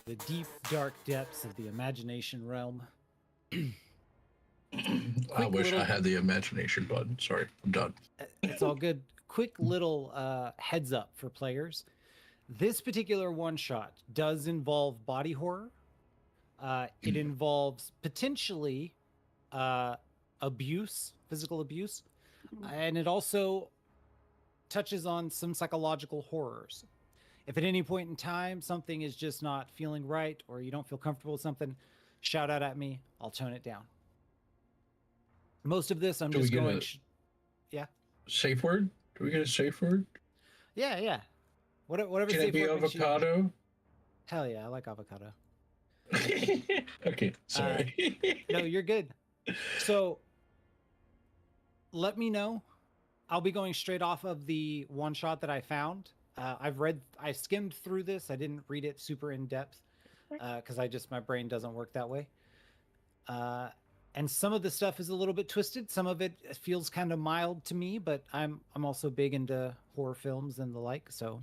The deep, dark depths of the imagination realm. I wish I had the imagination button. Sorry, I'm done. It's all good. Quick little heads up for players. This particular one shot does involve body horror. It involves potentially abuse, physical abuse, and it also touches on some psychological horrors. If at any point in time something is just not feeling right or you don't feel comfortable with something, shout out at me. I'll tone it down. Most of this, I'm just going. Yeah. Safe word? Do we get a safe word? Yeah. Whatever. Can it be avocado? Hell yeah, I like avocado. Okay, sorry. No, you're good. So let me know. I'll be going straight off of the one shot that I found. I skimmed through this. I didn't read it super in depth because my brain doesn't work that way. And some of the stuff is a little bit twisted. Some of it feels kind of mild to me, but I'm also big into horror films and the like. So,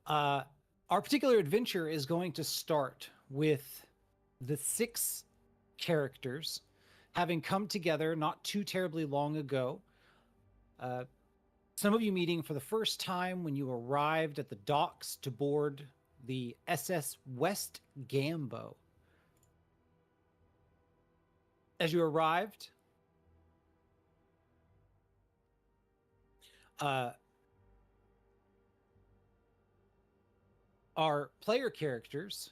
our particular adventure is going to start with the 6 characters having come together not too terribly long ago. Some of you meeting for the first time when you arrived at the docks to board the SS West Gambo. As you arrived, our player characters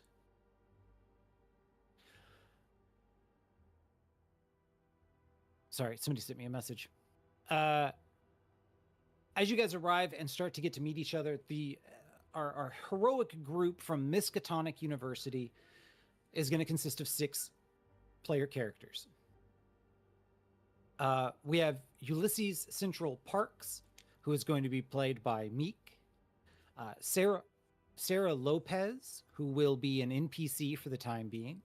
sorry, somebody sent me a message. As you guys arrive and start to get to meet each other, our heroic group from Miskatonic University is going to consist of 6 player characters. We have Ulysses Central Parks, who is going to be played by Meek. Sarah Lopez, who will be an NPC for the time being.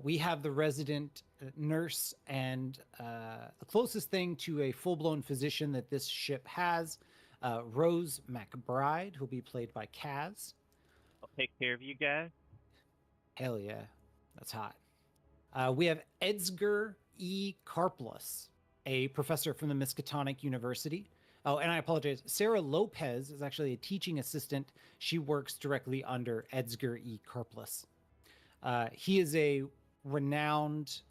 We have the resident nurse and the closest thing to a full-blown physician that this ship has, Rose McBride, who'll be played by Kaz. I'll take care of you guys. Hell yeah, that's hot. We have Edsger E. Karplus, a professor from the Miskatonic University. Oh, and I apologize. Sarah Lopez is actually a teaching assistant. She works directly under Edsger E. Karplus. He is a renowned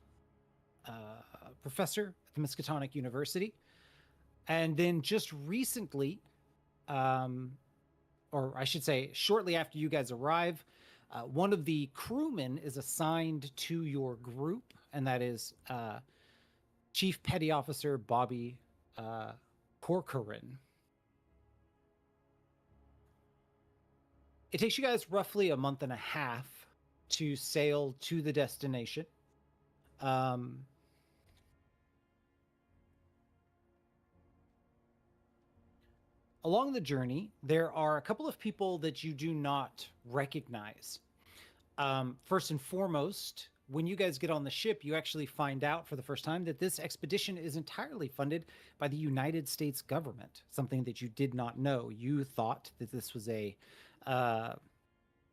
professor at the Miskatonic University. And then just recently, or I should say shortly after you guys arrive, one of the crewmen is assigned to your group, and that is Chief Petty Officer Bobby Corcoran. It takes you guys roughly a month and a half to sail to the destination. Along the journey, there are a couple of people that you do not recognize. First and foremost, when you guys get on the ship, you actually find out for the first time that this expedition is entirely funded by the United States government, something that you did not know. You thought that this was an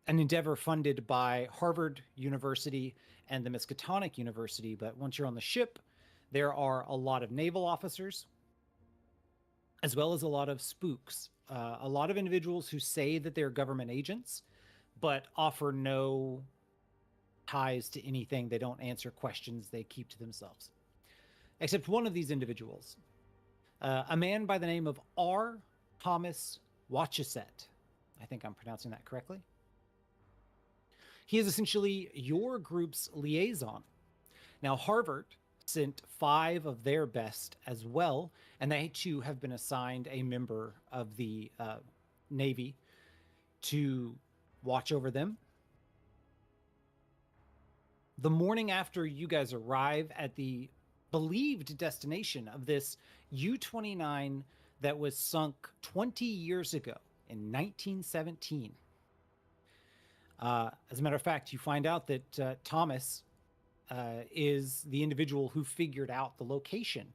endeavor funded by Harvard University and the Miskatonic University, but once you're on the ship, there are a lot of naval officers, as well as a lot of spooks, a lot of individuals who say that they're government agents, but offer no ties to anything. They don't answer questions. They keep to themselves. Except one of these individuals, a man by the name of R. Thomas Watchesett. I think I'm pronouncing that correctly. He is essentially your group's liaison. Now, Harvard sent 5 of their best as well, and they too have been assigned a member of the Navy to watch over them. The morning after you guys arrive at the believed destination of this U-29 that was sunk 20 years ago in 1917. As a matter of fact, you find out that Thomas is the individual who figured out the location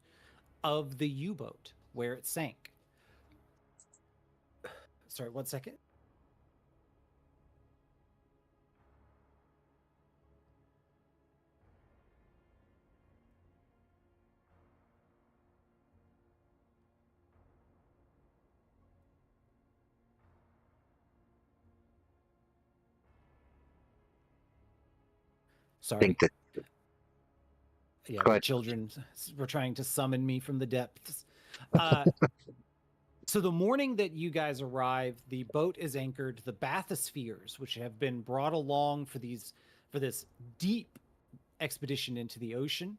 of the U-boat where it sank. Sorry, 1 second. I think that Yeah, Go the ahead. children were trying to summon me from the depths. So the morning that you guys arrive, the boat is anchored. The bathyspheres, which have been brought along for this deep expedition into the ocean.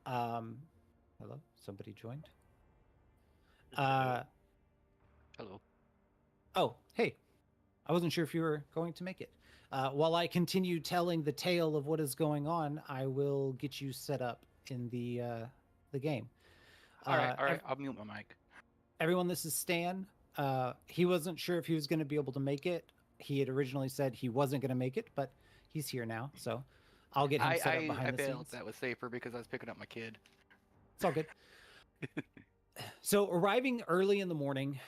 Hello, somebody joined. Hello. Oh, hey, I wasn't sure if you were going to make it. While I continue telling the tale of what is going on, I will get you set up in the game. All right. I'll mute my mic. Everyone, this is Stan. He wasn't sure if he was going to be able to make it. He had originally said he wasn't going to make it, but he's here now, so I'll get him set up behind the bailed. scenes. That was safer because I was picking up my kid. It's all good. So arriving early in the morning,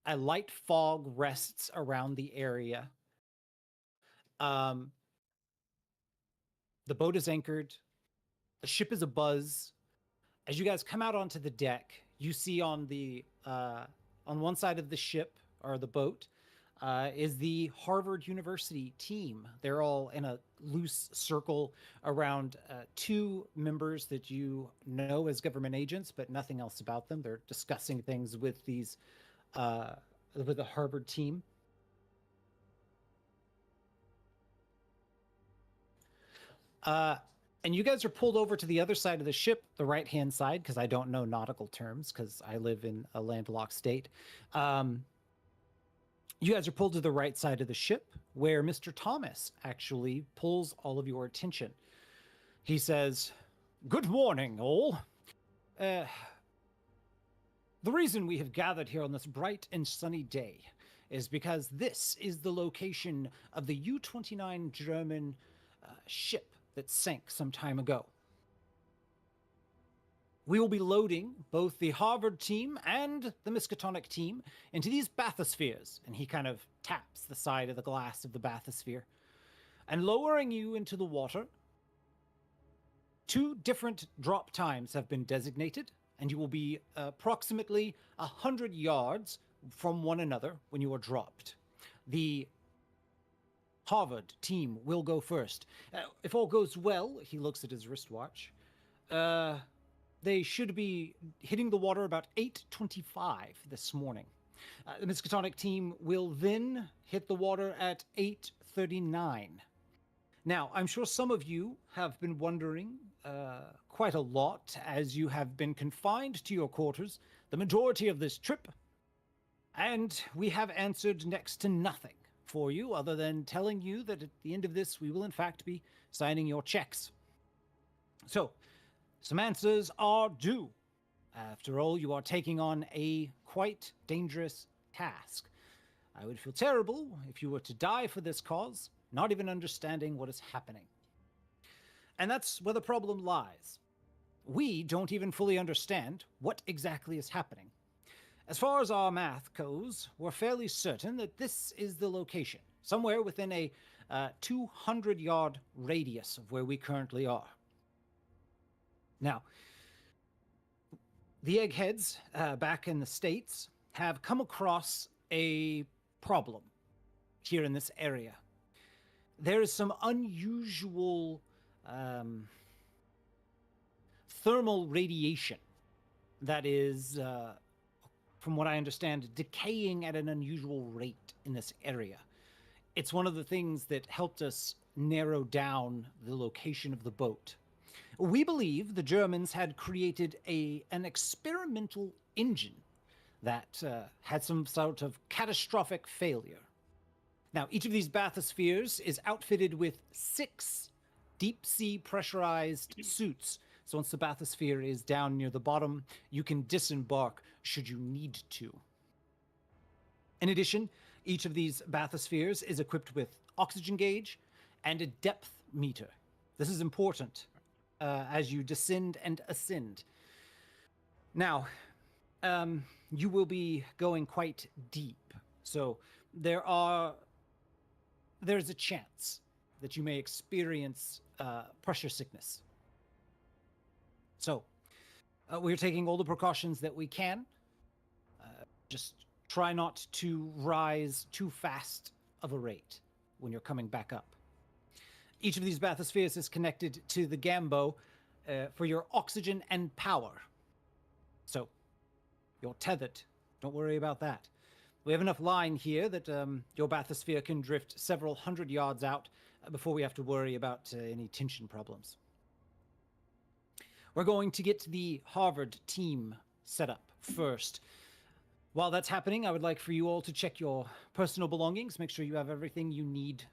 a light fog rests around the area. The boat is anchored. The ship is abuzz. As you guys come out onto the deck, you see on one side of the ship or the boat is the Harvard University team. They're all in a loose circle around two members that you know as government agents, but nothing else about them. They're discussing things with these with the Harvard team. And you guys are pulled over to the other side of the ship, the right-hand side, because I don't know nautical terms, because I live in a landlocked state. You guys are pulled to the right side of the ship, where Mr. Thomas actually pulls all of your attention. He says, "Good morning, all. The reason we have gathered here on this bright and sunny day is because this is the location of the U-29 German ship that sank some time ago. We will be loading both the Harvard team and the Miskatonic team into these bathyspheres," and he kind of taps the side of the glass of the bathysphere, "and lowering you into the water. 2 different drop times have been designated, and you will be approximately 100 yards from one another when you are dropped. The Harvard team will go first. If all goes well," he looks at his wristwatch, "they should be hitting the water about 8:25 this morning. The Miskatonic team will then hit the water at 8:39. Now, I'm sure some of you have been wondering quite a lot as you have been confined to your quarters the majority of this trip, and we have answered next to nothing for you other than telling you that at the end of this we will in fact be signing your checks. So, some answers are due. After all, you are taking on a quite dangerous task. I would feel terrible if you were to die for this cause, not even understanding what is happening. And that's where the problem lies. We don't even fully understand what exactly is happening. As far as our math goes, we're fairly certain that this is the location, somewhere within a 200-yard radius of where we currently are. Now, the eggheads back in the States have come across a problem here in this area. There is some unusual thermal radiation that is, from what I understand, decaying at an unusual rate in this area. It's one of the things that helped us narrow down the location of the boat. We believe the Germans had created an experimental engine that had some sort of catastrophic failure. Now, each of these bathyspheres is outfitted with 6 deep-sea pressurized suits. So once the bathysphere is down near the bottom, you can disembark should you need to. In addition, each of these bathyspheres is equipped with oxygen gauge and a depth meter. This is important as you descend and ascend. Now, you will be going quite deep, so there's a chance that you may experience pressure sickness. So, we're taking all the precautions that we can. Just try not to rise too fast of a rate when you're coming back up. Each of these bathyspheres is connected to the Gambo for your oxygen and power. So, you're tethered. Don't worry about that. We have enough line here that your bathysphere can drift several hundred yards out before we have to worry about any tension problems. We're going to get the Harvard team set up first. While that's happening, I would like for you all to check your personal belongings, make sure you have everything you need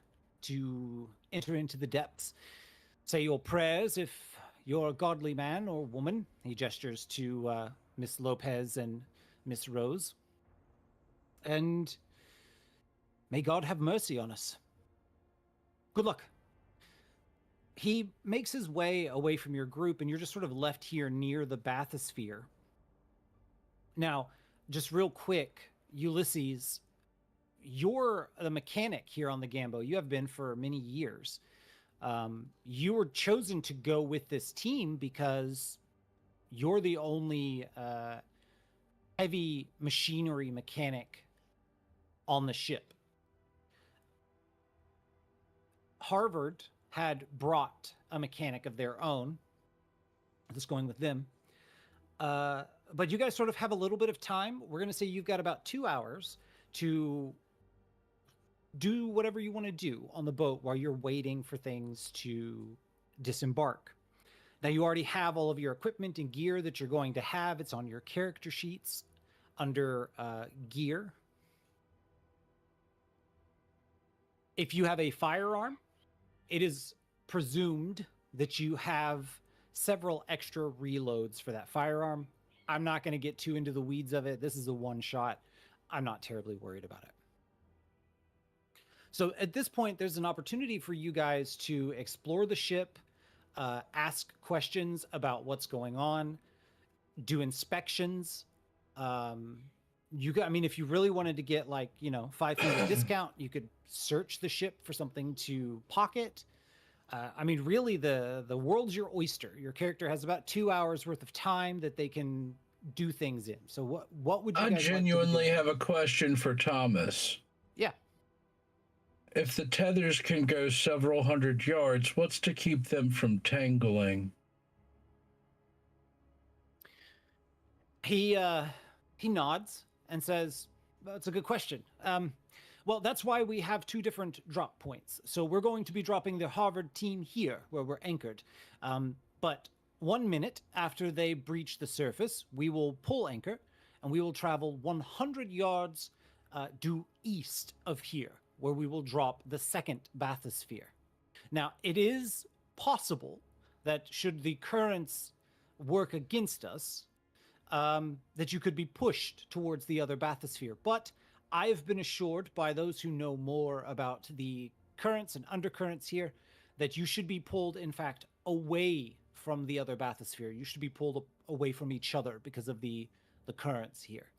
to enter into the depths. Say your prayers if you're a godly man or woman. He gestures to Miss Lopez and Miss Rose. And may God have mercy on us. Good luck. He makes his way away from your group, and you're just sort of left here near the bathysphere. Now, just real quick, Ulysses, you're the mechanic here on the Gambo. You have been for many years. You were chosen to go with this team because you're the only heavy machinery mechanic on the ship. Harvard had brought a mechanic of their own. Just going with them. But you guys sort of have a little bit of time. We're going to say you've got about 2 hours to do whatever you want to do on the boat while you're waiting for things to disembark. Now, you already have all of your equipment and gear that you're going to have. It's on your character sheets under gear. If you have a firearm, it is presumed that you have several extra reloads for that firearm. I'm not going to get too into the weeds of it. This is a one shot. I'm not terribly worried about it. So at this point, there's an opportunity for you guys to explore the ship, ask questions about what's going on, do inspections. I mean, if you really wanted to get like, $5 discount, you could search the ship for something to pocket. I mean, really, the world's your oyster. Your character has about 2 hours worth of time that they can do things in. So what would you guys like to be genuinely doing? have a question for Thomas. Yeah. If the tethers can go several hundred yards, what's to keep them from tangling? He nods and says, "That's a good question. Well, that's why we have 2 different drop points. So we're going to be dropping the Harvard team here, where we're anchored. But 1 minute after they breach the surface, we will pull anchor, and we will travel 100 yards due east of here, where we will drop the second bathysphere. Now, it is possible that should the currents work against us, that you could be pushed towards the other bathysphere. But I have been assured by those who know more about the currents and undercurrents here that you should be pulled, in fact, away from the other bathysphere. You should be pulled away from each other because of the currents here.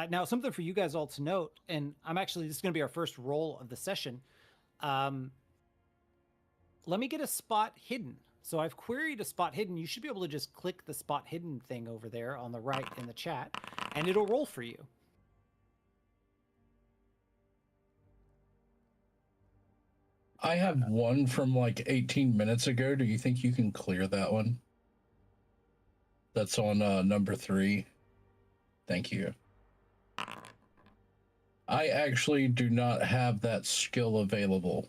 Now, something for you guys all to note, and this is going to be our first roll of the session. Let me get a spot hidden. So I've queried a spot hidden. You should be able to just click the spot hidden thing over there on the right in the chat, and it'll roll for you. I have one from like 18 minutes ago. Do you think you can clear that one? That's on number 3. Thank you. I actually do not have that skill available.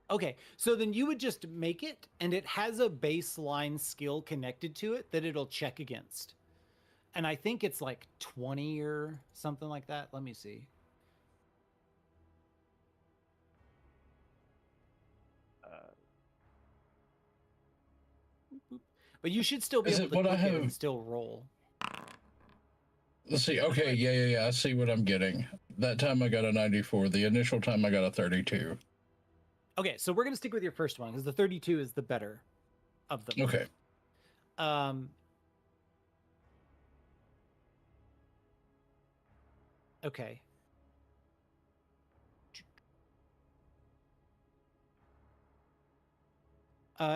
Okay, so then you would just make it, and it has a baseline skill connected to it that it'll check against. And I think it's like 20 or something like that. Let me see. But you should still be able to click it and still roll. Let's see. Okay, yeah. I see what I'm getting. That time I got a 94. The initial time I got a 32. Okay, so we're going to stick with your first one because the 32 is the better of them. Okay. Okay.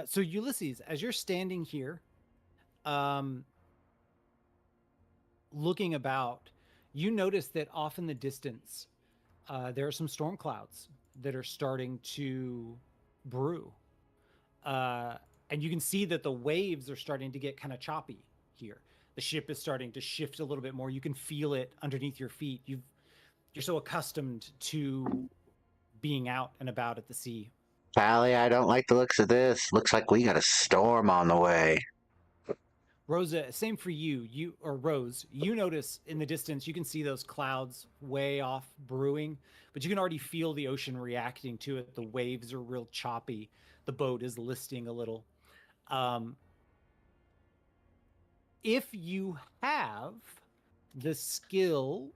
So Ulysses, as you're standing here, looking about, you notice that off in the distance, there are some storm clouds that are starting to brew. And you can see that the waves are starting to get kind of choppy here. The ship is starting to shift a little bit more. You can feel it underneath your feet. You're so accustomed to being out and about at the sea. Sally, I don't like the looks of this. Looks like we got a storm on the way. Rosa, same for you. Rose, you notice in the distance, you can see those clouds way off brewing, but you can already feel the ocean reacting to it. The waves are real choppy. The boat is listing a little. If you have the skill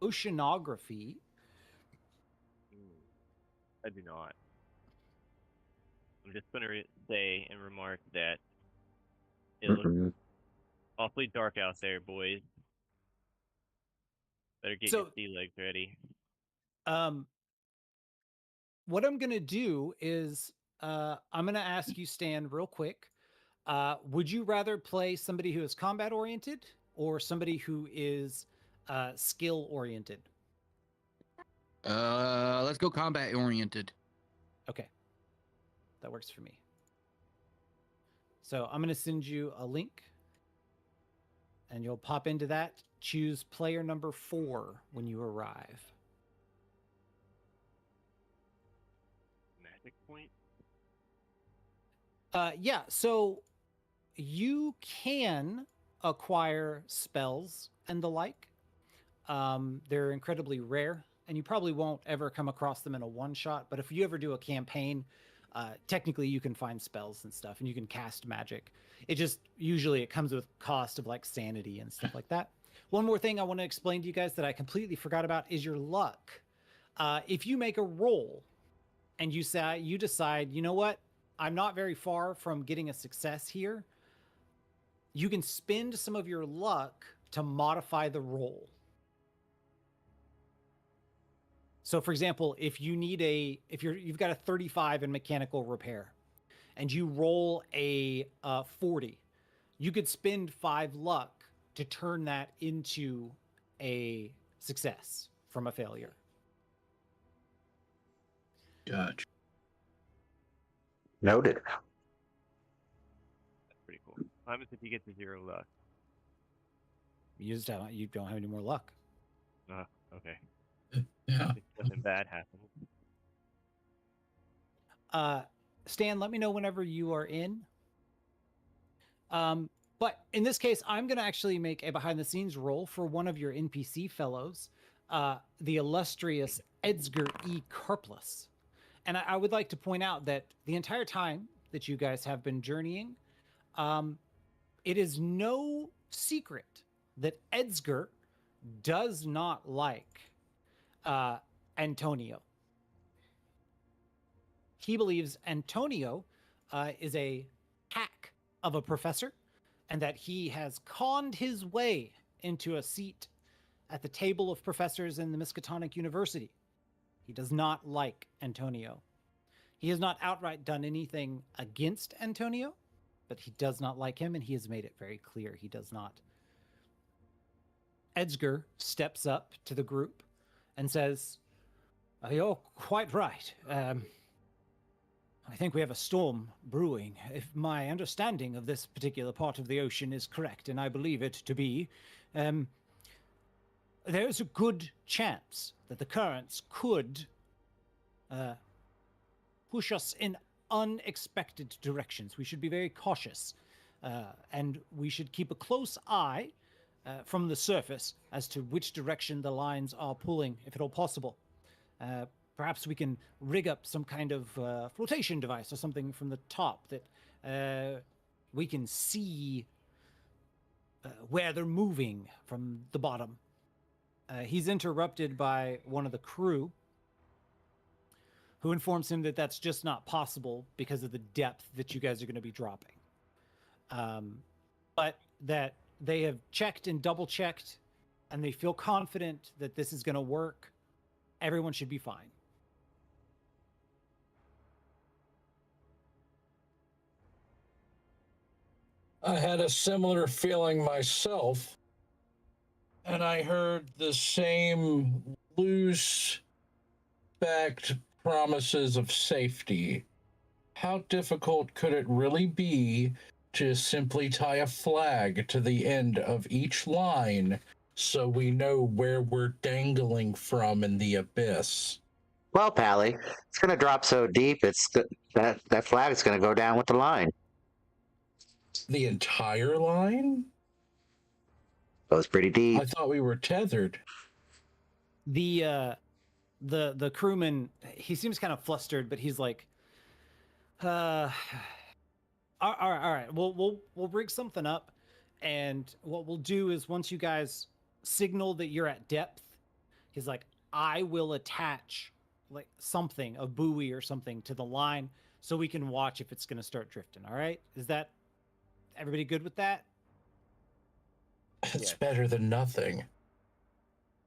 oceanography, I do not. I'm just going to say and remark that it looks awfully dark out there, boys. Better get your sea legs ready. What I'm going to do is I'm going to ask you, Stan, real quick. Would you rather play somebody who is combat oriented or somebody who is skill oriented? Let's go combat oriented. Okay. That works for me. So I'm going to send you a link and you'll pop into that. Choose player number 4 when you arrive. Magic point? Yeah, so you can acquire spells and the like. They're incredibly rare, and you probably won't ever come across them in a one-shot, but if you ever do a campaign, technically you can find spells and stuff, and you can cast magic. It just, usually it comes with cost of like sanity and stuff like that. One more thing I want to explain to you guys that I completely forgot about is your luck. If you make a roll and you decide, you know what, I'm not very far from getting a success here, you can spend some of your luck to modify the roll. So for example, if you've got a 35 in mechanical repair and you roll a 40, you could spend 5 luck to turn that into a success from a failure. Gotcha. Noted. That's pretty cool. What happens if you get to 0 luck? You don't have any more luck. Okay. Yeah. If nothing bad happens. Stan, let me know whenever you are in. But in this case, I'm going to actually make a behind-the-scenes roll for one of your NPC fellows, the illustrious Edsger E. Carplus. And I would like to point out that the entire time that you guys have been journeying, it is no secret that Edsger does not like Antonio. He believes Antonio is a hack of a professor and that he has conned his way into a seat at the table of professors in the Miskatonic University. He does not like Antonio. He has not outright done anything against Antonio, but he does not like him, and he has made it very clear he does not. Edsger steps up to the group and says, "You're quite right. I think we have a storm brewing. If my understanding of this particular part of the ocean is correct, and I believe it to be, there's a good chance that the currents could push us in unexpected directions. We should be very cautious, and we should keep a close eye from the surface as to which direction the lines are pulling, if at all possible. Perhaps we can rig up some kind of flotation device or something from the top that we can see where they're moving from the bottom." He's interrupted by one of the crew, who informs him that that's just not possible because of the depth that you guys are going to be dropping. But that they have checked and double checked, and they feel confident that this is going to work. Everyone should be fine. I had a similar feeling myself, and I heard the same loose-backed promises of safety, how difficult could it really be to simply tie a flag to the end of each line so we know where we're dangling from in the abyss? Well, Pally, it's going to drop so deep, that flag is going to go down with the line. The entire line? Goes pretty deep. I thought we were tethered. The crewman, he seems kind of flustered, but he's like, all right. We'll rig something up, and what we'll do is once you guys signal that you're at depth, he's like, I will attach like something, a buoy or something, to the line so we can watch if it's going to start drifting. All right, is that everybody good with that? It's better than nothing.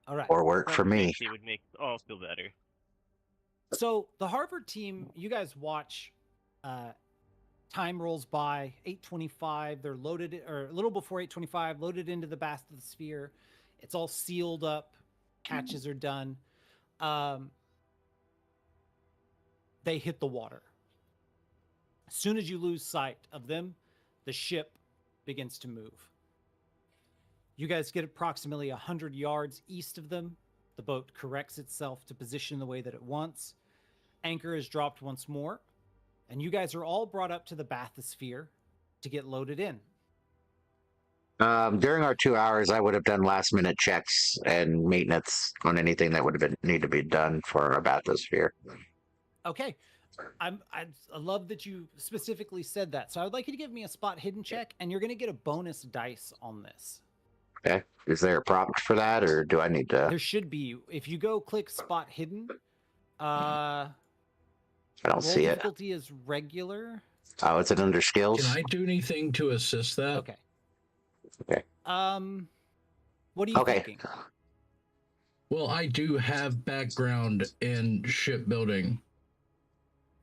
All right. Or work for me. It would make all feel better. So the Harvard team, you guys watch. Time rolls by. 8:25. They're loaded, or a little before 8:25. Loaded into the bathysphere. It's all sealed up. Hatches are done. They hit the water. As soon as you lose sight of them, the ship begins to move. You guys get approximately 100 yards east of them. The boat corrects itself to position the way that it wants. Anchor is dropped once more, and you guys are all brought up to the bathysphere to get loaded in. During our 2 hours, I would have done last-minute checks and maintenance on anything that would have need to be done for our bathysphere. Okay. I love that you specifically said that. So I would like you to give me a spot hidden check, and you're going to get a bonus dice on this. Okay. Is there a prompt for that, or do I need to? There should be. If you go click spot hidden, I don't see it. difficulty is regular. Oh, is it under skills? Can I do anything to assist that? Okay. Okay. What are you Okay. thinking? Well, I do have background in shipbuilding.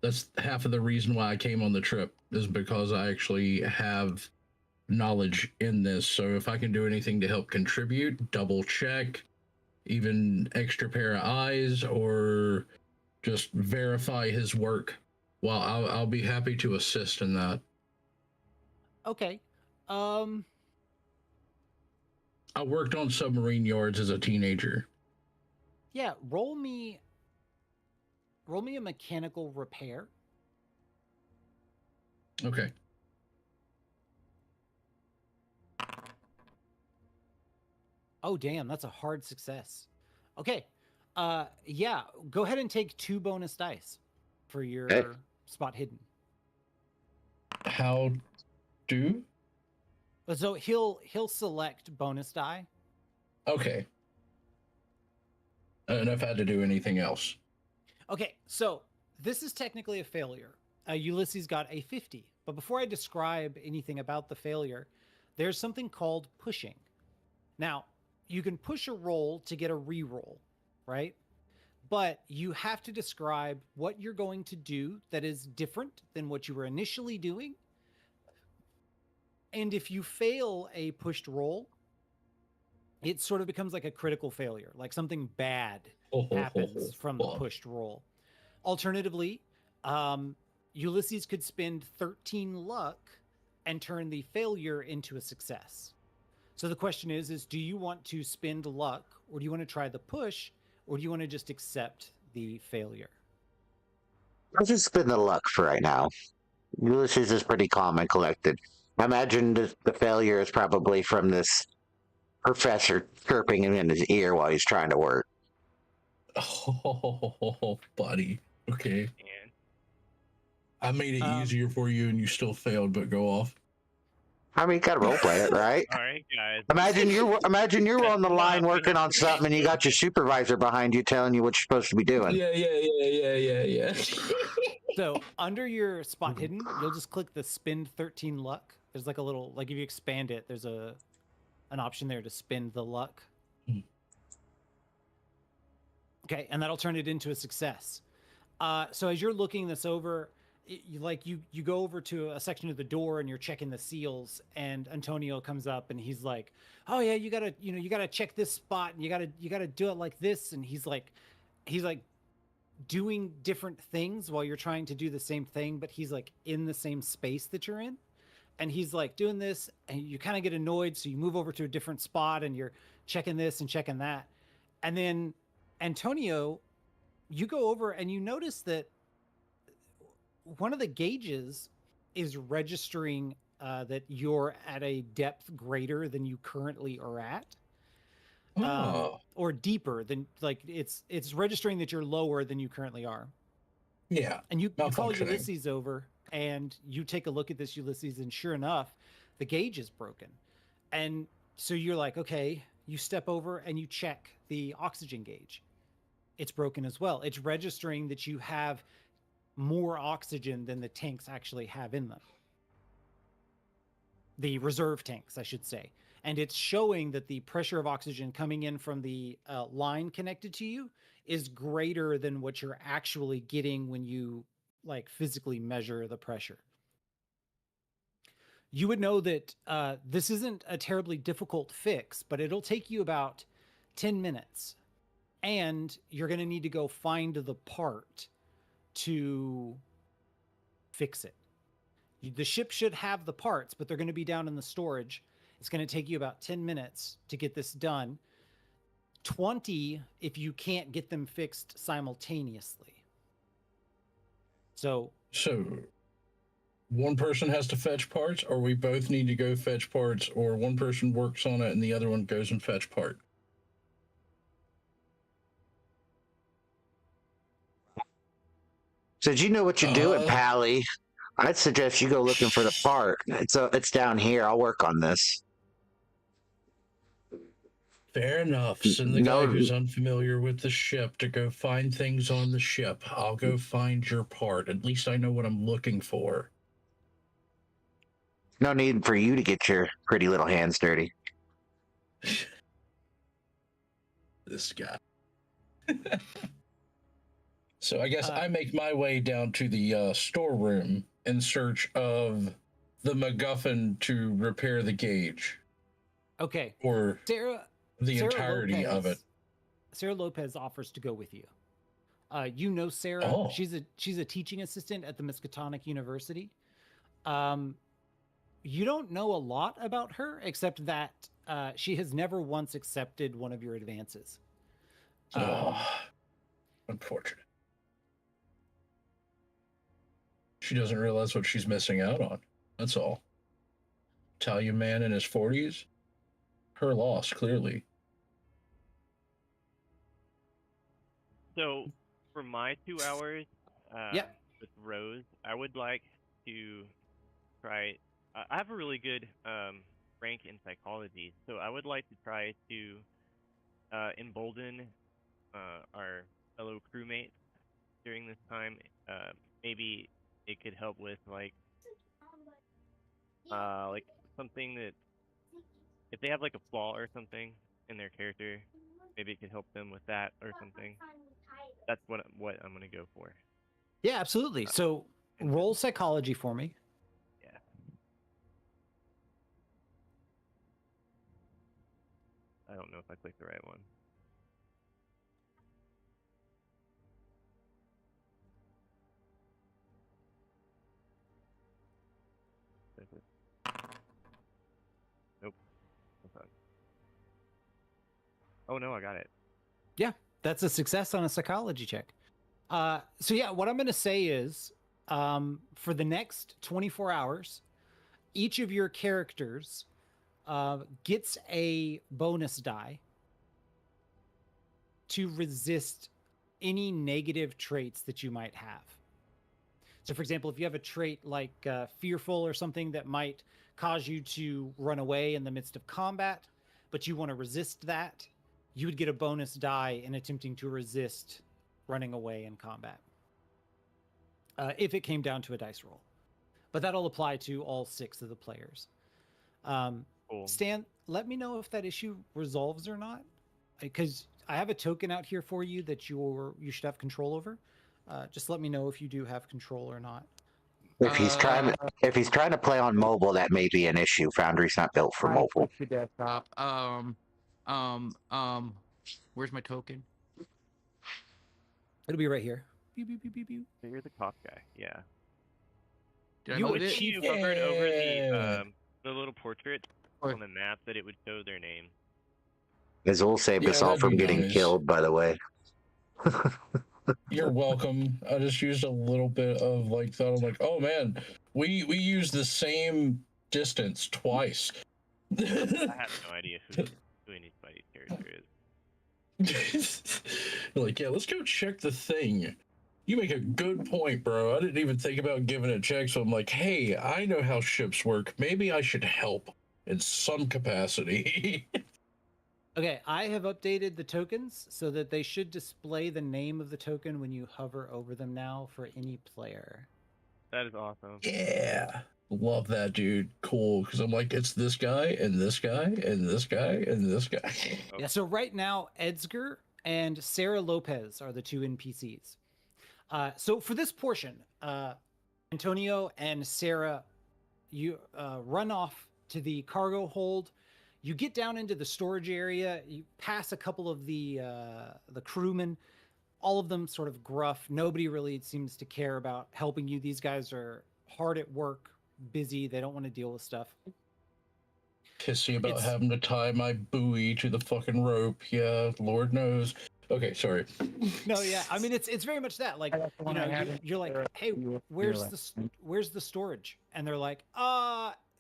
That's half of the reason why I came on the trip, is because I actually have knowledge in this. So if I can do anything to help contribute, double check, even extra pair of eyes, or just verify his work, well, I'll be happy to assist in that. Okay. I worked on submarine yards as a teenager. Yeah, roll me a mechanical repair. Okay. Oh, damn, that's a hard success. Okay. Yeah, go ahead and take 2 bonus dice for your Okay. spot hidden. How do? So he'll select bonus die. Okay. And if I had to do anything else. Okay, so this is technically a failure. Ulysses got a 50. But before I describe anything about the failure, there's something called pushing. Now, you can push a roll to get a re-roll, right? But you have to describe what you're going to do that is different than what you were initially doing. And if you fail a pushed roll, it sort of becomes like a critical failure, like something bad happens from the pushed roll. Alternatively, Ulysses could spend 13 luck and turn the failure into a success. So the question is do you want to spend luck, or do you want to try the push, or do you want to just accept the failure? I'll just spin the luck for right now. Ulysses is pretty calm and collected. I imagine the failure is probably from this professor chirping him in his ear while he's trying to work. Oh, buddy. Okay. And I made it easier for you and you still failed, but go off. I mean, you gotta roleplay it, right? all right, guys. Imagine you're on the line working on something and you got your supervisor behind you telling you what you're supposed to be doing. Yeah. So under your spot hidden, you'll just click the spend 13 luck. There's like a little, like if you expand it, there's an option there to spend the luck. Okay, and that'll turn it into a success. So as you're looking this over, you go over to a section of the door and you're checking the seals, and Antonio comes up and he's like, "Oh yeah, you gotta check this spot and you gotta do it like this." And he's like doing different things while you're trying to do the same thing, but he's like in the same space that you're in. And he's like doing this, and you kind of get annoyed. So you move over to a different spot and you're checking this and checking that. And then Antonio, you go over and you notice that one of the gauges is registering that you're at a depth greater than you currently are at. Or deeper than, like, it's registering that you're lower than you currently are. Yeah. And you call Ulysses over and you take a look at this, Ulysses, and sure enough, the gauge is broken. And so you're like, okay, you step over and you check the oxygen gauge. It's broken as well. It's registering that you have more oxygen than the tanks actually have in them. The reserve tanks, I should say. And it's showing that the pressure of oxygen coming in from the line connected to you is greater than what you're actually getting when you like physically measure the pressure. You would know that this isn't a terribly difficult fix, but it'll take you about 10 minutes. And you're going to need to go find the part to fix it. The ship should have the parts, but they're going to be down in the storage. It's going to take you about 10 minutes to get this done. 20 if you can't get them fixed simultaneously. So one person has to fetch parts, or we both need to go fetch parts, or one person works on it and the other one goes and fetch part. So, you know what you're doing, Pally? I'd suggest you go looking for the part. It's down here. I'll work on this. Fair enough. Send the guy who's unfamiliar with the ship to go find things on the ship. I'll go find your part. At least I know what I'm looking for. No need for you to get your pretty little hands dirty. This guy. So I guess I make my way down to the storeroom in search of the MacGuffin to repair the gauge. Okay. Or Sarah entirety Lopez, of it. Sarah Lopez offers to go with you. You know Sarah. Oh. She's a teaching assistant at the Miskatonic University. You don't know a lot about her except that she has never once accepted one of your advances. Unfortunate. She doesn't realize what she's missing out on. That's all. Italian man in his 40s. Her loss, clearly. So, for my 2 hours with Rose, I would like to try. I have a really good rank in psychology, so I would like to try to embolden our fellow crewmates during this time. Maybe it could help with like something that if they have like a flaw or something in their character, maybe it could help them with that or something. That's what I'm gonna go for. Yeah, absolutely. So roll psychology for me. Yeah. I don't know if I clicked the right one. Nope. Oh no, I got it. Yeah, that's a success on a psychology check. So yeah, what I'm going to say is for the next 24 hours, each of your characters gets a bonus die to resist any negative traits that you might have. So for example, if you have a trait like fearful or something that might cause you to run away in the midst of combat, but you want to resist that, you would get a bonus die in attempting to resist running away in combat. If it came down to a dice roll. But that'll apply to all 6 of the players. Cool. Stan, let me know if that issue resolves or not. Because I have a token out here for you that you should have control over. Just let me know if you do have control or not. If he's trying to play on mobile, that may be an issue. Foundry's not built for mobile. The desktop. Where's my token? It'll be right here. Pew, pew, pew, pew, pew. So you're the cop guy, yeah. Did I You move would it? If you hovered over the little portrait on the map, that it would show their name. Azul saved Yeah, us all that'd from be getting nice. killed, by the way. You're welcome. I just used a little bit of like thought. I'm like, oh man, we used the same distance twice. I have no idea who anybody's character is. Like, yeah, let's go check the thing. You make a good point, bro. I didn't even think about giving it a check, so I'm like, hey, I know how ships work. Maybe I should help in some capacity. Okay, I have updated the tokens so that they should display the name of the token when you hover over them now for any player. That is awesome. Yeah. Love that, dude. Cool. Because I'm like, it's this guy, and this guy, and this guy, and this guy. Yeah, so right now, Edsger and Sarah Lopez are the two NPCs. So for this portion, Antonio and Sarah, you run off to the cargo hold. You get down into the storage area. You pass a couple of the crewmen. All of them sort of gruff. Nobody really seems to care about helping you. These guys are hard at work, busy. They don't want to deal with stuff. Pissy about having to tie my buoy to the fucking rope. Yeah, Lord knows. Okay, sorry. No, yeah. I mean, it's very much that. Like, you know, you're like, hey, where's the storage? And they're like,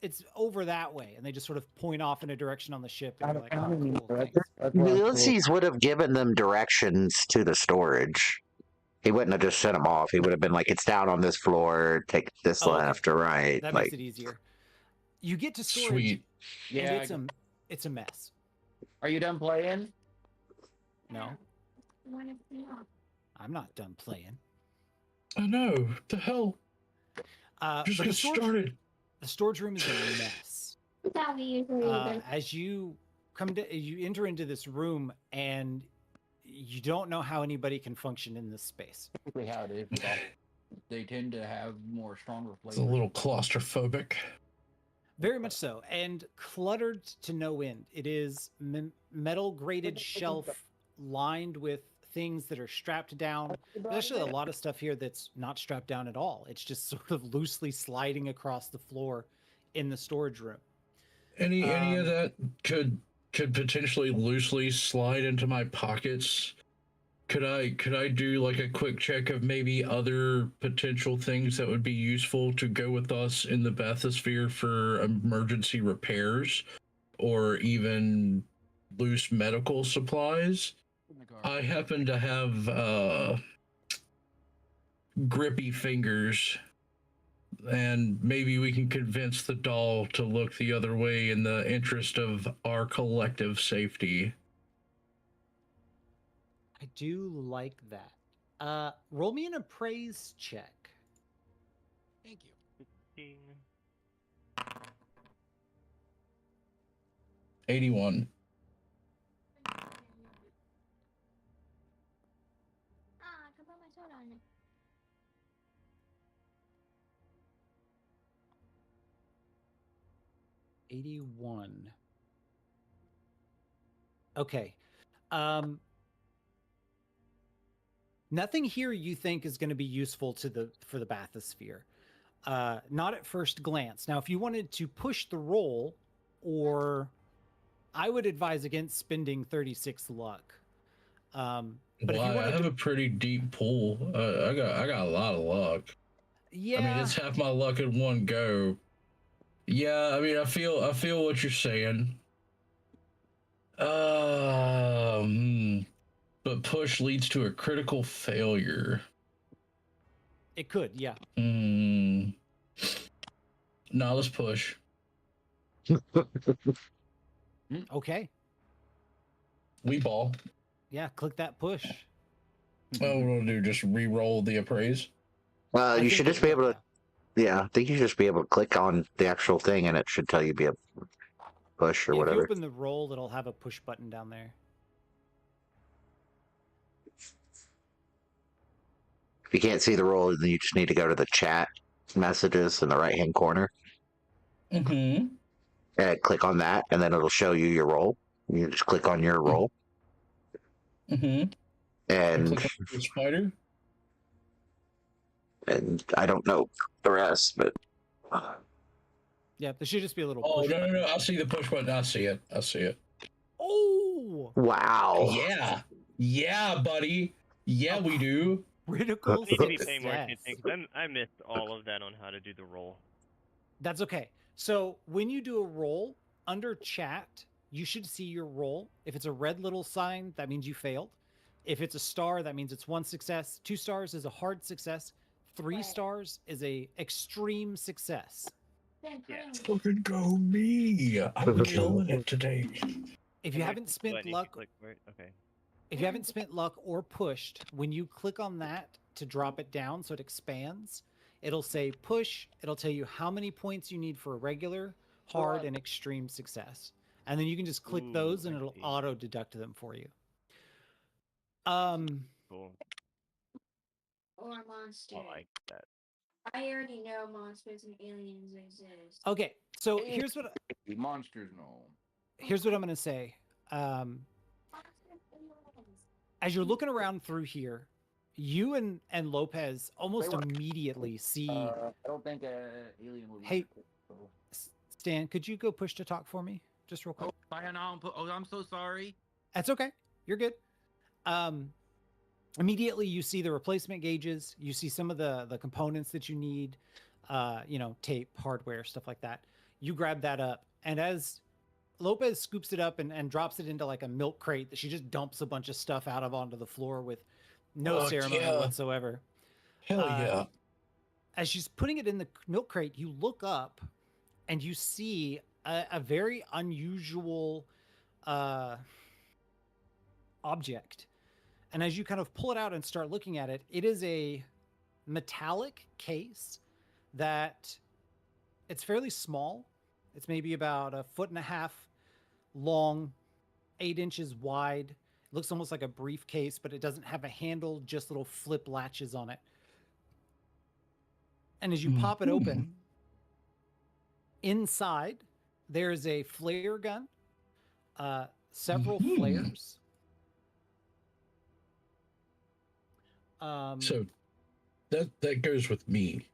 it's over that way. And they just sort of point off in a direction on the ship. And you're like, oh, cool, thanks. Ulysses would have given them directions to the storage. He wouldn't have just sent them off. He would have been like, it's down on this floor, take this left or right. That like, makes it easier. You get to storage. Sweet. Yeah. And it's a mess. Are you done playing? No. I'm not done playing. I know. The hell? Just but get started. The storage room is a mess. As you you enter into this room, and you don't know how anybody can function in this space. Typically how it is. They tend to have more stronger flavors. It's a little claustrophobic. Very much so, and cluttered to no end. It is metal grated shelf lined with things that are strapped down. There's actually a lot of stuff here that's not strapped down at all. It's just sort of loosely sliding across the floor in the storage room. Any of that could potentially loosely slide into my pockets. Could I do like a quick check of maybe other potential things that would be useful to go with us in the bathysphere for emergency repairs or even loose medical supplies? I happen to have grippy fingers, and maybe we can convince the doll to look the other way in the interest of our collective safety. I do like that. Roll me an appraise check. Thank you. 81. I can put my soda on it. $81. Okay. Nothing here you think is going to be useful for the bathysphere. Not at first glance. Now, if you wanted to push the roll, or I would advise against spending 36 luck. But if you I have a pretty deep pool. I got a lot of luck. Yeah. I mean, it's half my luck in one go. Yeah, I mean, I feel what you're saying. But push leads to a critical failure. It could, yeah. No, let's push. Okay. We ball. Yeah, click that push. Oh, what do I do? Just re-roll the appraise? You should just be able to. Yeah, I think you should just be able to click on the actual thing, and it should tell you be a push or If whatever. you open the roll, it'll have a push button down there. If you can't see the roll, then you just need to go to the chat messages in the right-hand corner. Mm-hmm. And click on that, and then it'll show you your roll. You just click on your roll. Mm-hmm. And Click on the spider. I don't know the rest, but Yeah, there should just be a little Oh push no, button. no, no! I see the push button. I see it. I see it. Oh! wow. Yeah, buddy. Yeah, we do. Critical Need to be paying more success. attention because I missed all of that on how to do the roll. That's okay. So when you do a roll, under chat, you should see your roll. If it's a red little sign, that means you failed. If it's a star, that means it's 1 success. 2 stars is a hard success. 3 stars is a extreme success. Yeah. Fucking go me! I'm killing it today. If you haven't spent luck, Click for it. Okay. if you haven't spent luck or pushed, when you click on that to drop it down so it expands, it'll say push. It'll tell you how many points you need for a regular, hard, and extreme success. And then you can just click those and I it'll see. auto deduct them for you. Cool. Or monster. I like that. I already know monsters and aliens exist. Okay, so here's what Monsters no. I'm going to say. As you're looking around through here, you and Lopez almost immediately see. I don't think alien will. Hey, Stan, could you go push to talk for me, just real quick? I'm so sorry. That's okay. You're good. Immediately you see the replacement gauges. You see some of the components that you need. Tape, hardware, stuff like that. You grab that up, and as Lopez scoops it up and drops it into like a milk crate that she just dumps a bunch of stuff out of onto the floor with no ceremony whatsoever. Hell yeah. As she's putting it in the milk crate, you look up and you see a very unusual object. And as you kind of pull it out and start looking at it, it is a metallic case that it's fairly small. It's maybe about 1.5 feet long, 8 inches wide. It looks almost like a briefcase, but it doesn't have a handle, just little flip latches on it. And as you pop it open, inside there's a flare gun, several flares. So that goes with me.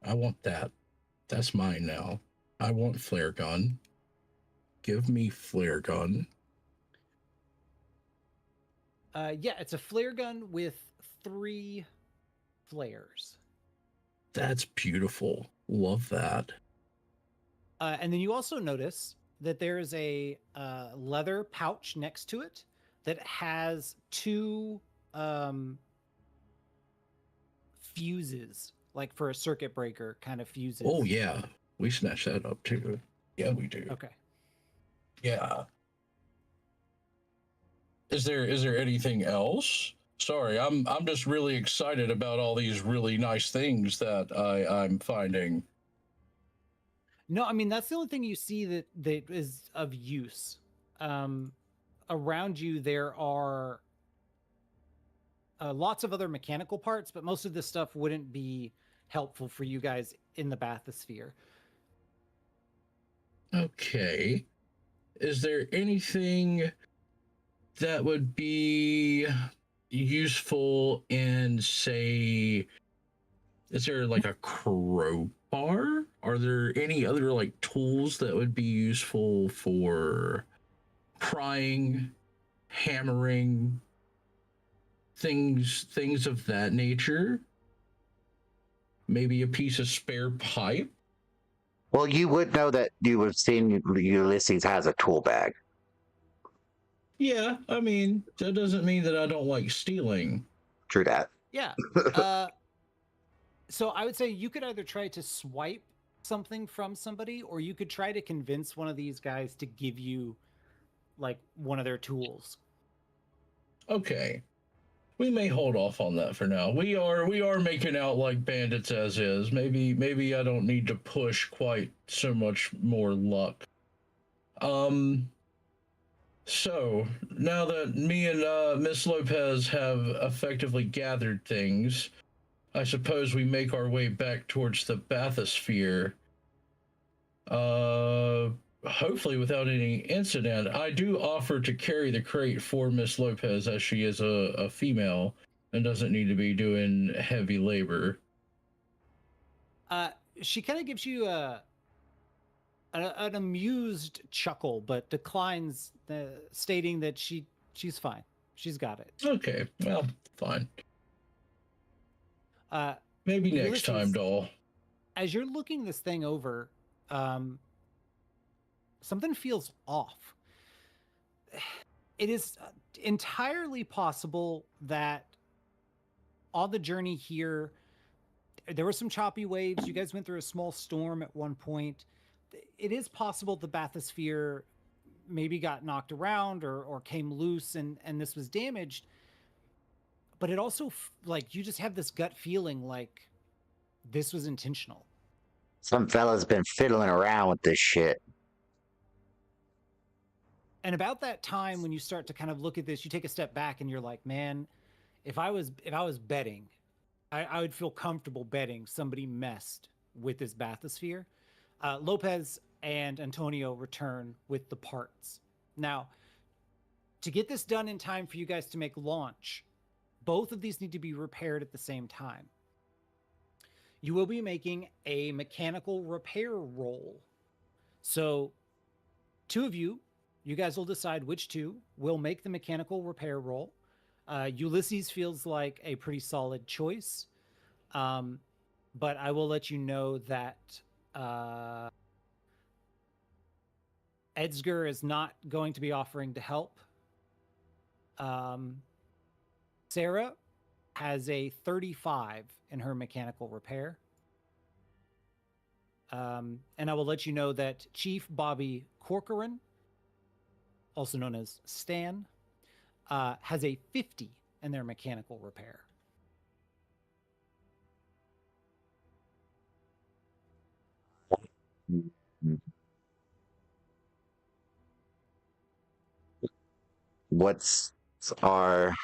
I want that. That's mine now. I want flare gun. Give me flare gun. Yeah, it's a flare gun with 3 flares. That's beautiful. Love that. And then you also notice that there's a leather pouch next to it that has 2 fuses, like for a circuit breaker kind of fuses. Oh yeah, we snatch that up too. Yeah, we do. Okay. Yeah. Is there anything else? Sorry, I'm just really excited about all these really nice things that I'm finding. No, I mean that's the only thing you see that is of use. Around you there are lots of other mechanical parts, but most of this stuff wouldn't be helpful for you guys in the bathysphere. Okay. Is there anything that would be useful in, say, is there like a crowbar? Are there any other like tools that would be useful for prying, hammering, things of that nature? Maybe a piece of spare pipe? Well, you would know that you would have seen Ulysses has a tool bag. Yeah, I mean, that doesn't mean that I don't like stealing. True that. Yeah. So I would say you could either try to swipe something from somebody, or you could try to convince one of these guys to give you like one of their tools. Okay. We may hold off on that for now. We are making out like bandits as is. Maybe I don't need to push quite so much more luck. So now that me and Miss Lopez have effectively gathered things, I suppose we make our way back towards the bathysphere. hopefully without any incident, I do offer to carry the crate for Miss Lopez as she is a female and doesn't need to be doing heavy labor. She kind of gives you an amused chuckle, but declines, stating that she's fine. She's got it. Okay, well, fine. Maybe next Ulysses, time, doll. As you're looking this thing over, something feels off. It is entirely possible that on the journey here, there were some choppy waves. You guys went through a small storm at one point. It is possible the bathysphere maybe got knocked around or came loose and this was damaged. But it also, like, you just have this gut feeling like this was intentional. Some fella's been fiddling around with this shit. And about that time when you start to kind of look at this, you take a step back and you're like, man, if I was betting, I would feel comfortable betting somebody messed with this bathysphere. Lopez and Antonio return with the parts. Now, to get this done in time for you guys to make launch, both of these need to be repaired at the same time. You will be making a mechanical repair roll. So, two of you guys will decide which two will make the mechanical repair roll. Ulysses feels like a pretty solid choice. But I will let you know that Edsger is not going to be offering to help. Sarah has a 35 in her mechanical repair. And I will let you know that Chief Bobby Corcoran, also known as Stan, has a 50 in their mechanical repair. What's our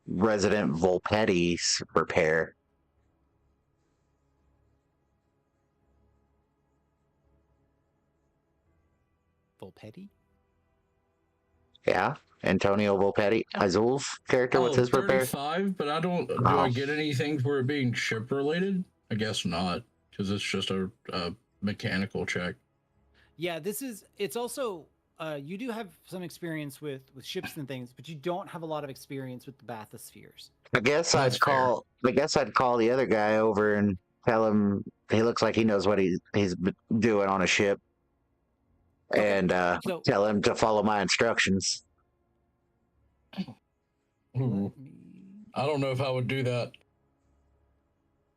resident Volpetti's repair? Volpetti? Yeah, Antonio Volpetti, Azul's character. What's his repair? 35, but I don't. Do I get anything for it being ship related? I guess not, because it's just a mechanical check. Yeah, it's also, you do have some experience with ships and things, but you don't have a lot of experience with the bathyspheres. I guess I'd call the other guy over and tell him he looks like he knows what he's doing on a ship, and tell him to follow my instructions. Ooh, I don't know if I would do that.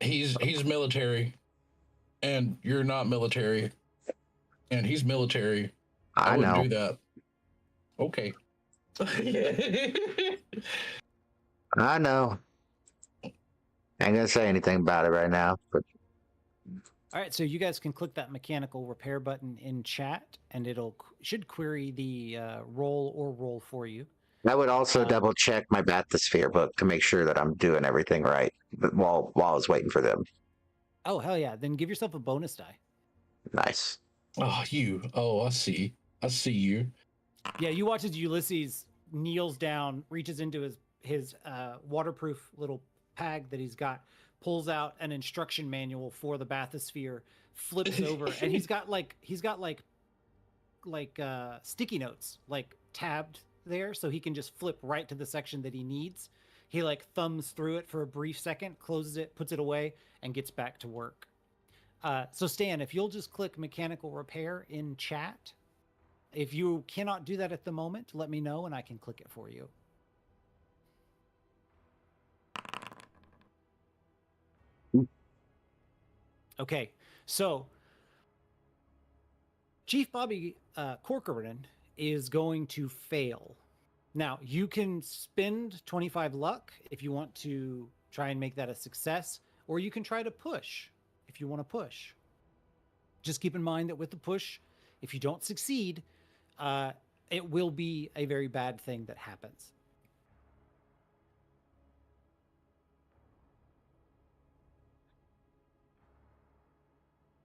He's military, and you're not military, and he's military. I wouldn't do that. Okay. I know. I ain't gonna say anything about it right now, but all right, so you guys can click that mechanical repair button in chat, and should query the roll for you. I would also double check my bathysphere book to make sure that I'm doing everything right while I was waiting for them. Oh, hell yeah. Then give yourself a bonus die. Nice. Oh, you. Oh, I see. I see you. Yeah, you watch as Ulysses kneels down, reaches into his waterproof little bag that he's got, pulls out an instruction manual for the bathysphere, flips over, and he's got like sticky notes, like tabbed there, so he can just flip right to the section that he needs. He like thumbs through it for a brief second, closes it, puts it away, and gets back to work. So Stan, if you'll just click mechanical repair in chat. If you cannot do that at the moment, let me know and I can click it for you. Okay, so Chief Bobby Corcoran is going to fail. Now, you can spend 25 luck if you want to try and make that a success, or you can try to push if you want to push. Just keep in mind that with the push, if you don't succeed, it will be a very bad thing that happens.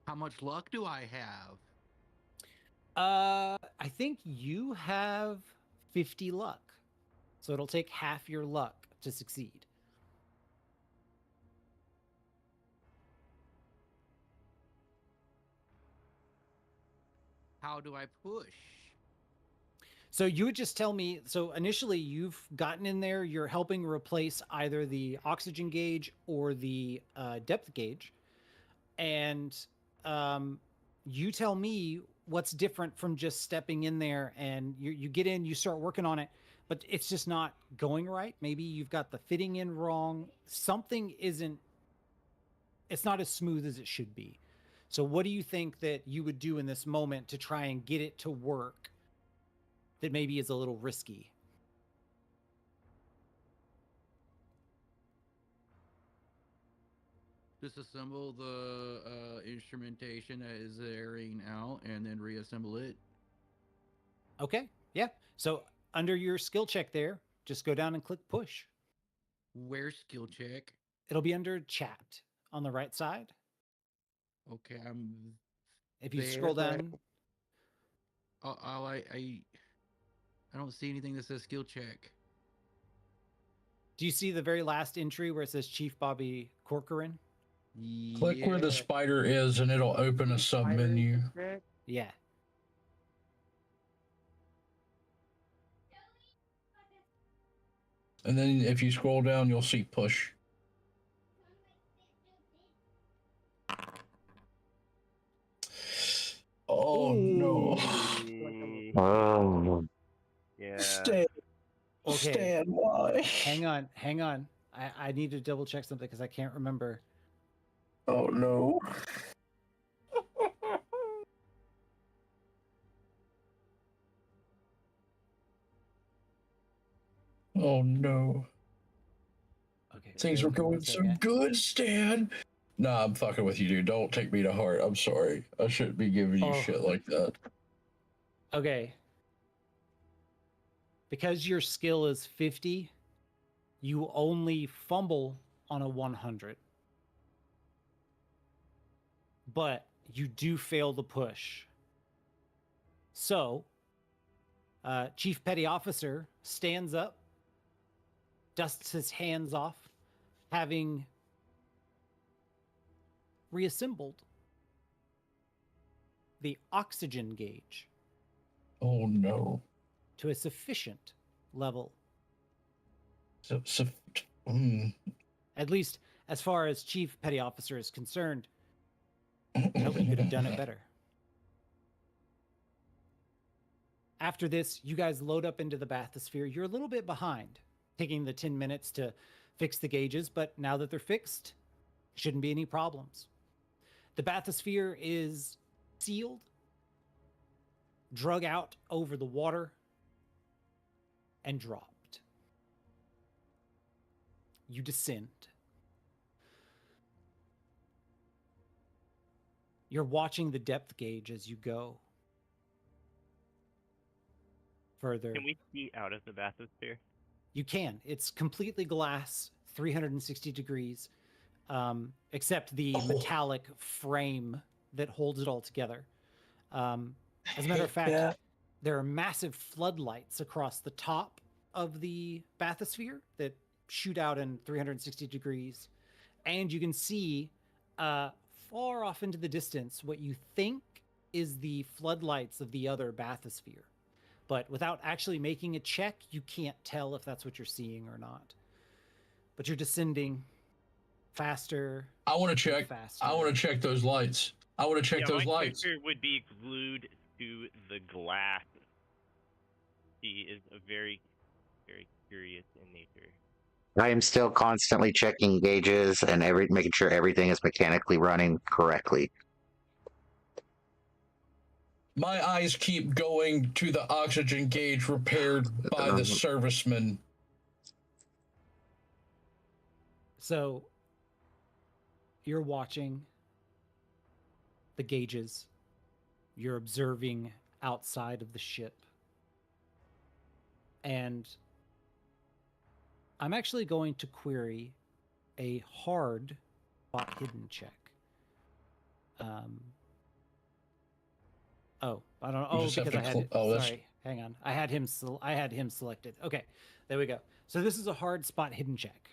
How much luck do I have? I think you have 50 luck. So it'll take half your luck to succeed. How do I push? So you would just tell me, so initially you've gotten in there, you're helping replace either the oxygen gauge or the depth gauge. And you tell me what's different from just stepping in there, and you get in, you start working on it, but it's just not going right. Maybe you've got the fitting in wrong. Something isn't, it's not as smooth as it should be. So what do you think that you would do in this moment to try and get it to work that maybe is a little risky? Disassemble the instrumentation that is airing out and then reassemble it. Okay, yeah. So under your skill check there, just go down and click push. Where's skill check? It'll be under chat on the right side. Okay, I'm. If you there. scroll down, I don't see anything that says skill check. do you see the very last entry where it says Chief Bobby Corcoran? Click where the spider is and it'll open a sub menu. Yeah. And then if you scroll down, you'll see push. Oh no. Oh. Yeah. Stan. Okay. Stan, why? Hang on. I need to double check something because I can't remember. Oh no. Oh no. Okay. Things were going so good, Stan. Nah, I'm fucking with you, dude. Don't take me to heart. I'm sorry. I shouldn't be giving you shit like that. Okay. Because your skill is 50, you only fumble on a 100. But you do fail the push. So, Chief Petty Officer stands up, dusts his hands off, having reassembled the oxygen gauge Oh no. to a sufficient level. At least as far as Chief Petty Officer is concerned. Nobody could have done it better. After this, you guys load up into the bathysphere. You're a little bit behind, taking the 10 minutes to fix the gauges, but now that they're fixed, shouldn't be any problems. The bathysphere is sealed, drug out over the water, and dropped. You descend. You're watching the depth gauge as you go further. Can we see out of the bathysphere? You can. It's completely glass, 360 degrees, except the metallic frame that holds it all together. As a matter of fact, there are massive floodlights across the top of the bathysphere that shoot out in 360 degrees. And you can see far off into the distance what you think is the floodlights of the other bathysphere. But without actually making a check, you can't tell if that's what you're seeing or not. But you're descending faster. I want to check. Faster. I want to check those lights. I want to check those my lights. character would be glued to the glass. He is a very, very curious in nature. I am still constantly checking gauges and making sure everything is mechanically running correctly. My eyes keep going to the oxygen gauge repaired by the serviceman. So you're watching the gauges. You're observing outside of the ship. And I'm actually going to query a hard spot hidden check. Oh, I don't know. You Oh, just have because to I had. that's Sorry, hang on. I had him. I had him selected. Okay, there we go. So this is a hard spot hidden check.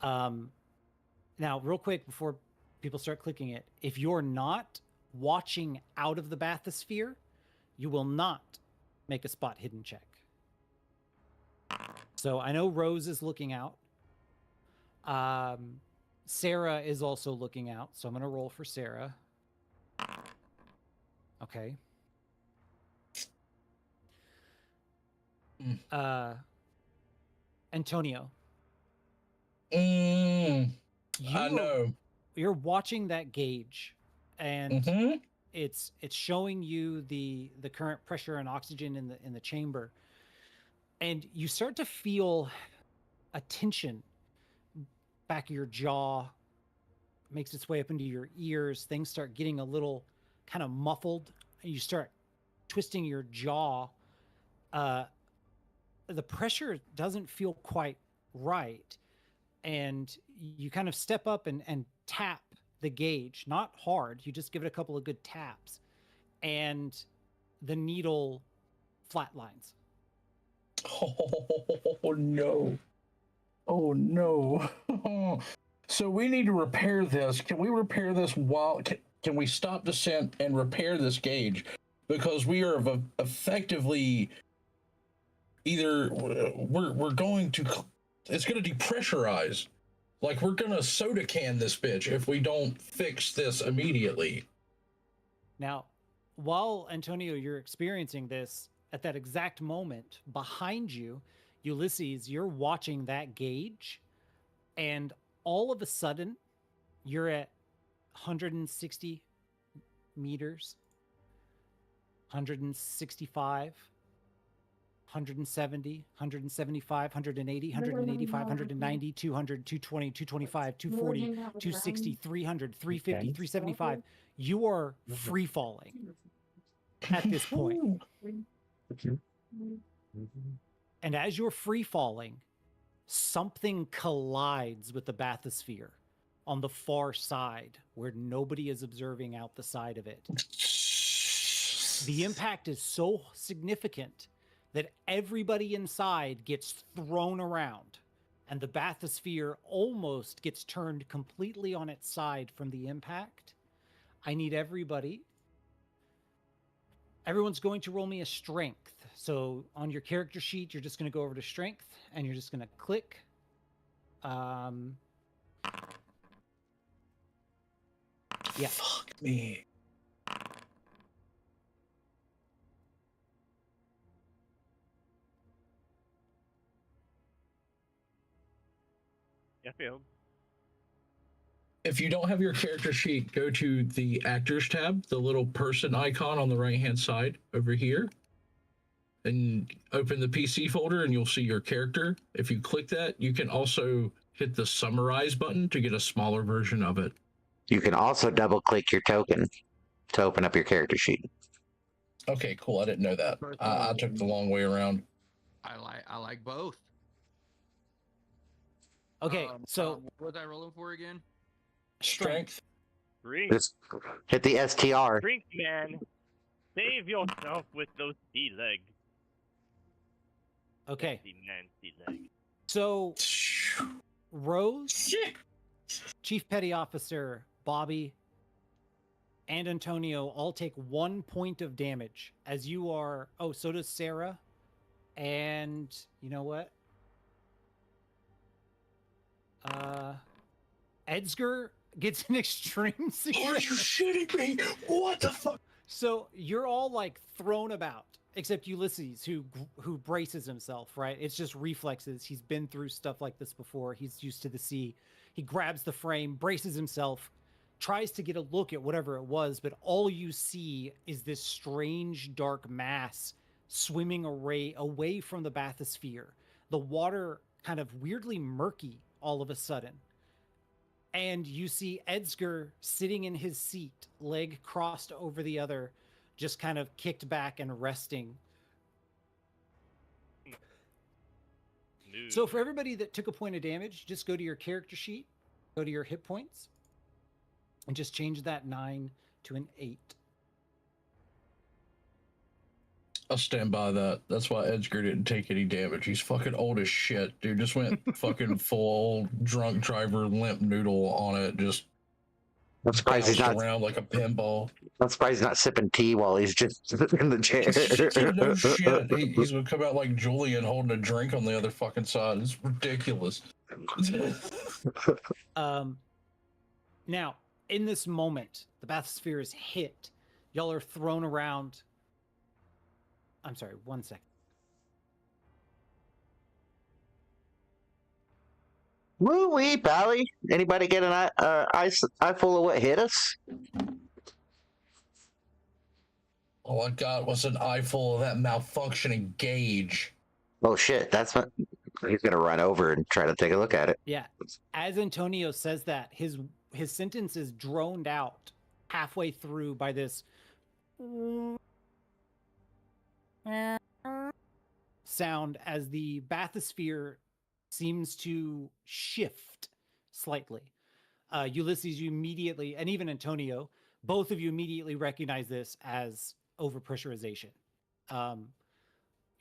Now, real quick before people start clicking it, if you're not watching out of the bathysphere, you will not make a spot hidden check. So I know Rose is looking out. Sarah is also looking out, so I'm going to roll for Sarah. Okay. Antonio. I know. You're watching that gauge, and it's showing you the current pressure and oxygen in the chamber, and you start to feel a tension back of your jaw, makes its way up into your ears. Things start getting a little kind of muffled, and you start twisting your jaw. The pressure doesn't feel quite right, and you kind of step up and tap the gauge, not hard. You just give it a couple of good taps, and the needle flatlines. Oh no. Oh no. So we need to repair this. Can we repair this can we stop descent and repair this gauge? Because we are effectively either we're going to, it's going to depressurize. Like, we're going to soda can this bitch if we don't fix this immediately. Now, while Antonio, you're experiencing this, at that exact moment, behind you, Ulysses, you're watching that gauge, and all of a sudden, you're at 160 meters, 165, 170, 175, 180, 185, 190, 200, 220, 225, 240, 260, 300, 350, 375. You are free falling at this point. And as you're free falling, something collides with the bathysphere on the far side where nobody is observing out the side of it. The impact is so significant that everybody inside gets thrown around, and the bathysphere almost gets turned completely on its side from the impact. I need everybody. Everyone's going to roll me a strength. So on your character sheet, you're just going to go over to strength, and you're just going to click. Yeah. Fuck me. Yeah, failed. If you don't have your character sheet, go to the actors tab, the little person icon on the right hand side over here, and open the PC folder and you'll see your character. If you click that, you can also hit the summarize button to get a smaller version of it. You can also double click your token to open up your character sheet. Okay, cool. I didn't know that. I took the long way around. I like both. Okay, so what was I rolling for again? Strength. Drink. Just hit the STR. Drink, man. Save yourself with those sea legs. okay. Sea man, sea leg. So Rose, Chief Petty Officer Bobby, and Antonio all take 1 point of damage as you are. Oh, so does Sarah. And you know what? Edsger gets an extreme success. Are you shitting me? What the fuck? So you're all like thrown about, except Ulysses, who braces himself. Right? It's just reflexes. He's been through stuff like this before. He's used to the sea. He grabs the frame, braces himself, tries to get a look at whatever it was, but all you see is this strange dark mass swimming away from the bathysphere. The water kind of weirdly murky all of a sudden. And you see Edsger sitting in his seat, leg crossed over the other, just kind of kicked back and resting. So for everybody that took a point of damage, just go to your character sheet, go to your hit points, and just change that 9 to an 8. I stand by that. That's why Edgar didn't take any damage. He's fucking old as shit, dude. Just went fucking full drunk driver limp noodle on it. Just I'm surprised he's bounced not. around like a pinball. I'm surprised he's not sipping tea while he's just in the chair. Yeah, no shit. He's gonna come out like Julian holding a drink on the other fucking side. It's ridiculous. Now, in this moment, the bathysphere is hit. Y'all are thrown around. I'm sorry, 1 second. Woo wee, Pally. Anybody get an eye full of what hit us? All I got was an eyeful of that malfunctioning gauge. Oh shit, that's what he's gonna run over and try to take a look at it. Yeah. As Antonio says that, his sentence is droned out halfway through by this sound as the bathysphere seems to shift slightly. Ulysses, you immediately, and even Antonio, both of you immediately recognize this as overpressurization.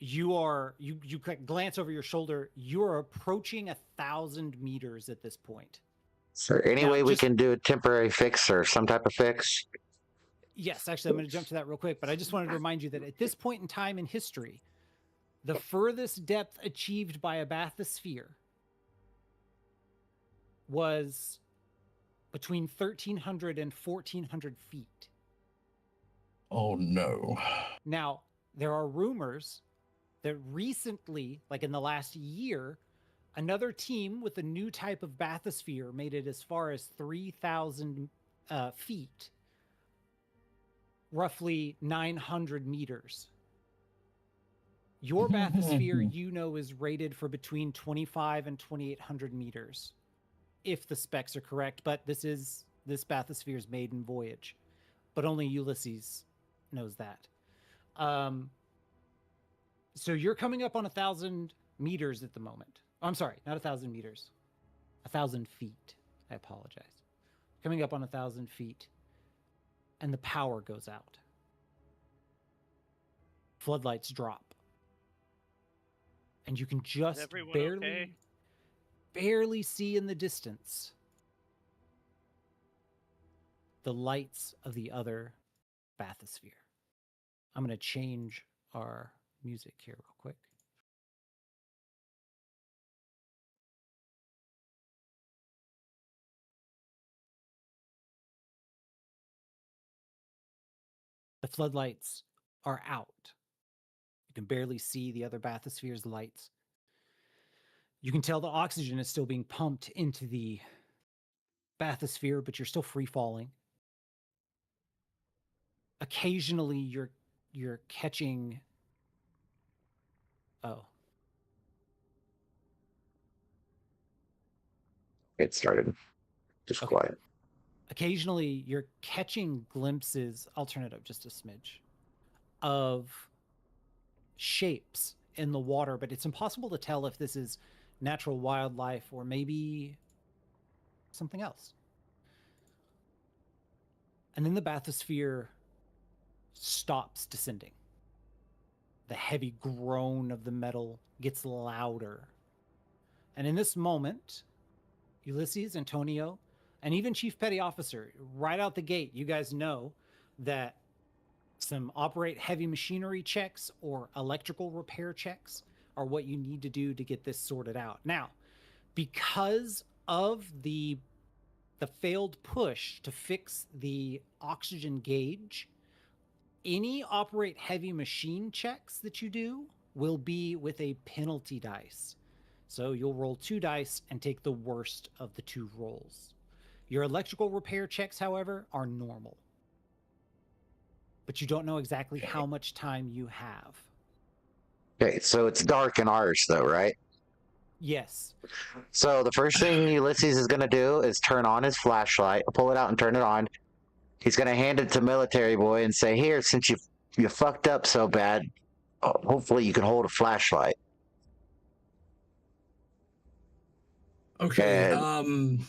You glance over your shoulder. You're approaching 1,000 meters at this point. So any way we can do a temporary fix or some type of fix? Yes, actually, I'm going to jump to that real quick, but I just wanted to remind you that at this point in time in history, the furthest depth achieved by a bathysphere was between 1,300 and 1,400 feet. Oh no. Now, there are rumors that recently, like in the last year, another team with a new type of bathysphere made it as far as 3,000 feet, roughly 900 meters. Your bathysphere, you know, is rated for between 25 and 2,800 meters, if the specs are correct. But this bathysphere's maiden voyage, but only Ulysses knows that. So you're coming up on 1,000 meters at the moment. Oh, I'm sorry, not 1,000 meters, 1,000 feet. I apologize. Coming up on 1,000 feet, and the power goes out. Floodlights drop. And you can just barely see in the distance the lights of the other bathysphere. I'm going to change our music here real quick. The floodlights are out. You can barely see the other bathysphere's lights. You can tell the oxygen is still being pumped into the bathysphere, but you're still free falling. Occasionally, you're catching. Oh, It started. Just okay. quiet. Occasionally, you're catching glimpses. I'll turn it up just a smidge of shapes in the water, but it's impossible to tell if this is natural wildlife or maybe something else. And then the bathysphere stops descending. The heavy groan of the metal gets louder. And in this moment, Ulysses, Antonio, and even Chief Petty Officer, right out the gate, you guys know that some operate heavy machinery checks or electrical repair checks are what you need to do to get this sorted out. Now, because of the failed push to fix the oxygen gauge, any operate heavy machine checks that you do will be with a penalty dice. So you'll roll 2 dice and take the worst of the 2 rolls. Your electrical repair checks, however, are normal. But you don't know exactly how much time you have. Okay, so it's dark in ours, though, right? Yes. So the first thing Ulysses is going to do is turn on his flashlight, pull it out and turn it on. He's going to hand it to Military Boy and say, here, since you fucked up so bad, hopefully you can hold a flashlight. Okay, And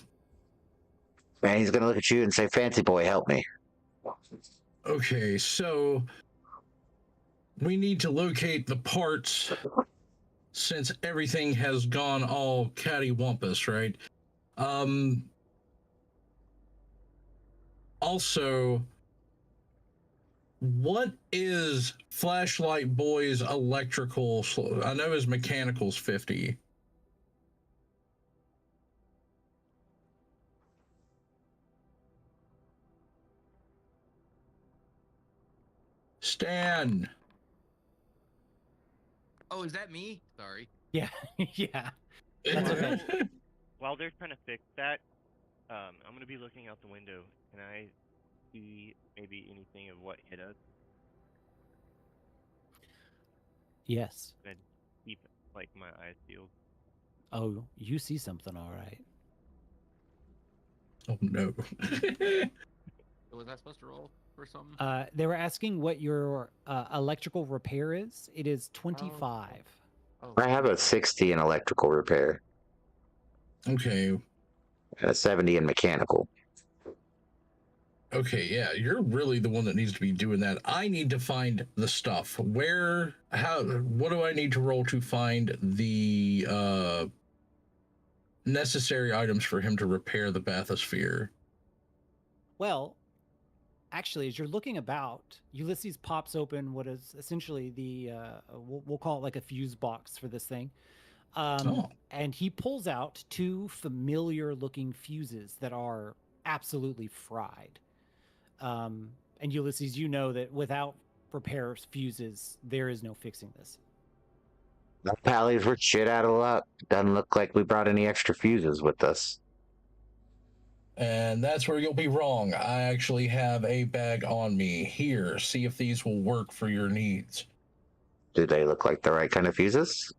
he's going to look at you and say, Fancy Boy, help me. Okay, so we need to locate the parts since everything has gone all cattywampus, right? Also, what is Flashlight Boy's electrical? I know his mechanical's 50. Stan. Oh, is that me? Sorry. Yeah, yeah. That's okay. While they're trying to fix that, I'm gonna be looking out the window. Can I see maybe anything of what hit us? Yes. And keep like my eyes peeled. Oh, you see something, all right. Oh no. Was I supposed to roll for something? They were asking what your electrical repair is. It is 25. Oh, I have a 60 in electrical repair Okay. and a 70 in mechanical. Okay, yeah, you're really the one that needs to be doing that. I need to find the stuff. What do I need to roll to find the necessary items for him to repair the bathysphere? Well, actually, as you're looking about, Ulysses pops open what is essentially the we'll call it like a fuse box for this thing. And he pulls out two familiar looking fuses that are absolutely fried. And Ulysses, you know that without repair fuses, there is no fixing this. The pallies were shit out of luck. Doesn't look like we brought any extra fuses with us. And that's where you'll be wrong. I actually have a bag on me. Here, see if these will work for your needs. Do they look like the right kind of fuses?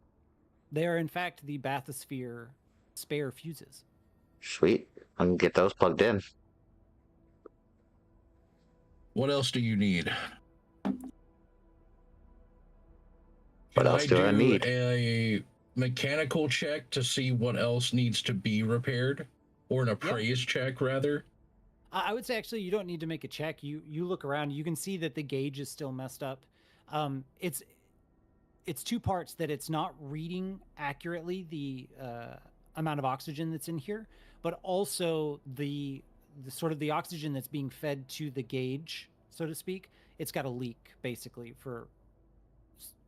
They are, in fact, the bathysphere spare fuses. Sweet. I can get those plugged in. What else do you need? What Can else do I need? A mechanical check to see what else needs to be repaired? Or an appraise check, rather? I would say, actually, you don't need to make a check. You look around. You can see that the gauge is still messed up. It's two parts that it's not reading accurately the amount of oxygen that's in here, but also the sort of the oxygen that's being fed to the gauge, so to speak. It's got a leak, basically, for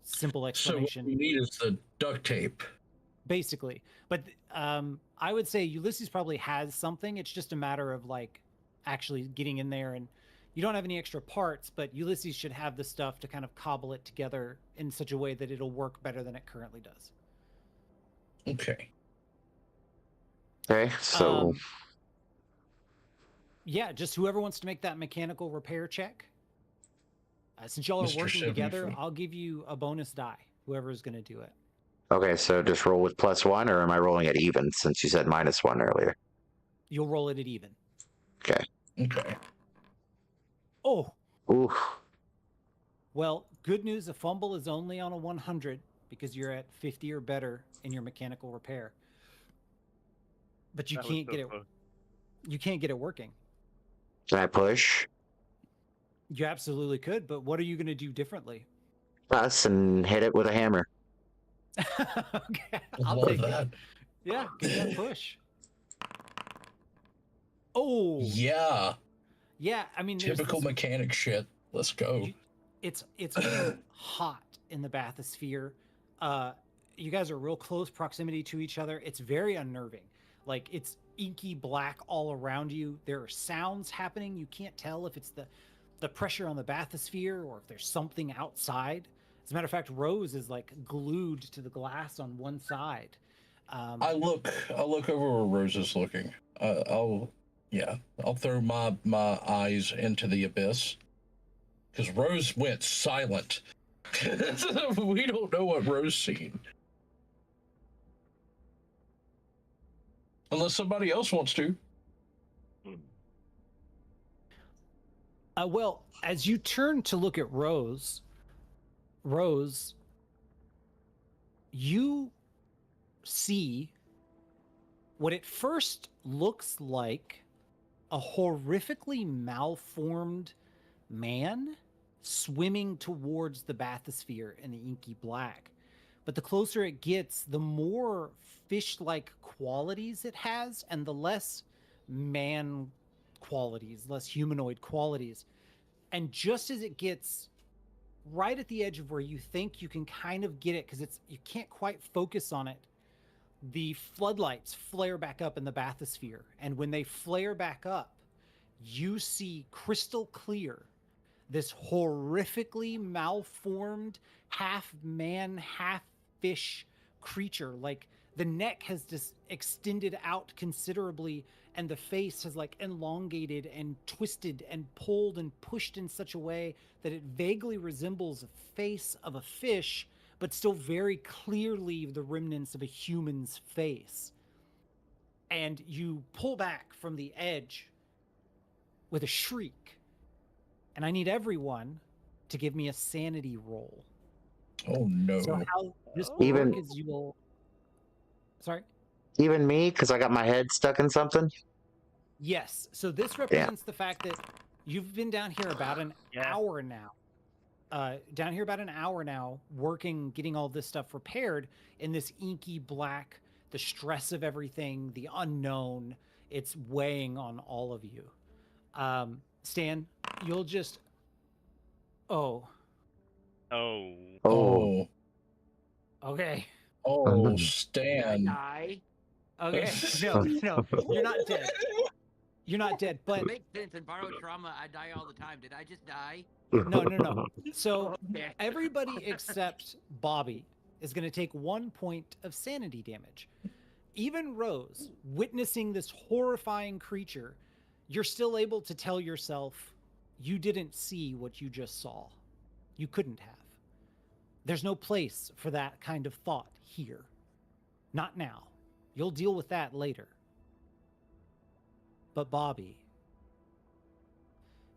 simple explanation. So what we need is the duct tape. Basically. But I would say Ulysses probably has something. It's just a matter of like actually getting in there, and you don't have any extra parts, but Ulysses should have the stuff to kind of cobble it together in such a way that it'll work better than it currently does. Okay. Okay, so yeah, just whoever wants to make that mechanical repair check. Since y'all are Mr. working together, 73. I'll give you a bonus die, whoever is going to do it. okay, so just roll with +1, or am I rolling at even since you said -1 earlier? You'll roll it at even. Okay. Okay. Oh, Ooh. well, good news, a fumble is only on a 100 because you're at 50 or better in your mechanical repair. But you can't get it. You can't get it working. Can I push You absolutely could, but what are you going to do differently? us and hit it with a hammer? Okay, I'll Love take that. it. Yeah, give me that push. Oh, Yeah. yeah. I mean, there's Typical this- mechanic shit. Let's go. it's getting hot in the bathysphere. You guys are real close proximity to each other. It's very unnerving. Like, it's inky black all around you. There are sounds happening. You can't tell if it's the pressure on the bathysphere or if there's something outside. As a matter of fact, Rose is like glued to the glass on one side. I look over where Rose is looking. I'll throw my eyes into the abyss. Because Rose went silent. We don't know what Rose seen. Unless somebody else wants to. Well, as you turn to look at Rose, you see what at first looks like a horrifically malformed man swimming towards the bathysphere in the inky black. But the closer it gets, the more fish-like qualities it has, and the less man qualities, less humanoid qualities. And just as it gets right at the edge of where you think you can kind of get it, because you can't quite focus on it, the floodlights flare back up in the bathysphere. And when they flare back up, you see crystal clear this horrifically malformed half man, half fish creature. Like the neck has just extended out considerably, and the face has like elongated and twisted and pulled and pushed in such a way that it vaguely resembles a face of a fish, but still very clearly the remnants of a human's face. And you pull back from the edge with a shriek. And I need everyone to give me a sanity roll. Oh no. So how this will Even- work is you will... Sorry? Even me, because I got my head stuck in something? Yes. So this represents the fact that you've been down here about an hour now. Working, getting all this stuff repaired in this inky black, the stress of everything, the unknown. It's weighing on all of you. Stan, you'll just... Oh. Oh. Okay. Oh, Did I Stan. die? Okay. No, you're not dead. You're not dead, but It makes sense. In borrowed trauma, I die all the time. Did I just die? no. So Okay. everybody except Bobby is going to take 1 point of sanity damage. Even Rose, witnessing this horrifying creature, you're still able to tell yourself you didn't see what you just saw. You couldn't have. There's no place for that kind of thought here. Not now. You'll deal with that later. But Bobby,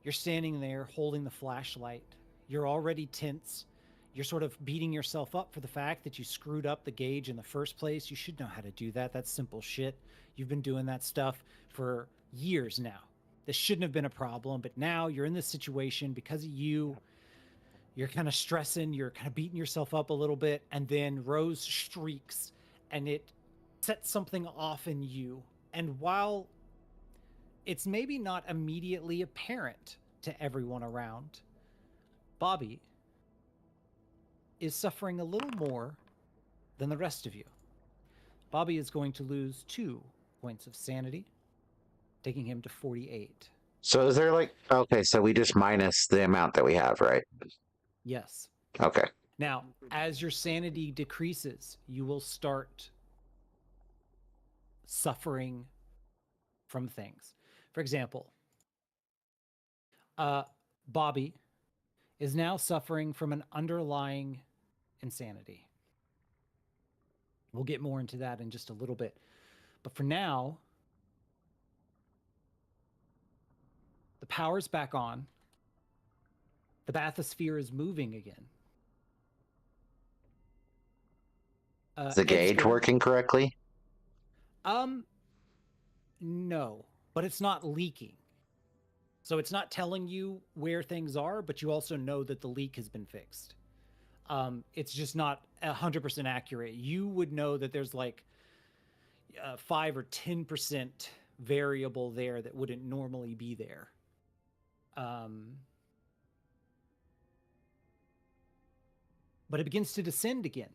you're standing there holding the flashlight. You're already tense. You're sort of beating yourself up for the fact that you screwed up the gauge in the first place. You should know how to do that. That's simple shit. You've been doing that stuff for years now. This shouldn't have been a problem, but now you're in this situation because of you. You're kind of stressing, you're kind of beating yourself up a little bit, and then Rose shrieks, and it sets something off in you. And while it's maybe not immediately apparent to everyone around, Bobby is suffering a little more than the rest of you. Bobby is going to lose 2 points of sanity, taking him to 48. So is there like... Okay, so we just minus the amount that we have, right? Yes. Okay. Now, as your sanity decreases, you will start suffering from things. For example, Bobby is now suffering from an underlying insanity. We'll get more into that in just a little bit. But for now, the power's back on. The bathysphere is moving again. Is the gauge Edgar, working correctly? No, but it's not leaking. So it's not telling you where things are, but you also know that the leak has been fixed. It's just not 100% accurate. You would know that there's like 5 or 10% variable there that wouldn't normally be there. But it begins to descend again.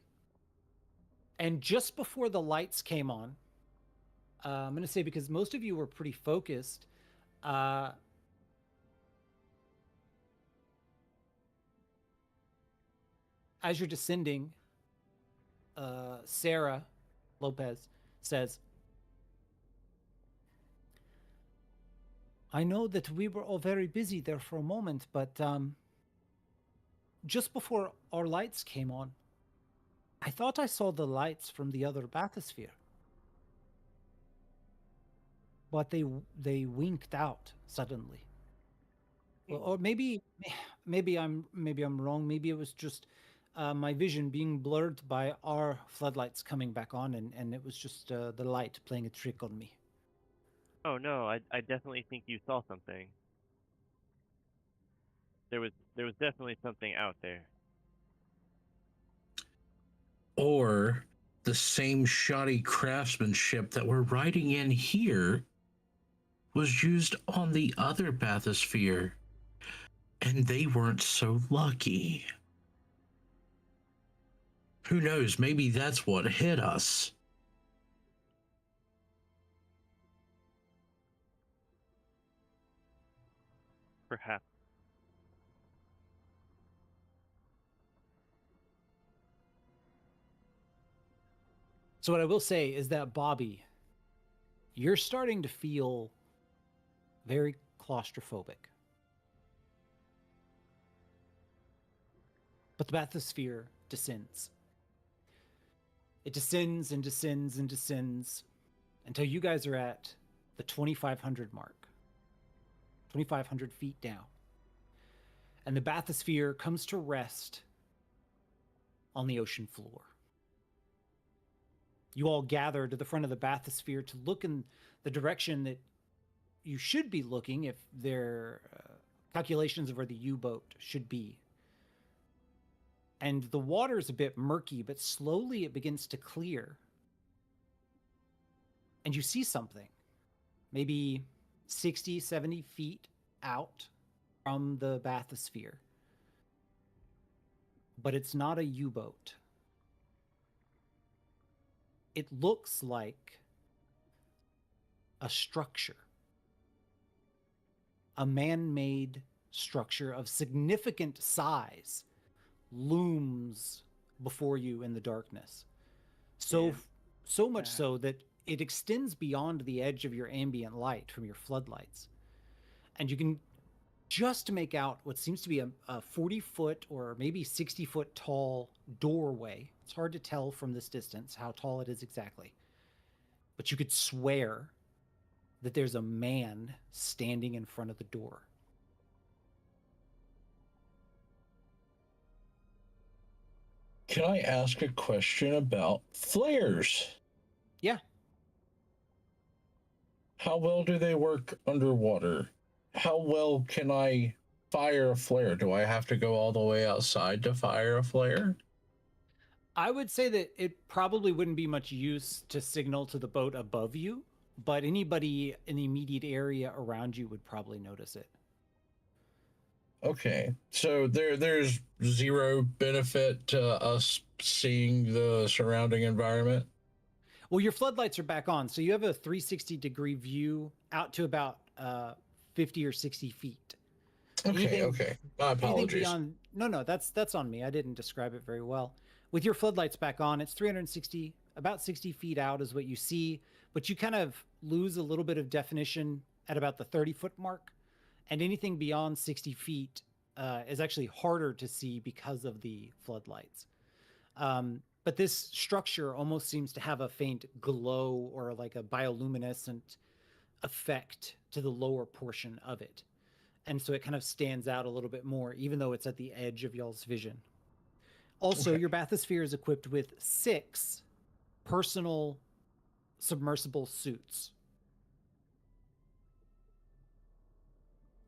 And just before the lights came on, I'm going to say, because most of you were pretty focused, as you're descending, Sarah Lopez says, I know that we were all very busy there for a moment, but just before our lights came on, I thought I saw the lights from the other bathysphere. But they winked out suddenly. Or maybe I'm wrong. Maybe it was just my vision being blurred by our floodlights coming back on, and it was just the light playing a trick on me. Oh no, I definitely think you saw something. there was definitely something out there. Or the same shoddy craftsmanship that we're writing in here was used on the other bathysphere, and they weren't so lucky. Who knows? Maybe that's what hit us. Perhaps. So what I will say is that, Bobby, you're starting to feel very claustrophobic. But the bathysphere descends. It descends and descends and descends until you guys are at the 2,500 mark. 2,500 feet down. And the bathysphere comes to rest on the ocean floor. You all gather to the front of the bathysphere to look in the direction that you should be looking if their calculations of where the U-boat should be. And the water is a bit murky, but slowly it begins to clear. And you see something, maybe 60, 70 feet out from the bathysphere. But it's not a U-boat. It looks like a structure, a man-made structure of significant size looms before you in the darkness. So much so that it extends beyond the edge of your ambient light from your floodlights. And you can just make out what seems to be a 40-foot or maybe 60-foot tall doorway. It's hard to tell from this distance how tall it is exactly. But you could swear that there's a man standing in front of the door. Can I ask a question about flares? Yeah. How well do they work underwater? How well can I fire a flare? Do I have to go all the way outside to fire a flare? I would say that it probably wouldn't be much use to signal to the boat above you, but anybody in the immediate area around you would probably notice it. Okay, so there's zero benefit to us seeing the surrounding environment. Well, your floodlights are back on, so you have a 360-degree view out to about 50 or 60 feet. Okay. My apologies. Beyond, no, that's on me. I didn't describe it very well. With your floodlights back on, it's 360, about 60 feet out is what you see, but you kind of lose a little bit of definition at about the 30-foot mark, and anything beyond 60 feet is actually harder to see because of the floodlights. But this structure almost seems to have a faint glow or like a bioluminescent effect to the lower portion of it. And so it kind of stands out a little bit more, even though it's at the edge of y'all's vision. Also, your bathysphere is equipped with 6 personal submersible suits.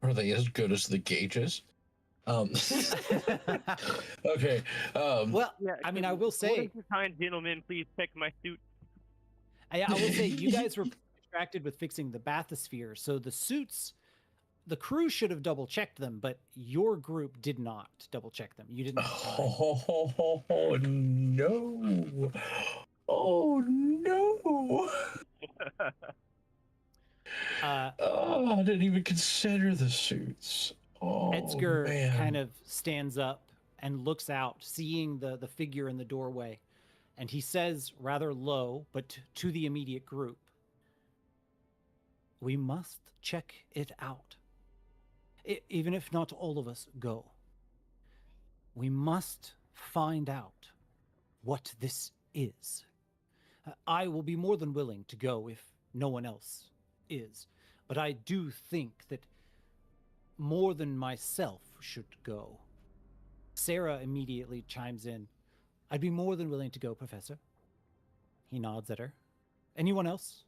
Are they as good as the gauges? Okay. Well, Yeah, I mean, I will say, kind gentlemen, please check my suit. I will say, you guys were distracted with fixing the bathysphere, so the suits, the crew should have double checked them, but your group did not double check them. You didn't have time. Oh no! Oh no! I didn't even consider the suits. Oh, Edgar man. kind of stands up and looks out, seeing the figure in the doorway. And he says rather low, but to the immediate group, "We must check it out. Even if not all of us go. We must find out what this is. I will be more than willing to go if no one else is. But I do think that more than myself should go." Sarah immediately chimes in. "I'd be more than willing to go, Professor." He nods at her. "Anyone else?"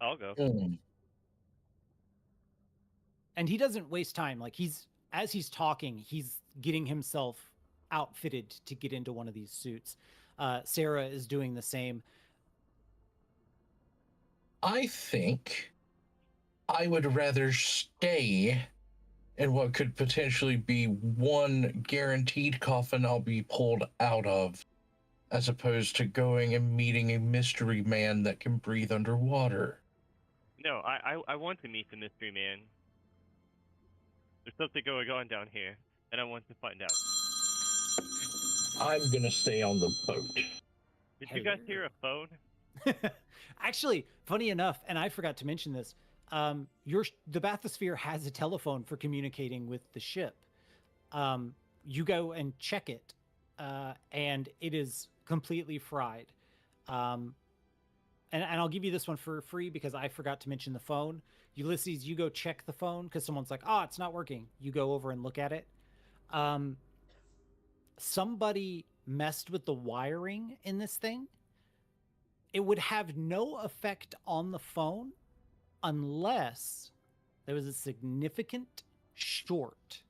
I'll go. And he doesn't waste time. Like as he's talking, he's getting himself outfitted to get into one of these suits. Sarah is doing the same. I think I would rather stay in what could potentially be one guaranteed coffin I'll be pulled out of, as opposed to going and meeting a mystery man that can breathe underwater. No, I want to meet the mystery man. There's something going on down here, and I want to find out. I'm gonna stay on the boat. Did you guys hear a phone? Actually, funny enough, and I forgot to mention this, the bathysphere has a telephone for communicating with the ship. You go and check it, and it is completely fried. And I'll give you this one for free because I forgot to mention the phone. Ulysses, you go check the phone because someone's like, "Oh, it's not working." You go over and look at it. Somebody messed with the wiring in this thing. It would have no effect on the phone unless there was a significant short.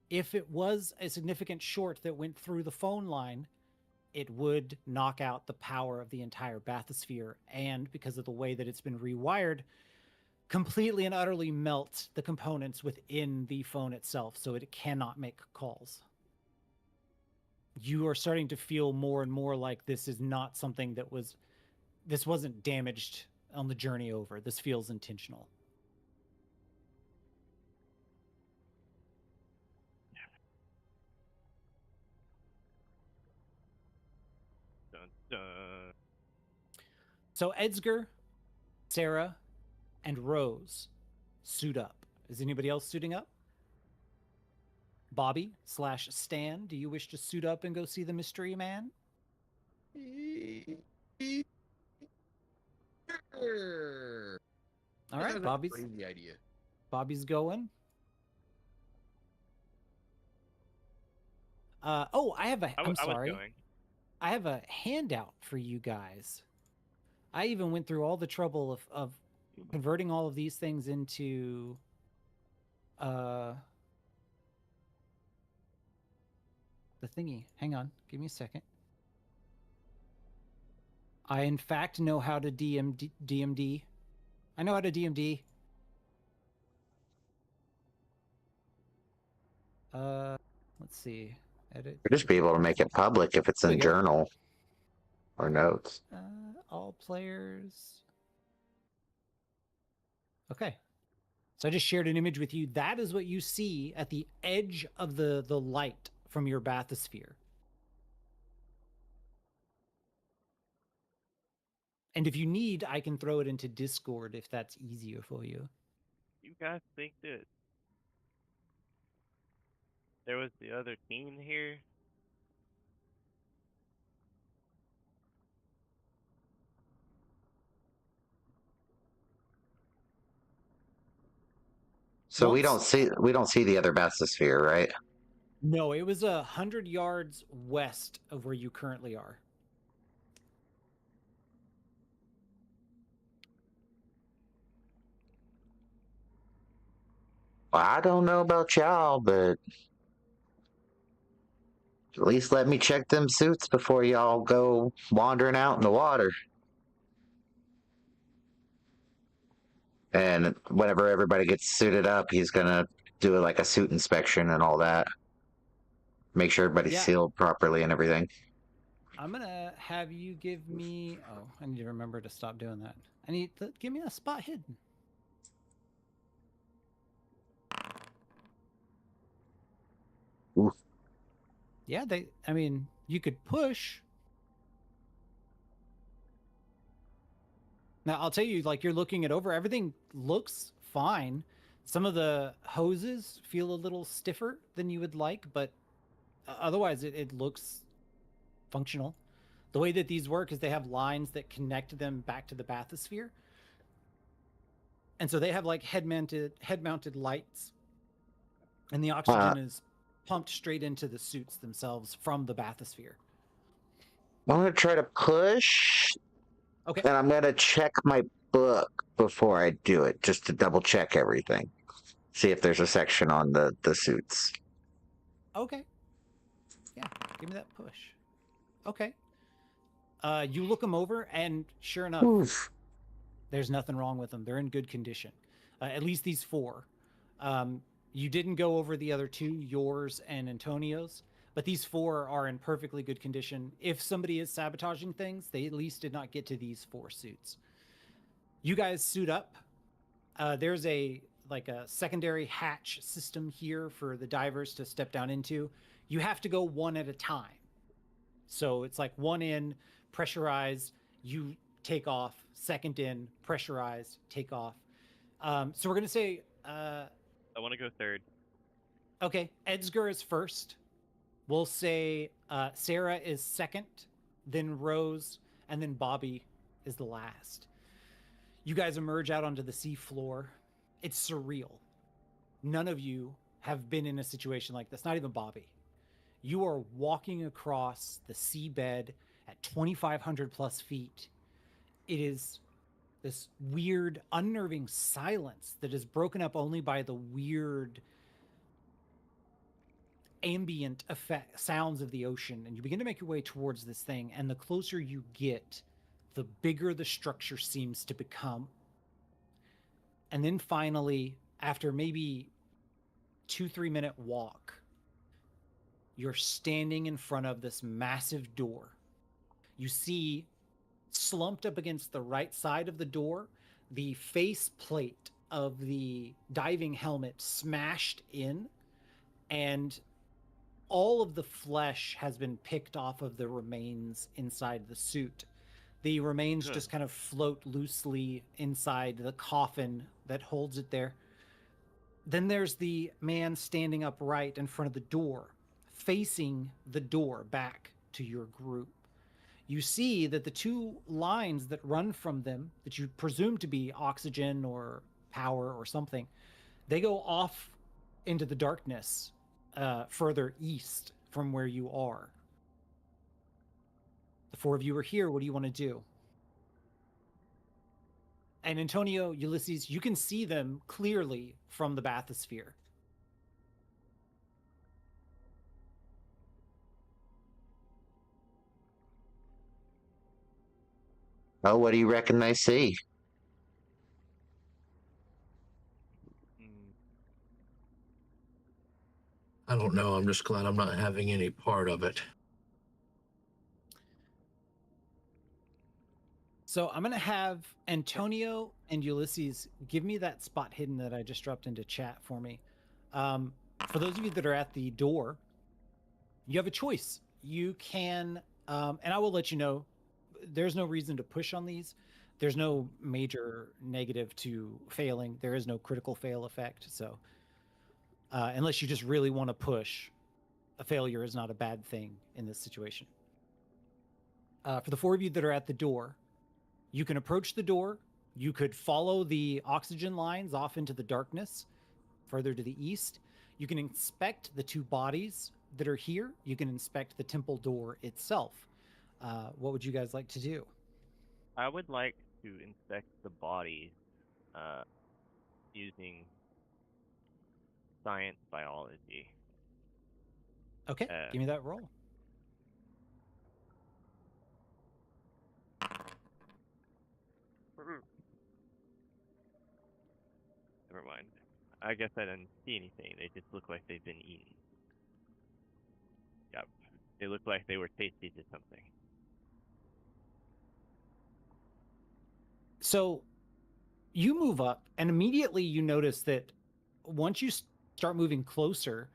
If it was a significant short that went through the phone line, it would knock out the power of the entire bathysphere, and because of the way that it's been rewired, completely and utterly melt the components within the phone itself, so it cannot make calls. You are starting to feel more and more like this is not something this wasn't damaged on the journey over. This feels intentional. Dun, dun. So Edsger, Sarah, and Rose suit up. Is anybody else suiting up? Bobby/Stan, do you wish to suit up and go see the mystery man? All right, Bobby's crazy idea. Bobby's going. Oh, I'm sorry. I have a handout for you guys. I even went through all the trouble of converting all of these things into the thingy. Hang on, give me a second. I in fact know how to DMD. I know how to DMD. Let's see. Edit. Or just be able to make it public if it's in journal or notes. All players. Okay. So I just shared an image with you. That is what you see at the edge of the light from your bathysphere. And if you need, I can throw it into Discord if that's easier for you. You guys think that there was the other team here? So we don't see the other bathysphere, right? No, it was 100 yards west of where you currently are. Well, I don't know about y'all, but at least let me check them suits before y'all go wandering out in the water. And whenever everybody gets suited up, he's gonna do like a suit inspection and all that. Make sure everybody's sealed properly and everything. I'm gonna have you give me. Oh, I need to remember to stop doing that. I need to give me a spot hidden. Oof. Yeah, I mean, you could push. Now, I'll tell you, like, you're looking it over. Everything looks fine. Some of the hoses feel a little stiffer than you would like, but otherwise, it looks functional. The way that these work is they have lines that connect them back to the bathysphere. And so they have, like, head-mounted lights. And the oxygen is pumped straight into the suits themselves from the bathysphere. I'm going to try to push. Okay. And I'm going to check my book before I do it, just to double check everything. See if there's a section on the suits. Okay. Yeah, give me that push. Okay. You look them over, and sure enough, Oof. there's nothing wrong with them. They're in good condition. At least these 4. You didn't go over the other 2, yours and Antonio's, but these 4 are in perfectly good condition. If somebody is sabotaging things, they at least did not get to these 4 suits. You guys suit up. There's a secondary hatch system here for the divers to step down into. You have to go one at a time. So it's like one in, pressurized, you take off, second in, pressurized, take off. So we're going to say... I want to go third. Okay, Edsger is first. We'll say Sarah is second, then Rose, and then Bobby is the last. You guys emerge out onto the sea floor. It's surreal. None of you have been in a situation like this, not even Bobby. You are walking across the seabed at 2,500 plus feet. It is this weird, unnerving silence that is broken up only by the weird ambient effect sounds of the ocean. And you begin to make your way towards this thing, and the closer you get, the bigger the structure seems to become. And then finally, after maybe 2-3 minute walk, you're standing in front of this massive door. You see, slumped up against the right side of the door, the face plate of the diving helmet smashed in, and all of the flesh has been picked off of the remains inside the suit. The remains just kind of float loosely inside the coffin that holds it there. Then there's the man standing upright in front of the door, facing the door back to your group. You see that the 2 lines that run from them, that you presume to be oxygen or power or something, they go off into the darkness further east from where you are. The 4 of you are here. What do you want to do? And Antonio, Ulysses, you can see them clearly from the bathysphere. Oh, what do you reckon I see? I don't know. I'm just glad I'm not having any part of it. So I'm going to have Antonio and Ulysses give me that spot hidden that I just dropped into chat for me. For those of you that are at the door, you have a choice. You can, and I will let you know, there's no reason to push on these. There's no major negative to failing. There is no critical fail effect. So unless you just really want to push, a failure is not a bad thing in this situation. For the 4 of you that are at the door, you can approach the door. You could follow the oxygen lines off into the darkness, further to the east. You can inspect the 2 bodies that are here. You can inspect the temple door itself. What would you guys like to do? I would like to inspect the bodies using science biology. Okay, give me that roll. Never mind. I guess I didn't see anything. They just look like they've been eaten. Yep. They look like they were tasted to something. So you move up, and immediately you notice that once you start moving closer,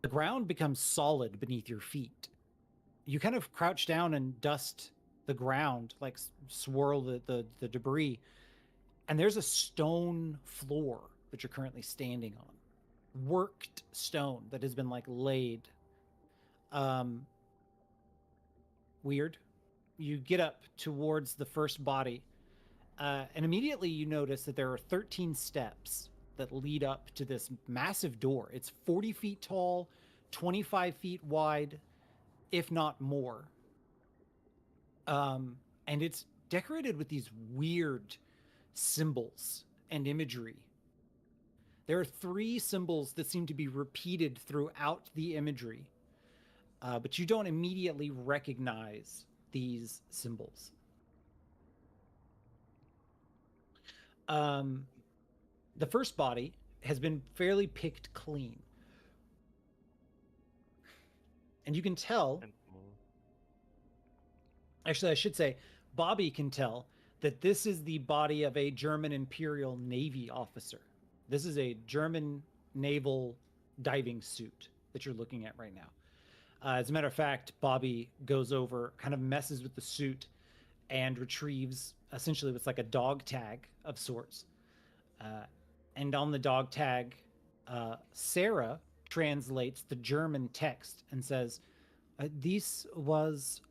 the ground becomes solid beneath your feet. You kind of crouch down and dust the ground, like swirl the debris, and there's a stone floor that you're currently standing on. Worked stone that has been like laid. Weird. You get up towards the first body, and immediately you notice that there are 13 steps that lead up to this massive door. It's 40 feet tall, 25 feet wide, if not more. And it's decorated with these weird symbols and imagery. There are 3 symbols that seem to be repeated throughout the imagery, but you don't immediately recognize these symbols. The first body has been fairly picked clean. And you can tell, actually, I should say, Bobby can tell that this is the body of a German Imperial Navy officer. This is a German naval diving suit that you're looking at right now. As a matter of fact, Bobby goes over, kind of messes with the suit, and retrieves essentially what's like a dog tag of sorts. And on the dog tag, Sarah translates the German text and says, this was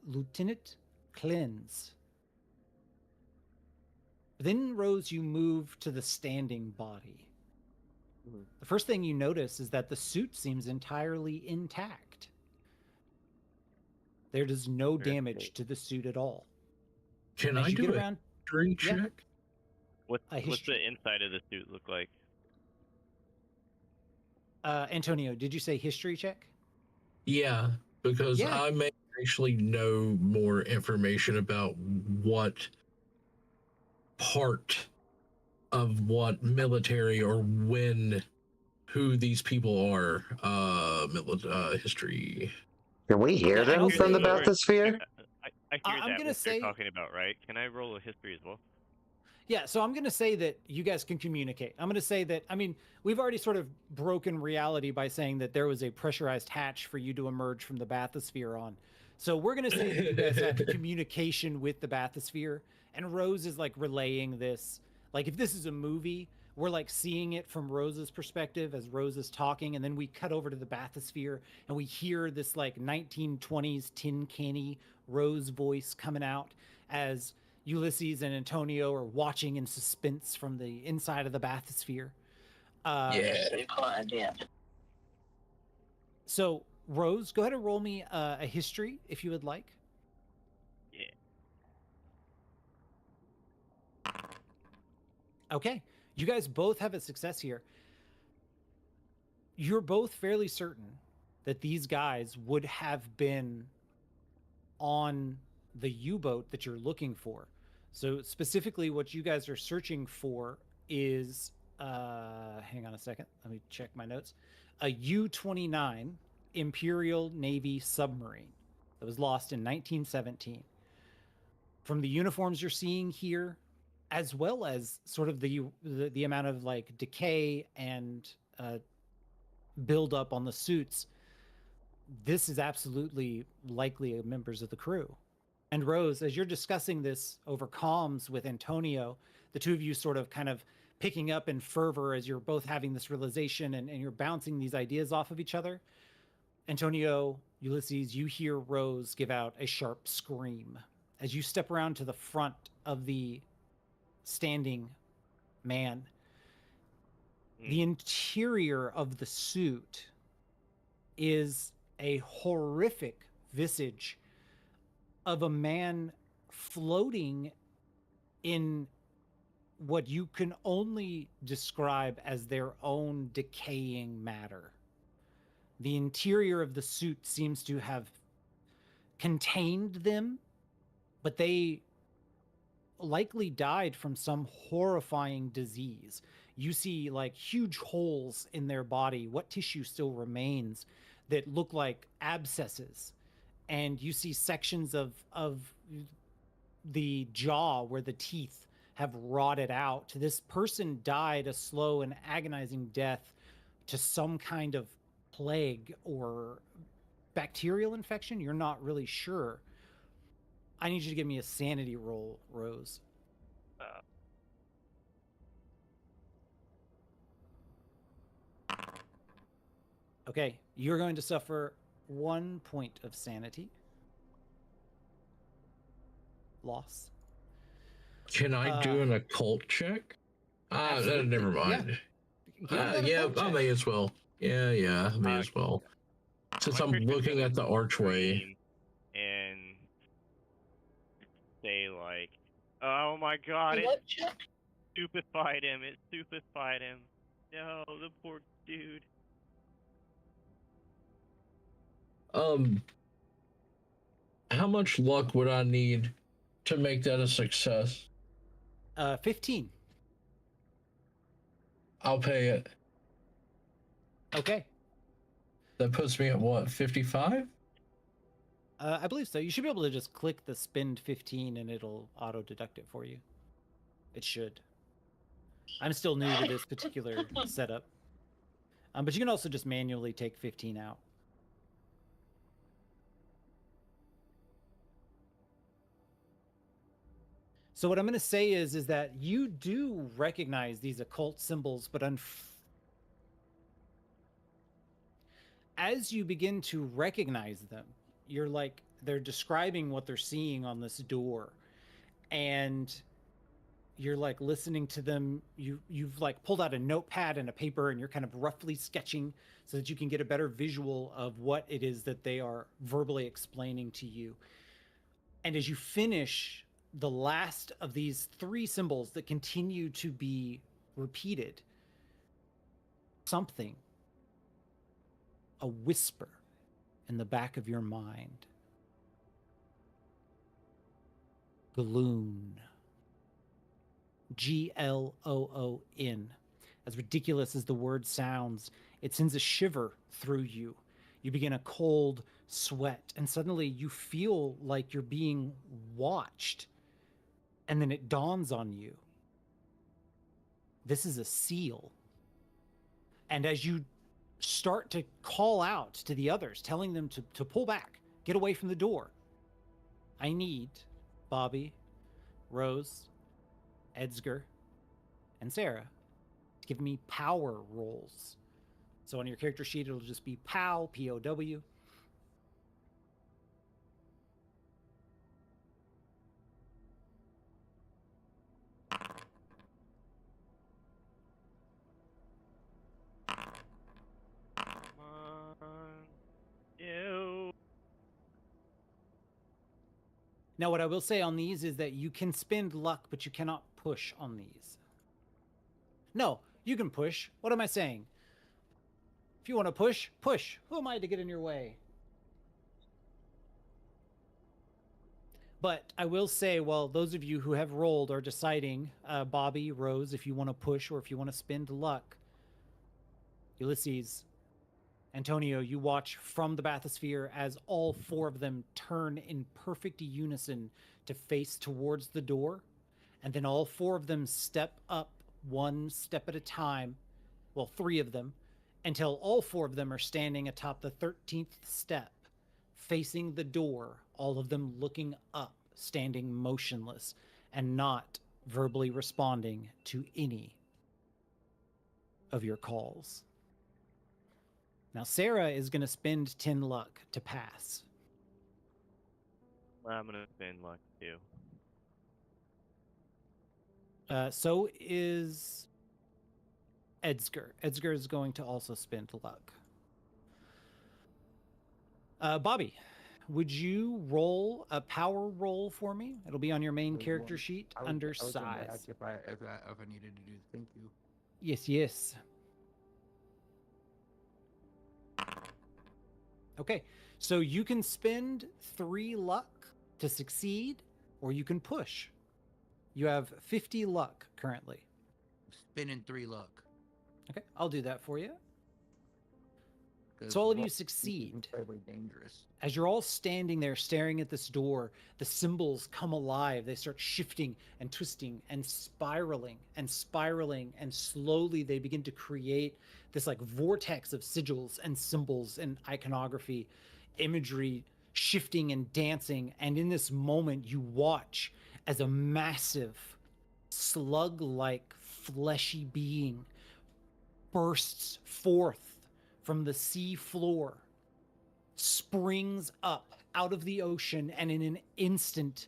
Lieutenant Klenz. Then, Rose, you move to the standing body. The first thing you notice is that the suit seems entirely intact. There is no damage to the suit at all. Can I do a history check? What's the inside of the suit look like? Antonio, did you say history check? Yeah, because I may actually know more information about what part of what military or who these people are. History. Can we hear them from the bathysphere? I hear that what they're talking about, right? Can I roll a history as well? Yeah, so I'm going to say that you guys can communicate. I'm going to say that, I mean, we've already sort of broken reality by saying that there was a pressurized hatch for you to emerge from the bathysphere on. So we're going to say that you guys have communication with the bathysphere, and Rose is like relaying this. Like if this is a movie, we're like seeing it from Rose's perspective as Rose is talking, and then we cut over to the bathysphere and we hear this like 1920s tin canny Rose voice coming out as Ulysses and Antonio are watching in suspense from the inside of the bathysphere. So, Rose, go ahead and roll me a history if you would like. Yeah. Okay, you guys both have a success here. You're both fairly certain that these guys would have been on the U-boat that you're looking for. So specifically what you guys are searching for is, hang on a second, let me check my notes, a U-29 Imperial Navy submarine that was lost in 1917. From the uniforms you're seeing here, as well as sort of the amount of like decay and build up on the suits, this is absolutely likely members of the crew. And Rose, as you're discussing this over comms with Antonio, the two of you sort of kind of picking up in fervor as you're both having this realization and you're bouncing these ideas off of each other. Antonio, Ulysses, you hear Rose give out a sharp scream as you step around to the front of the standing man. The interior of the suit is a horrific visage of a man floating in what you can only describe as their own decaying matter. The interior of the suit seems to have contained them, but they likely died from some horrifying disease. You see like huge holes in their body, what tissue still remains, that look like abscesses. And you see sections of the jaw where the teeth have rotted out. This person died a slow and agonizing death to some kind of plague or bacterial infection. You're not really sure. I need you to give me a sanity roll, Rose. Okay, you're going to suffer 1 point of sanity loss. Can I do an occult check? Never mind. Yeah, I may as well. Yeah, I may as well. Since I'm looking at the archway. And say like, Oh my god, The it what check? stupefied him. It stupefied him. No, the poor dude. How much luck would I need to make that a success? 15. I'll pay it. Okay. That puts me at what, 55? I believe so. You should be able to just click the spend 15 and it'll auto deduct it for you. It should. I'm still new to this particular setup. But you can also just manually take 15 out. So what I'm going to say is that you do recognize these occult symbols, but as you begin to recognize them, you're like, they're describing what they're seeing on this door, and you're like listening to them. You've like pulled out a notepad and a paper, and you're kind of roughly sketching so that you can get a better visual of what it is that they are verbally explaining to you. And as you finish the last of these 3 symbols that continue to be repeated, something, a whisper in the back of your mind. Gloon. Gloon. As ridiculous as the word sounds, it sends a shiver through you. You begin a cold sweat, and suddenly you feel like you're being watched. And then it dawns on you. This is a seal. And as you start to call out to the others, telling them to pull back, get away from the door, I need Bobby, Rose, Edsger, and Sarah to give me power rolls. So on your character sheet, it'll just be POW, P-O-W. Ew. Now, what I will say on these is that you can spend luck, but you cannot push on these. No, you can push. What am I saying? If you want to push, push. Who am I to get in your way? But I will say, well, those of you who have rolled are deciding, Bobby, Rose, if you want to push or if you want to spend luck. Ulysses, Antonio, you watch from the bathysphere as all 4 of them turn in perfect unison to face towards the door. And then all 4 of them step up 1 step at a time. Well, 3 of them, until all 4 of them are standing atop the 13th step, facing the door, all of them looking up, standing motionless, and not verbally responding to any of your calls. Now, Sarah is going to spend 10 luck to pass. I'm gonna spend luck too. So is Edsger. Edsger is going to also spend luck. Bobby, would you roll a power roll for me? It'll be on your main character sheet under I was gonna size. ask if I needed to do. Thank you. Yes, yes. Okay, so you can spend 3 luck to succeed, or you can push. You have 50 luck currently. Spinning 3 luck. Okay, I'll do that for you. 'Cause So all of you luck is succeed. incredibly dangerous. As you're all standing there staring at this door, the symbols come alive. They start shifting and twisting and spiraling, and slowly they begin to create this like vortex of sigils and symbols and iconography, imagery shifting and dancing. And in this moment, you watch as a massive slug-like fleshy being bursts forth from the sea floor, springs up out of the ocean, and in an instant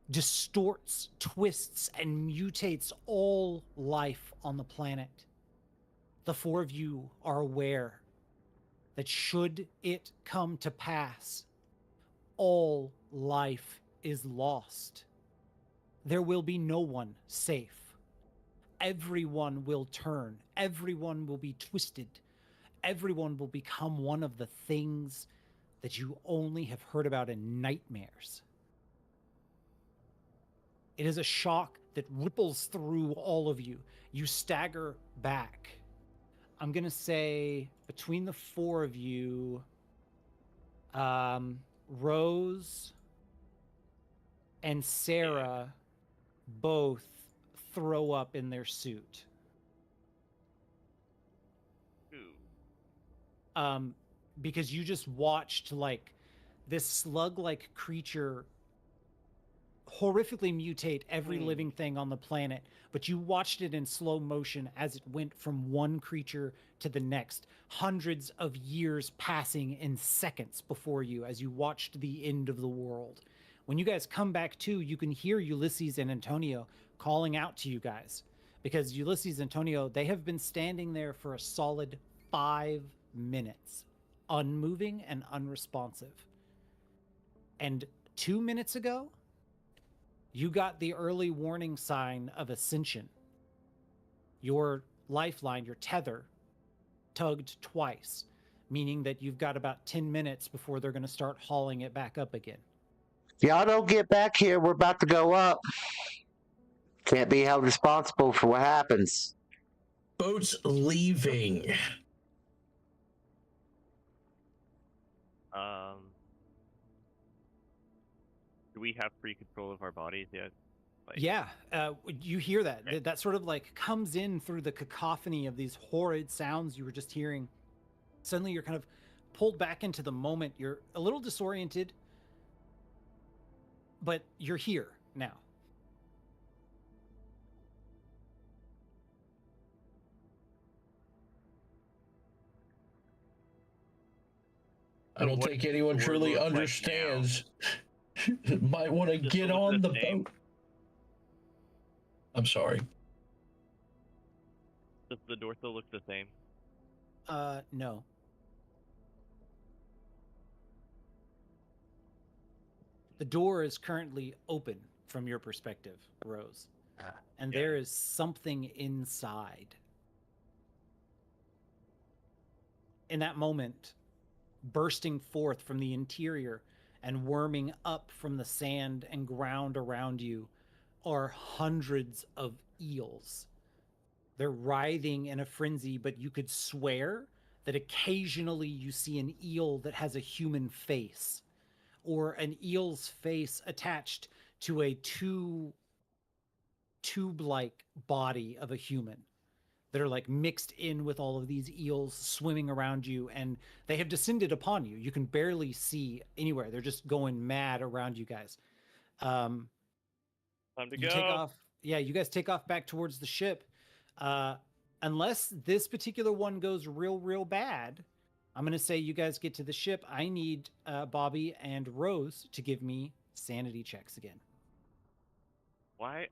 distorts, twists, and mutates all life on the planet. The 4 of you are aware that should it come to pass, all life is lost. There will be no one safe. Everyone will turn. Everyone will be twisted. Everyone will become one of the things that you only have heard about in nightmares. It is a shock that ripples through all of you. You stagger back. I'm going to say between the four of you, Rose and Sarah both throw up in their suit. Ooh. Because you just watched like this slug-like creature horrifically mutate every living thing on the planet, but you watched it in slow motion as it went from one creature to the next, hundreds of years passing in seconds before you as you watched the end of the world. When you guys come back to, you can hear Ulysses and Antonio calling out to you guys, because Ulysses and Antonio, they have been standing there for a solid 5 minutes, unmoving and unresponsive. And 2 minutes ago, you got the early warning sign of ascension. Your lifeline, your tether, tugged twice, meaning that you've got about 10 minutes before they're going to start hauling it back up again. Y'all don't get back here. We're about to go up. Can't be held responsible for what happens. Boat's leaving. Do we have free control of our bodies yet? Yeah, you hear that. Okay. That sort of like comes in through the cacophony of these horrid sounds you were just hearing. Suddenly you're kind of pulled back into the moment. You're a little disoriented, but you're here now. I don't think anyone truly understands. Might want to get on the boat. I'm sorry. Does the door still look the same? No. The door is currently open from your perspective, Rose. And there is something inside. In that moment, bursting forth from the interior and worming up from the sand and ground around you are hundreds of eels. They're writhing in a frenzy, but you could swear that occasionally you see an eel that has a human face, or an eel's face attached to a tube-like body of a human that are like mixed in with all of these eels swimming around you, and they have descended upon you. You can barely see anywhere. They're just going mad around you guys. Time to go. Take off. Yeah, you guys take off back towards the ship. Unless this particular one goes real bad, I'm going to say you guys get to the ship. I need Bobby and Rose to give me sanity checks again. Why?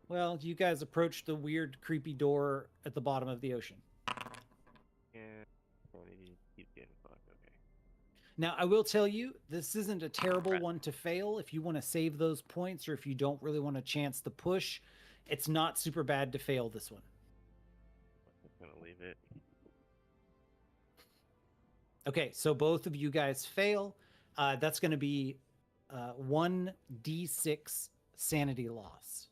Well, you guys approached the weird, creepy door at the bottom of the ocean. Yeah. Keep getting fucked. Okay. Now, I will tell you, this isn't a terrible one to fail. If you want to save those points, or if you don't really want a chance to push, it's not super bad to fail this one. I'm gonna leave it. Okay, so both of you guys fail. That's going to be 1d6 sanity loss.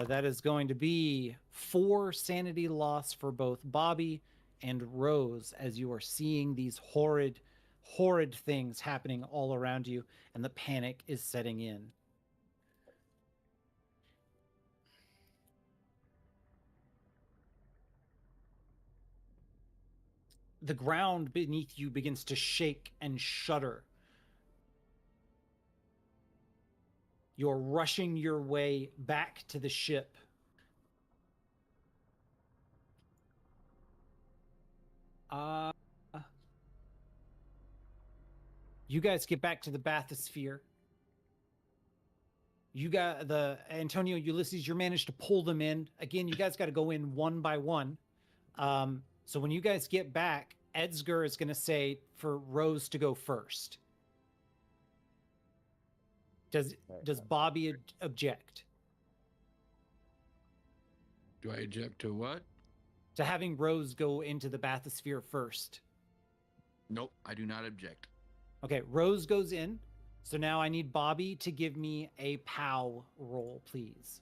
That is going to be 4 sanity loss for both Bobby and Rose, as you are seeing these horrid things happening all around you, and the panic is setting in. The ground beneath you begins to shake and shudder. You're rushing your way back to the ship. You guys get back to the bathysphere. You got Antonio, Ulysses, you managed to pull them in. Again, you guys got to go in one by one. So when you guys get back, Edsger is going to say for Rose to go first. Does Bobby object Do I object to what? to having Rose go into the bathysphere first? Nope, I do not object. Okay, Rose goes in. So now I need Bobby to give me a POW roll, please.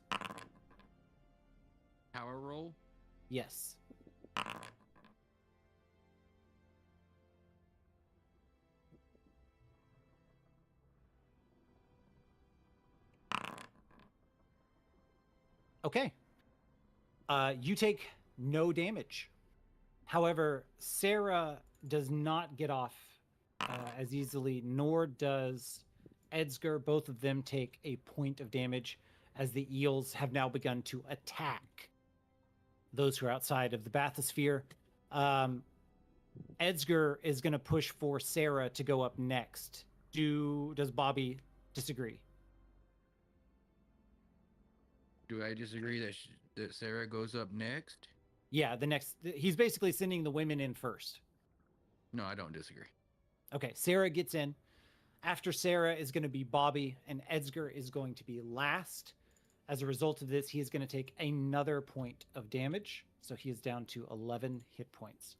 Power roll? Yes. Okay. You take no damage. However, Sarah does not get off as easily, nor does Edsger. Both of them take a point of damage as the eels have now begun to attack those who are outside of the bathysphere. Edsger is going to push for Sarah to go up next. Does Bobby disagree? Do I disagree that Sarah goes up next? Yeah, he's basically sending the women in first. No, I don't disagree. Okay, Sarah gets in. After Sarah is going to be Bobby, and Edsger is going to be last. As a result of this, he is going to take another point of damage. So he is down to 11 hit points.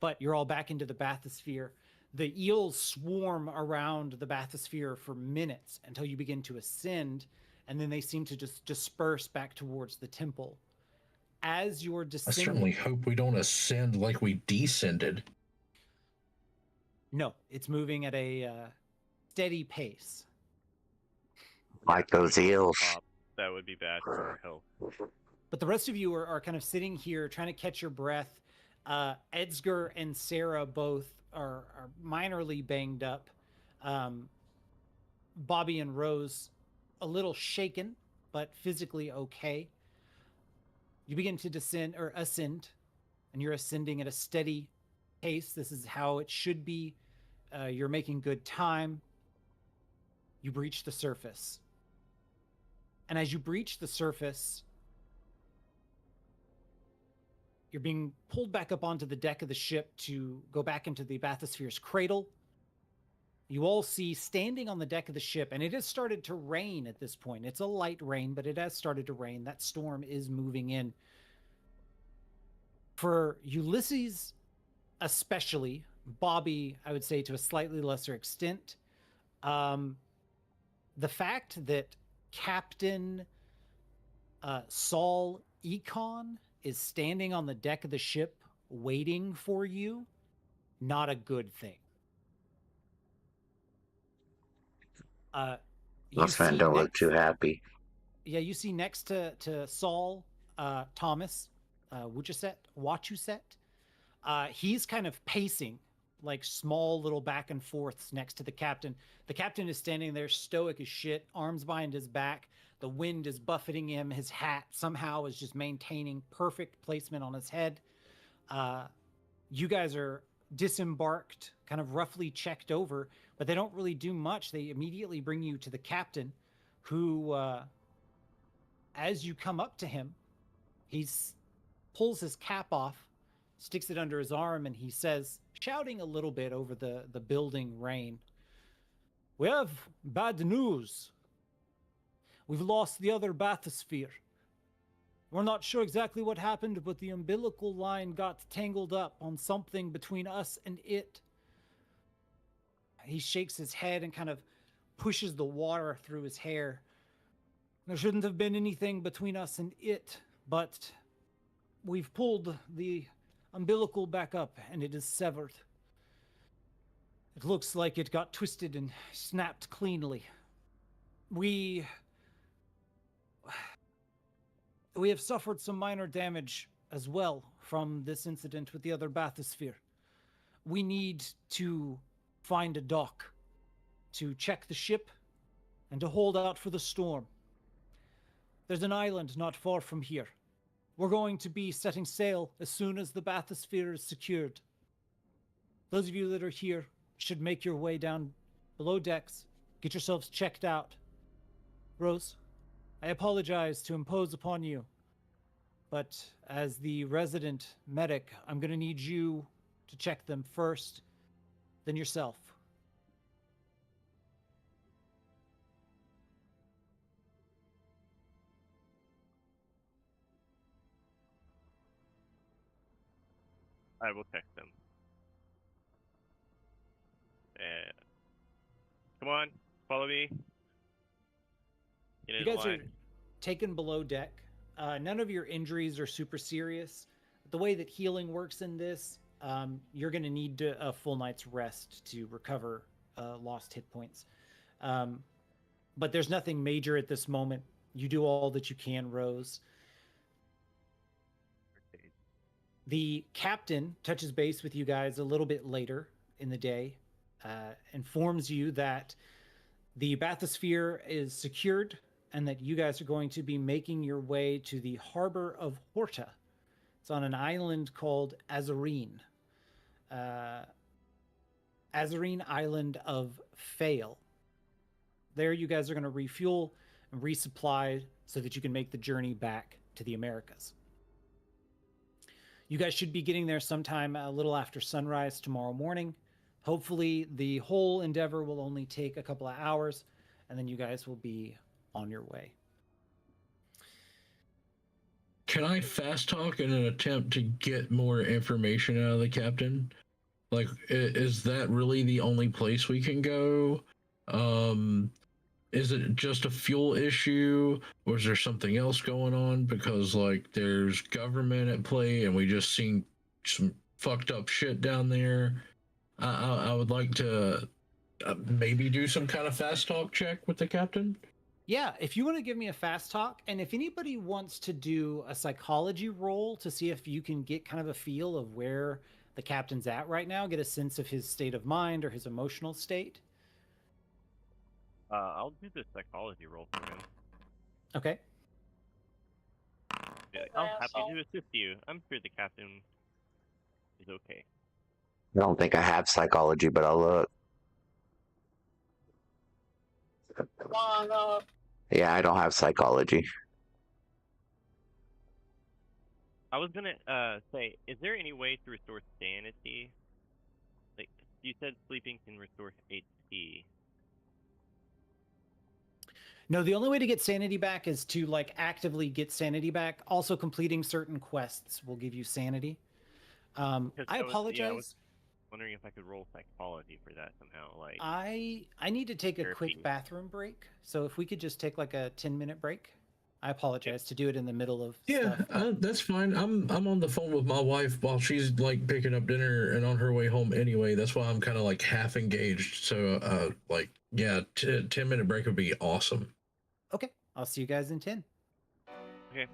But you're all back into the bathysphere. The eels swarm around the bathysphere for minutes until you begin to ascend, and then they seem to just disperse back towards the temple. As you're I descending... certainly hope we don't ascend like we descended. No, it's moving at a steady pace. Like those eels. That would be bad for our health. But the rest of you are kind of sitting here trying to catch your breath. Edsger and Sarah both are minorly banged up. Bobby and Rose a little shaken, but physically okay. You begin to ascend, and you're ascending at a steady pace. This is how it should be. You're making good time. You breach the surface. And as you breach the surface, you're being pulled back up onto the deck of the ship to go back into the bathysphere's cradle. You all see standing on the deck of the ship, and it has started to rain at this point. It's a light rain, but it has started to rain. That storm is moving in. For Ulysses, especially, Bobby, I would say to a slightly lesser extent, the fact that Captain Saul Econ is standing on the deck of the ship waiting for you, not a good thing. Those men don't look too happy. Yeah, you see next to Saul, Thomas, Wachuset. He's kind of pacing, like small little back and forths next to the captain. The captain is standing there stoic as shit, arms behind his back. The wind is buffeting him. His hat somehow is just maintaining perfect placement on his head. You guys are disembarked, kind of roughly checked over, but they don't really do much. They immediately bring you to the captain, who, as you come up to him, he pulls his cap off, sticks it under his arm, and he says, shouting a little bit over the building rain, "We have bad news. We've lost the other bathysphere. We're not sure exactly what happened, but the umbilical line got tangled up on something between us and it." He shakes his head and kind of pushes the water through his hair. "There shouldn't have been anything between us and it, but we've pulled the umbilical back up and it is severed. It looks like it got twisted and snapped cleanly. We have suffered some minor damage as well from this incident with the other bathysphere. We need to find a dock to check the ship and to hold out for the storm. There's an island not far from here. We're going to be setting sail as soon as the bathysphere is secured. Those of you that are here should make your way down below decks, get yourselves checked out. Rose, I apologize to impose upon you, but as the resident medic, I'm going to need you to check them first, then yourself. I will check them. Come on, follow me. Get You in guys are line. taken below deck. None of your injuries are super serious. The way that healing works in this, you're going to need a full night's rest to recover lost hit points. But there's nothing major at this moment. You do all that you can, Rose. The captain touches base with you guys a little bit later in the day, informs you that the bathysphere is secured and that you guys are going to be making your way to the harbor of Horta. It's on an island called Azarine. Azarine Island of Fail. There you guys are going to refuel and resupply so that you can make the journey back to the Americas. You guys should be getting there sometime a little after sunrise tomorrow morning. Hopefully the whole endeavor will only take a couple of hours, and then you guys will be on your way. Can I fast talk in an attempt to get more information out of the captain? Like, is that really the only place we can go? Is it just a fuel issue, or is there something else going on? Because like, there's government at play, and we just seen some fucked up shit down there. I would like to maybe do some kind of fast talk check with the captain. Yeah, if you want to give me a fast talk, and if anybody wants to do a psychology roll to see if you can get kind of a feel of where the captain's at right now, get a sense of his state of mind or his emotional state. I'll do the psychology roll for him. Okay. Be like, I'm happy to assist you. I'm sure the captain is okay. I don't think I have psychology, but I'll look. Yeah, I don't have psychology. I was gonna say, is there any way to restore sanity? Like you said, sleeping can restore HP. No, the only way to get sanity back is to like actively get sanity back. Also, completing certain quests will give you sanity. I apologize. I was wondering if I could roll psychology for that somehow. Like I need to take a therapy. quick bathroom break, so if we could just take like a 10-minute break. I apologize to do it in the middle of stuff. That's fine. I'm on the phone with my wife while she's like picking up dinner and on her way home anyway. That's why I'm kind of like half engaged. So like, yeah, 10-minute break would be awesome. Okay, I'll see you guys in 10. Okay.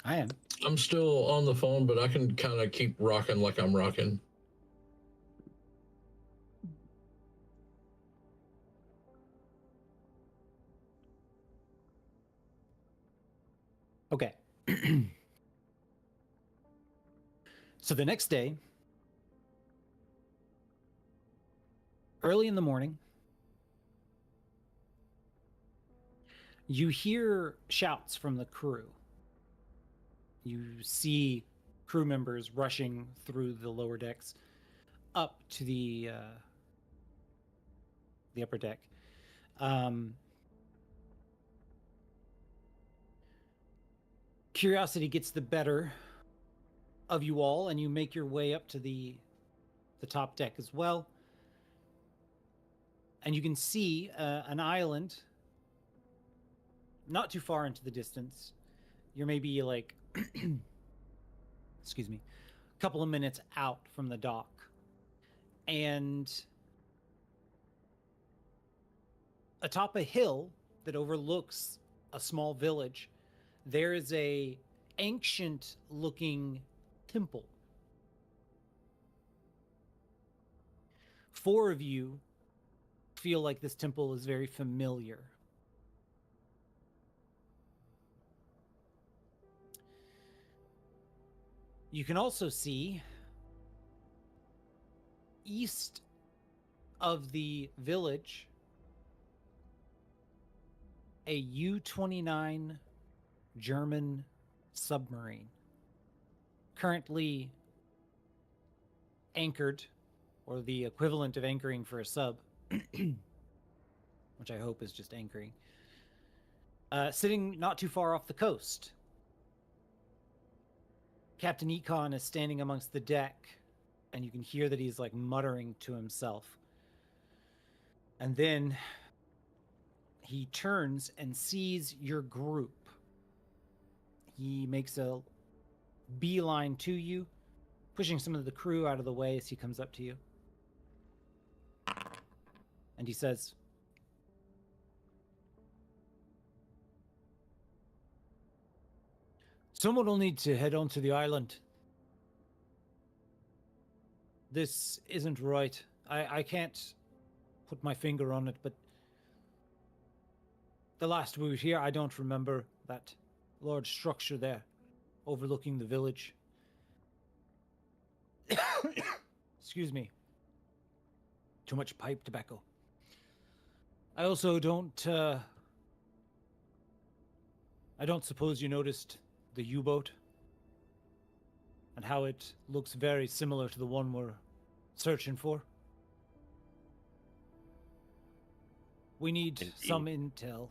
I am. I'm still on the phone, but I can kind of keep rocking like I'm rocking. Okay. So the next day, early in the morning, you hear shouts from the crew. You see crew members rushing through the lower decks up to the upper deck. Curiosity gets the better of you all, and you make your way up to the top deck as well. And you can see an island not too far into the distance. You're maybe like, excuse me, a couple of minutes out from the dock. And atop a hill that overlooks a small village, there is a ancient looking temple. 4 of you feel like this temple is very familiar. You can also see east of the village a U-29 German submarine, currently anchored, or the equivalent of anchoring for a sub, which I hope is just anchoring, sitting not too far off the coast. Captain Econ is standing amongst the deck, and you can hear that he's like muttering to himself. And then he turns and sees your group. He makes a beeline to you, pushing some of the crew out of the way as he comes up to you. And he says, "Someone will need to head onto the island. This isn't right. I can't put my finger on it, but the last we were here, I don't remember that large structure there overlooking the village." Excuse me. Too much pipe tobacco. I also don't suppose you noticed the U-boat and how it looks very similar to the one we're searching for. We need some intel.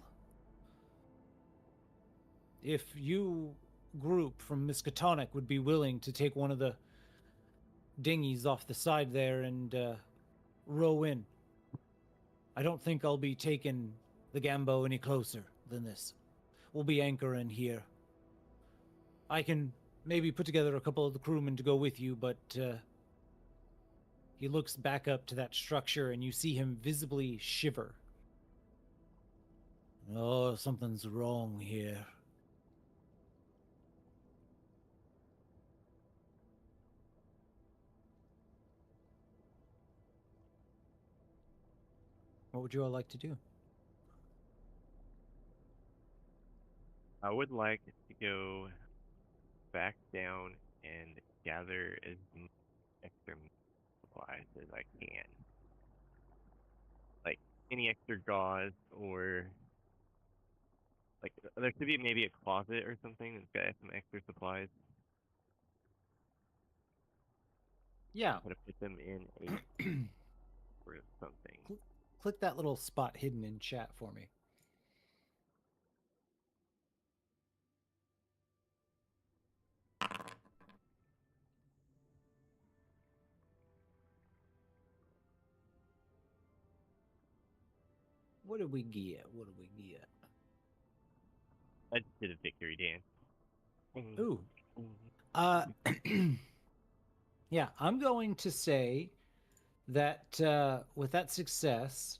If you group from Miskatonic would be willing to take one of the dinghies off the side there and row in, I don't think I'll be taking the Gambo any closer than this. We'll be anchoring here. I can maybe put together a couple of the crewmen to go with you, but he looks back up to that structure and you see him visibly shiver. Oh, something's wrong here. What would you all like to do? I would like to go back down and gather as much extra supplies as I can. Like any extra gauze, or like there should be maybe a closet or something that's got some extra supplies. Yeah. I'm gonna put them in a or something. Click that little spot hidden in chat for me. What did we get? What did we get? I just did a victory dance. Ooh. Yeah, I'm going to say that with that success,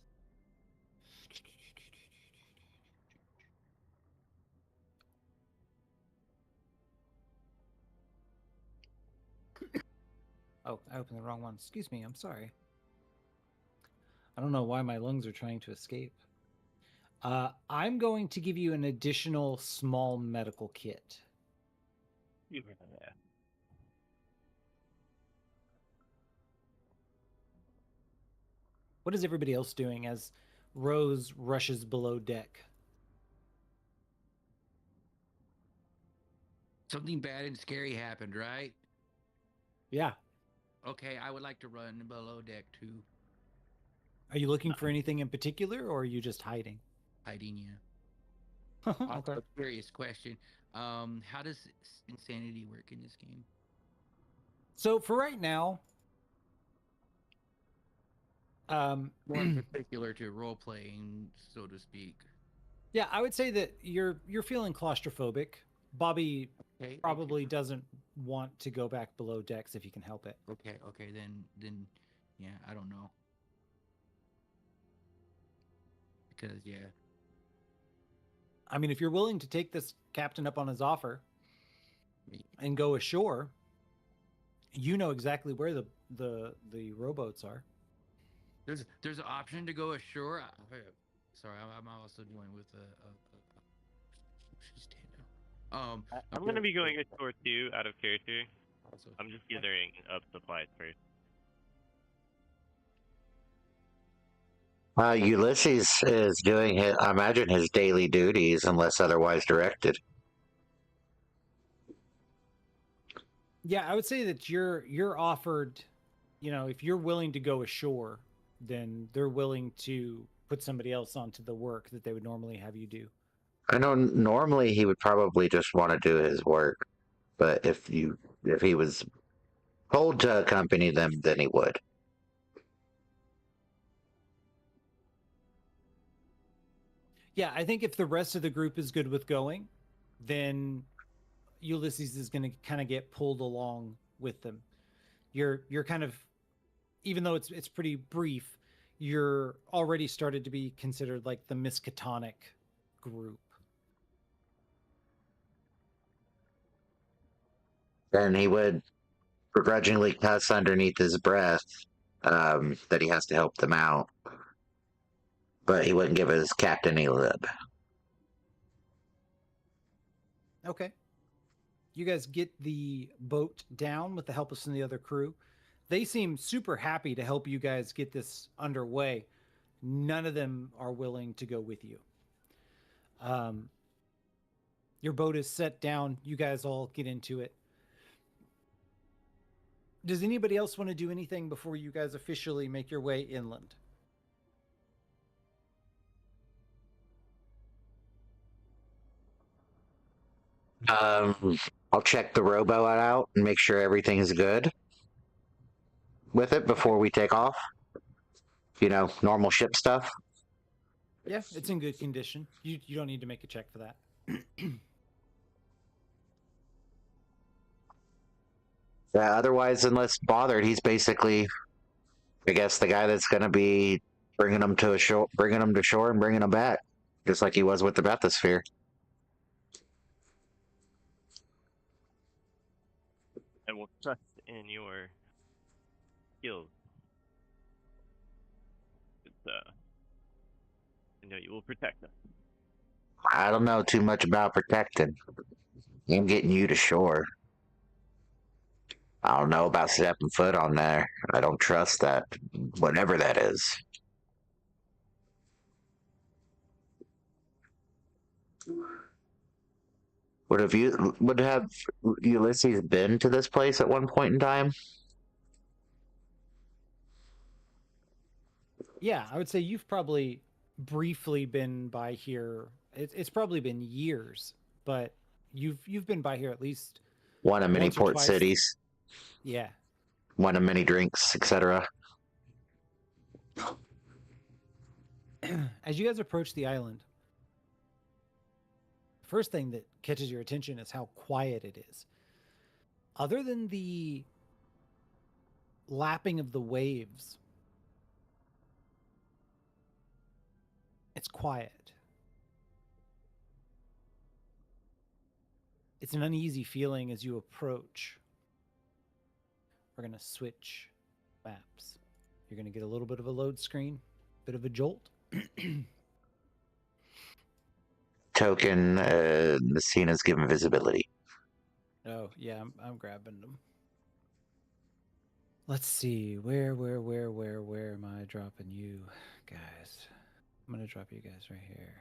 Oh, I opened the wrong one. Excuse me. I'm sorry. I don't know why my lungs are trying to escape. I'm going to give you an additional small medical kit. You heard that. What is everybody else doing as Rose rushes below deck? Something bad and scary happened, right? Yeah. Okay, I would like to run below deck too. Are you looking for anything in particular, or are you just hiding? Hiding, yeah. Okay. Also, curious question. How does insanity work in this game? So for right now, More in particular to role playing, so to speak. yeah, I would say that you're feeling claustrophobic. Bobby Okay, probably doesn't want to go back below decks if he can help it. Okay, then, yeah, I don't know. Because yeah, I mean, if you're willing to take this captain up on his offer and go ashore, you know exactly where the rowboats are. there's an option to go ashore. Sorry, I'm also dealing with she's dead now. I'm gonna be going ashore too, out of character. Also, I'm just gathering up supplies first. Ulysses is doing his, I imagine, his daily duties unless otherwise directed. Yeah, I would say that you're offered, if you're willing to go ashore, then they're willing to put somebody else onto the work that they would normally have you do. I know normally he would probably just want to do his work, but if he was told to accompany them, then he would. Yeah, I think if the rest of the group is good with going, then Ulysses is going to kind of get pulled along with them. You're kind of, even though it's pretty brief, you're already started to be considered like the Miskatonic group. And he would begrudgingly cuss underneath his breath that he has to help them out, but he wouldn't give his captain any lib. Okay. You guys get the boat down with the help of some of the other crew. They seem super happy to help you guys get this underway. None of them are willing to go with you. Your boat is set down. You guys all get into it. Does anybody else want to do anything before you guys officially make your way inland? I'll check the rowboat out and make sure everything's good with it before we take off. Normal ship stuff. Yeah, it's in good condition. You don't need to make a check for that. Yeah, otherwise, unless bothered, he's basically, I guess, the guy that's going to be bringing them to shore, and bringing them back, just like he was with the bathysphere. I will trust in your skills. I know you will protect us. I don't know too much about protecting. I'm getting you to shore. I don't know about stepping foot on there. I don't trust that, whatever that is. Would have Ulysses been to this place at one point in time? Yeah, I would say you've probably briefly been by here. It's probably been years, but you've been by here at least One of many once or port twice. cities. Yeah. One of many drinks, etc. As you guys approach the island, first thing that catches your attention is how quiet it is. Other than the lapping of the waves, it's quiet. It's an uneasy feeling as you approach. we're going to switch maps. You're going to get a little bit of a load screen, bit of a jolt. Token, Messina's given visibility. Oh, yeah, I'm grabbing them. Let's see. Where am I dropping you guys? I'm going to drop you guys right here.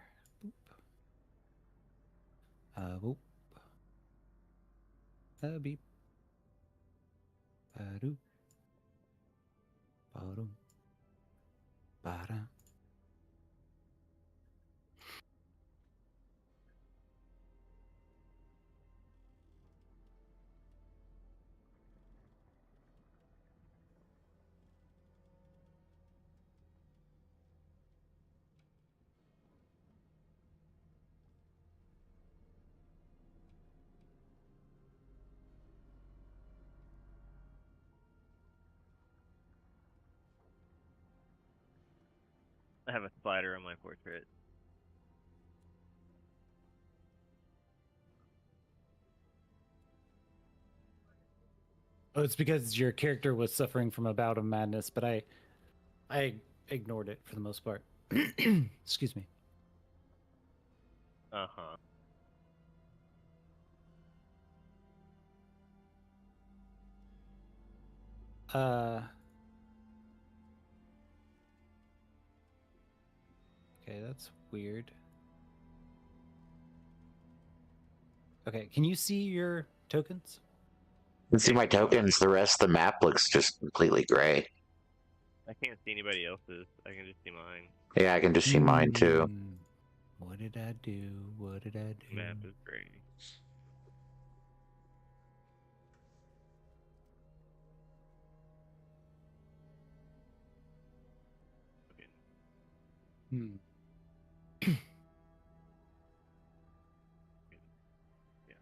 Boop. Boop. Beep. Ba-doop. Ba-doom. Ba-da. I have a spider on my portrait. Oh, it's because your character was suffering from a bout of madness, but I ignored it for the most part. Excuse me. Uh-huh. Okay, that's weird. Okay, can you see your tokens? You can see my tokens. The rest of the map looks just completely gray. I can't see anybody else's. I can just see mine. Yeah, I can just see mine too. What did I do? What did I do? Map is gray. Okay. Yeah.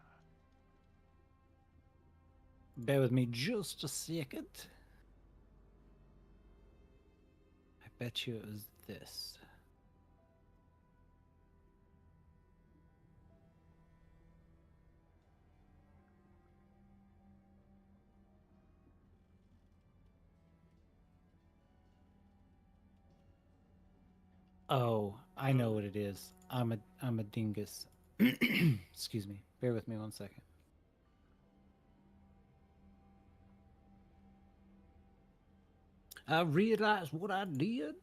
Bear with me just a second. I bet you it was this. Oh, I know what it is. I'm a dingus. Excuse me. Bear with me 1 second. I realized what I did.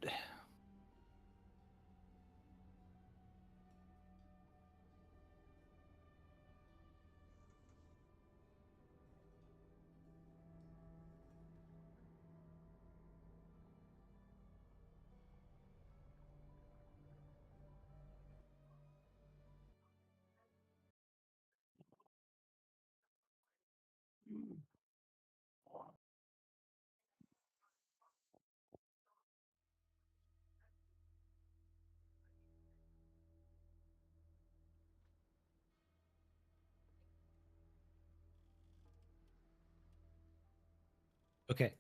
Okay.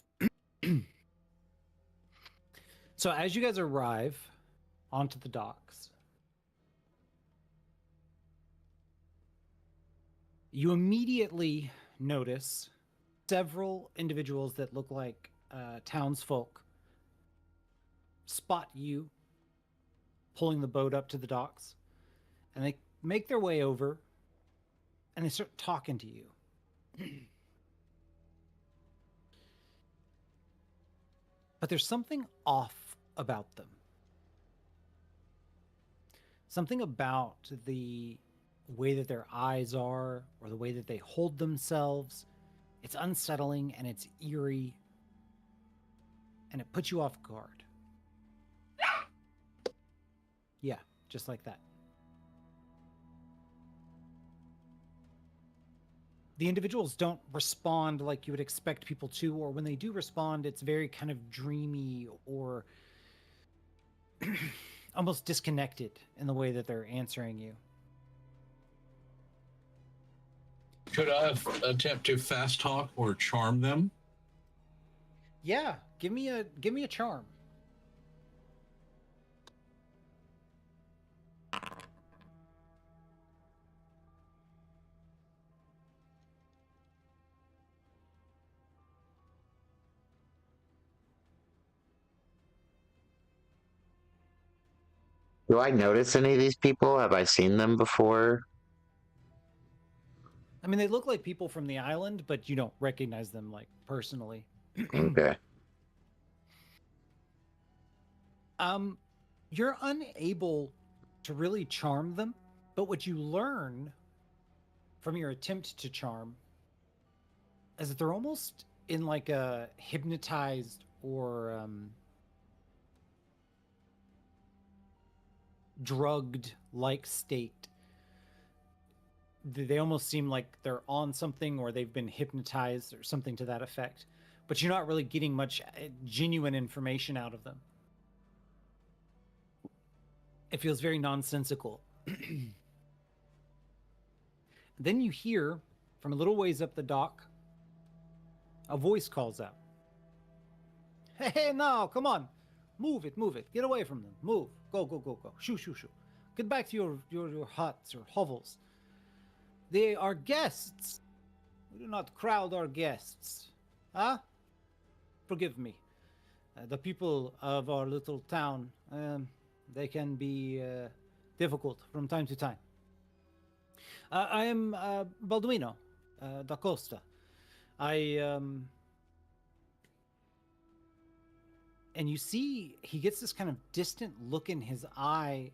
So as you guys arrive onto the docks, you immediately notice several individuals that look like townsfolk spot you pulling the boat up to the docks, and they make their way over and they start talking to you. But there's something off about them. Something about the way that their eyes are or the way that they hold themselves. It's unsettling and it's eerie, and it puts you off guard. Yeah, just like that. The individuals don't respond like you would expect people to, or when they do respond, it's very kind of dreamy or almost disconnected in the way that they're answering you. Could I attempt to fast talk or charm them? Yeah, give me a charm. Do I notice any of these people? Have I seen them before? I mean, they look like people from the island, but you don't recognize them like personally. Okay. You're unable to really charm them, but what you learn from your attempt to charm is that they're almost in like a hypnotized or drugged like state. They almost seem like they're on something or they've been hypnotized or something to that effect, but you're not really getting much genuine information out of them. It feels very nonsensical. Then you hear from a little ways up the dock, a voice calls out, hey, now, come on. Move it, move it. Get away from them. Move. Go, go, go, go. Shoo, shoo, shoo. Get back to your huts or hovels. They are guests. We do not crowd our guests. Huh? Forgive me. The people of our little town, they can be difficult from time to time. I am Balduino da Costa. And you see he gets this kind of distant look in his eye,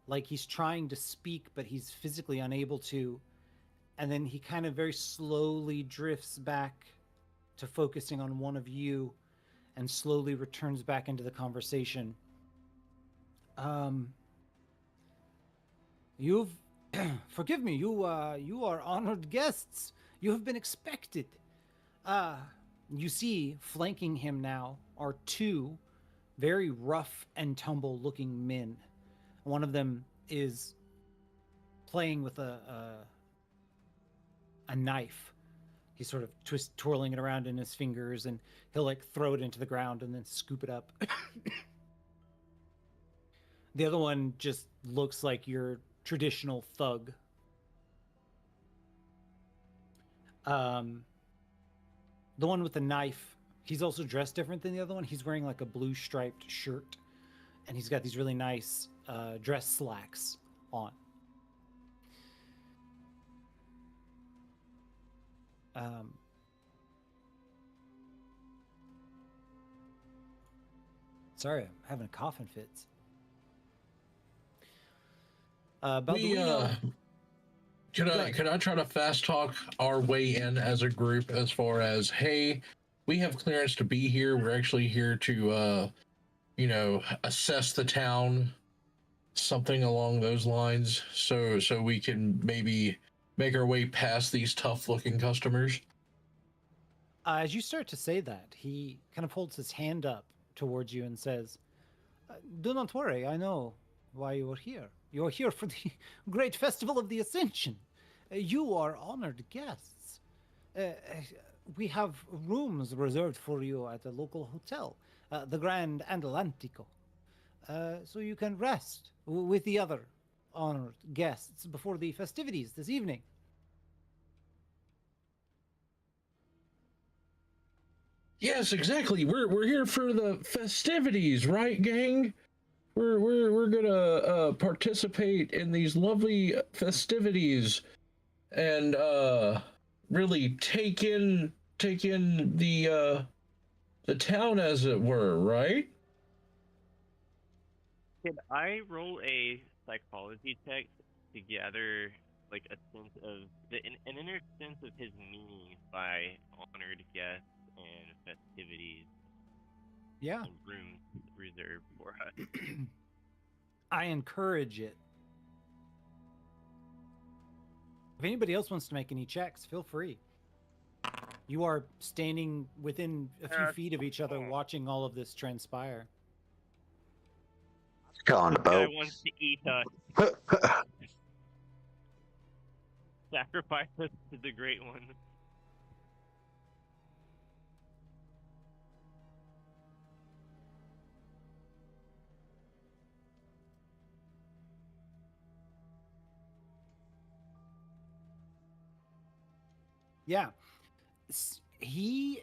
like he's trying to speak, but he's physically unable to. And then he kind of very slowly drifts back to focusing on one of you and slowly returns back into the conversation. You've forgive me, you are honored guests. You have been expected. You see, flanking him now are two very rough and tumble looking men. One of them is playing with a knife. He's sort of twirling it around in his fingers, and he'll like throw it into the ground and then scoop it up. The other one just looks like your traditional thug. The one with the knife, he's also dressed different than the other one. He's wearing like a blue striped shirt, and he's got these really nice dress slacks on. Sorry, I'm having a coughing fits. Balduino, Could I try to fast talk our way in as a group as far as, hey, we have clearance to be here. We're actually here to assess the town, something along those lines, so we can maybe make our way past these tough looking customers. As you start to say that, he kind of holds his hand up towards you and says, do not worry, I know why you are here. You are here for the great festival of the Ascension. You are honored guests. We have rooms reserved for you at a local hotel, the Grand Atlantico. So you can rest with the other honored guests before the festivities this evening. Yes, exactly. We're here for the festivities, right, gang? We're gonna participate in these lovely festivities and really take in the town, as it were, right? Could I roll a psychology check to gather like a sense of an inner sense of his meaning by honored guests and festivities Yeah. and rooms reserved for us? I encourage it. If anybody else wants to make any checks, feel free. You are standing within a few feet of each other watching all of this transpire. Go on the This guy boat. wants to eat us. Sacrifice us to the Great One. Yeah. You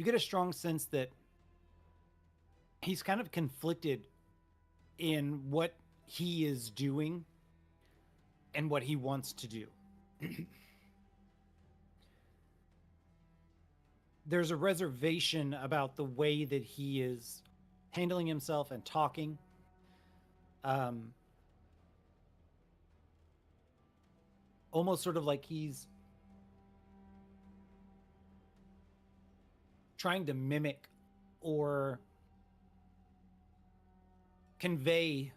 get a strong sense that he's kind of conflicted in what he is doing and what he wants to do. There's a reservation about the way that he is handling himself and talking. Almost sort of like he's trying to mimic or convey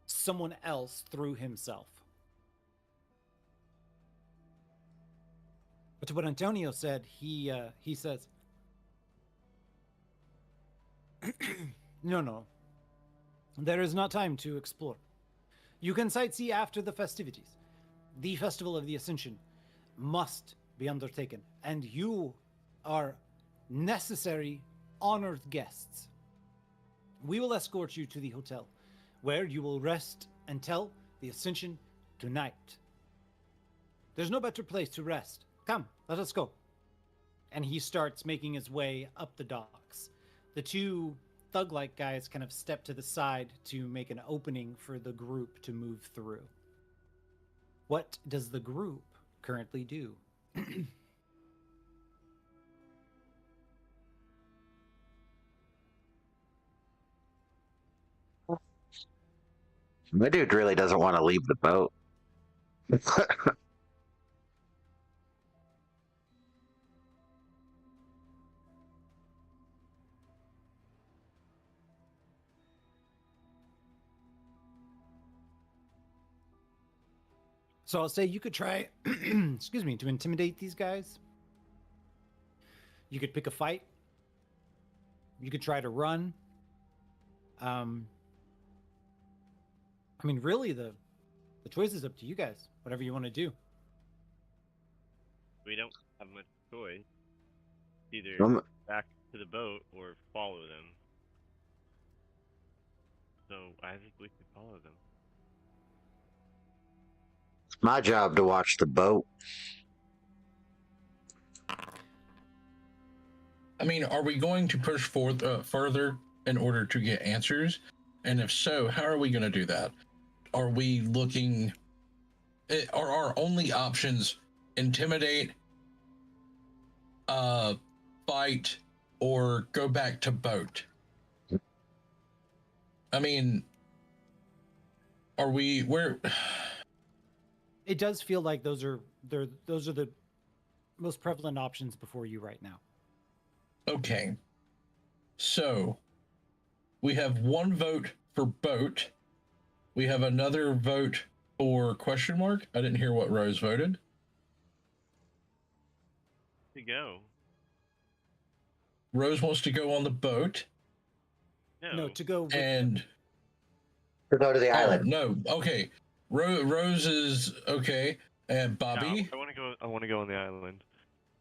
someone else through himself. But to what Antonio said, he says, no, there is not time to explore. You can sightsee after the festivities. The Festival of the Ascension must be undertaken, and you are necessary honored guests. We will escort you to the hotel, where you will rest until the Ascension tonight. There's no better place to rest. Come, let us go. And he starts making his way up the docks. The two thug-like guys kind of step to the side to make an opening for the group to move through. What does the group currently do? My dude really doesn't want to leave the boat. So I'll say you could try, excuse me, to intimidate these guys. You could pick a fight. You could try to run. I mean, really, the choice is up to you guys. Whatever you want to do. We don't have much choice. Either back to the boat or follow them. So I think we should follow them. It's my job to watch the boat. I mean, are we going to push forth further in order to get answers? And if so, how are we going to do that? Are we looking... Are our only options intimidate, fight, or go back to boat? I mean, are we... Where... It does feel like those are the most prevalent options before you right now. Okay. So, we have one vote for boat. We have another vote for question mark. I didn't hear what Rose voted. To go. Rose wants to go on the boat. No, to go with And... To go to the Oh, island. no. Okay. Rose is okay. And Bobby? No, I want to go on the island.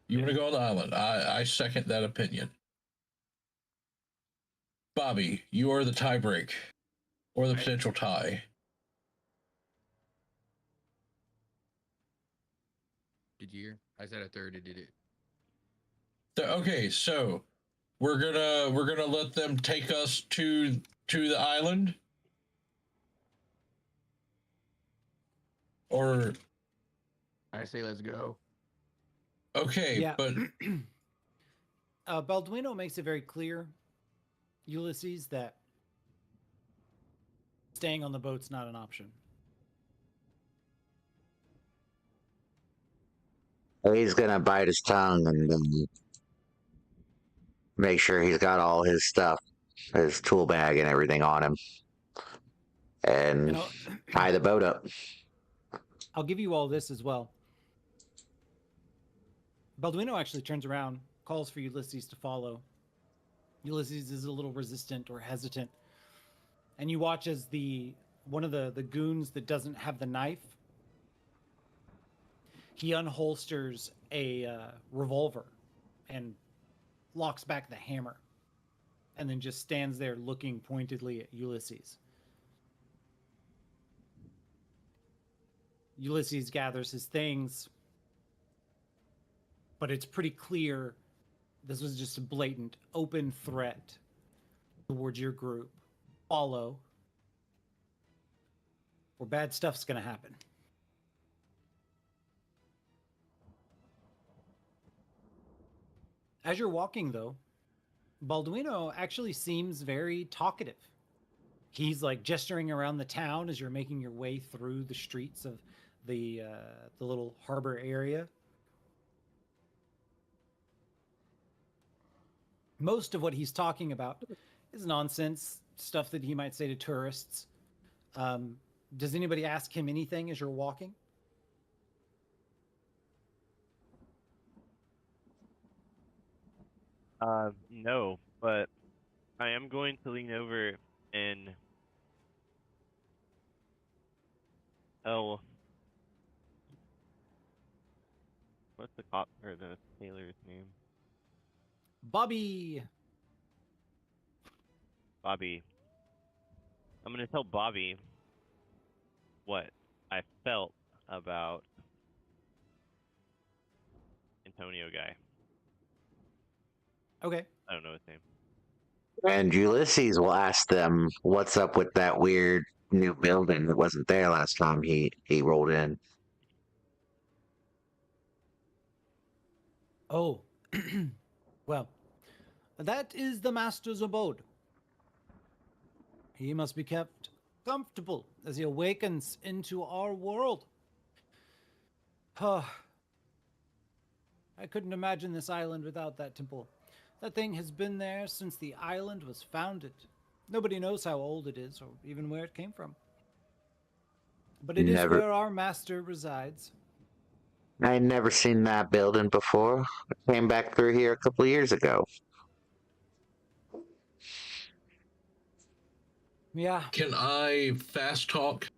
You want to go on the island? I second that opinion. Bobby, you are the tiebreak. Or the potential tie. Did you hear? I said a third. It did it. Okay, so we're gonna let them take us to the island, or I say let's go. okay, Yeah. but Balduino makes it very clear, Ulysses, that staying on the boat's not an option. He's gonna bite his tongue and make sure he's got all his stuff, his tool bag and everything on him, and tie the boat up. I'll give you all this as well. Balduino actually turns around, calls for Ulysses to follow. Ulysses is a little resistant or hesitant. And you watch as one of the goons that doesn't have the knife, he unholsters a revolver and locks back the hammer, and then just stands there looking pointedly at Ulysses. Ulysses gathers his things, but it's pretty clear this was just a blatant, open threat towards your group. Follow, or bad stuff's going to happen. As you're walking, though, Balduino actually seems very talkative. He's like gesturing around the town as you're making your way through the streets of the little harbor area. Most of what he's talking about is nonsense stuff that he might say to tourists. Does anybody ask him anything as you're walking? No, but I am going to lean over and what's the cop or the sailor's name? Bobby. Bobby. I'm gonna tell Bobby what I felt about Antonio guy. Okay. I don't know his name. And Ulysses will ask them what's up with that weird new building that wasn't there last time he rolled in. Oh, well, that is the master's abode. He must be kept comfortable as he awakens into our world. I couldn't imagine this island without that temple. That thing has been there since the island was founded. Nobody knows how old it is or even where it came from. But it is where our master resides. I had never seen that building before. I came back through here a couple of years ago. Yeah. Can I fast talk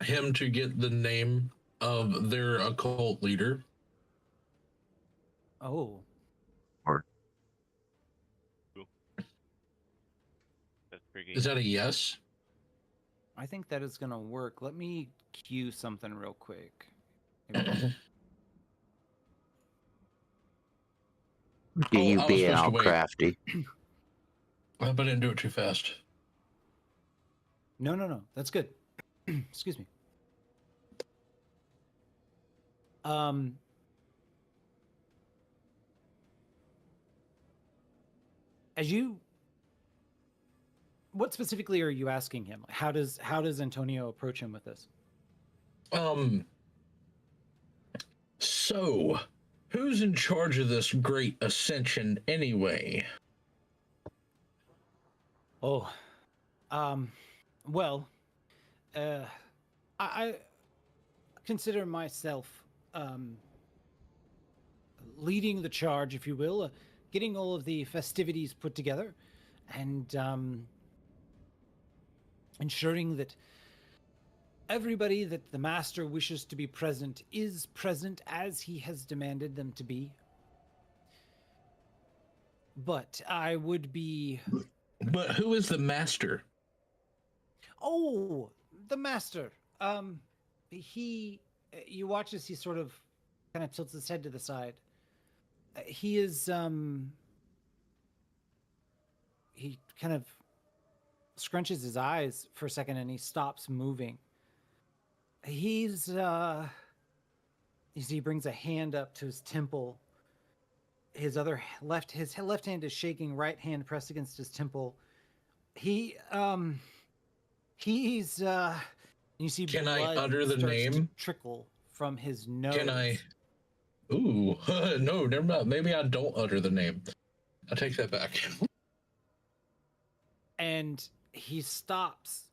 him to get the name of their occult leader? Oh. That's pretty. Is that a yes? I think that is going to work. Let me cue something real quick. You I was being supposed to all wait. crafty. I hope I didn't do it too fast. No. That's good. Excuse me. What specifically are you asking him? How does Antonio approach him with this? So, who's in charge of this great ascension anyway? Oh, well, I consider myself leading the charge, if you will, getting all of the festivities put together, and ensuring that everybody that the master wishes to be present is present as he has demanded them to be. But I would be... But who is the master? Oh, the master. You watch as he sort of kind of tilts his head to the side. He is, he kind of scrunches his eyes for a second and he stops moving. He's, you see, he brings a hand up to his temple. His left hand is shaking, right hand pressed against his temple. He's, you see Can blood I utter the starts name? to trickle from his nose. Can I? Ooh, no, never mind. Maybe I don't utter the name. I take that back. And he stops,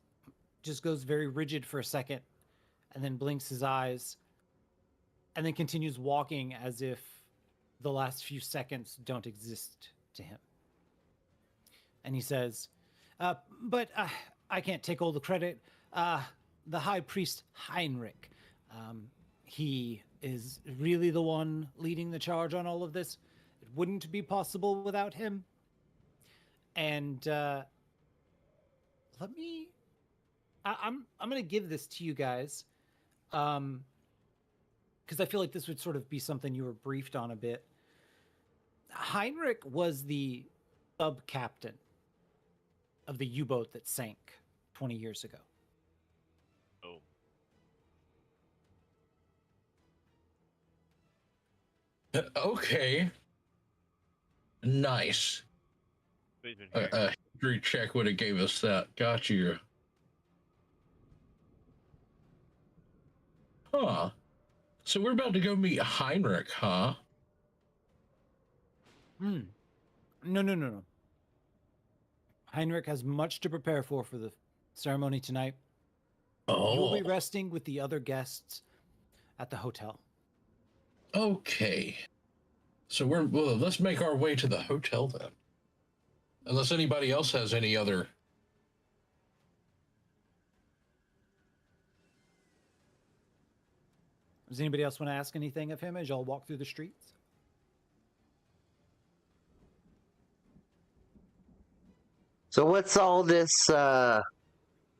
just goes very rigid for a second, and then blinks his eyes, and then continues walking as if the last few seconds don't exist to him. And he says, but I can't take all the credit. The High Priest Heinrich, he is really the one leading the charge on all of this. It wouldn't be possible without him. And I'm going to give this to you guys, because I feel like this would sort of be something you were briefed on a bit. Heinrich was the sub-captain of the U-boat that sank 20 years ago. Oh. Okay. Nice. Who's been here? A history check would have gave us that. Got you. Huh. So we're about to go meet Heinrich, huh? No. Heinrich has much to prepare for the ceremony tonight. Oh. You'll be resting with the other guests at the hotel. Okay. So let's make our way to the hotel then. Unless anybody else has any other. Does anybody else want to ask anything of him as y'all walk through the streets? So what's all this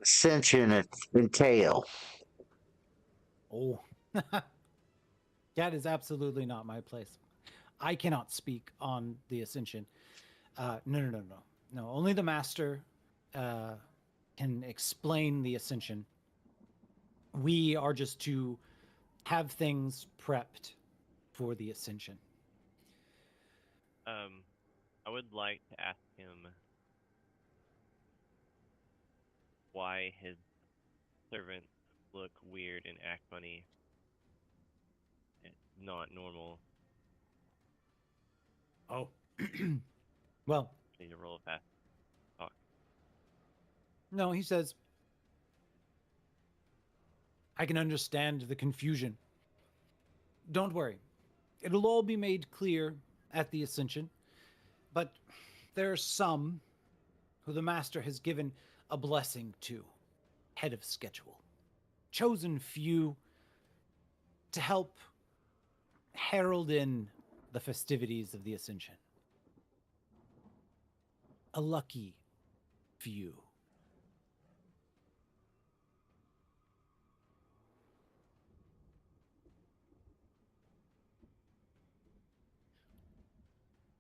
ascension entail? Oh, that is absolutely not my place. I cannot speak on the ascension. No. Only the master can explain the ascension. We are just to have things prepped for the ascension. I would like to ask him why his servants look weird and act funny. It's not normal. Oh, well, Need to roll a fast talk. no, he says, I can understand the confusion. Don't worry. It'll all be made clear at the ascension. But there are some who the master has given a blessing to, head of schedule. Chosen few to help herald in the festivities of the ascension. A lucky few.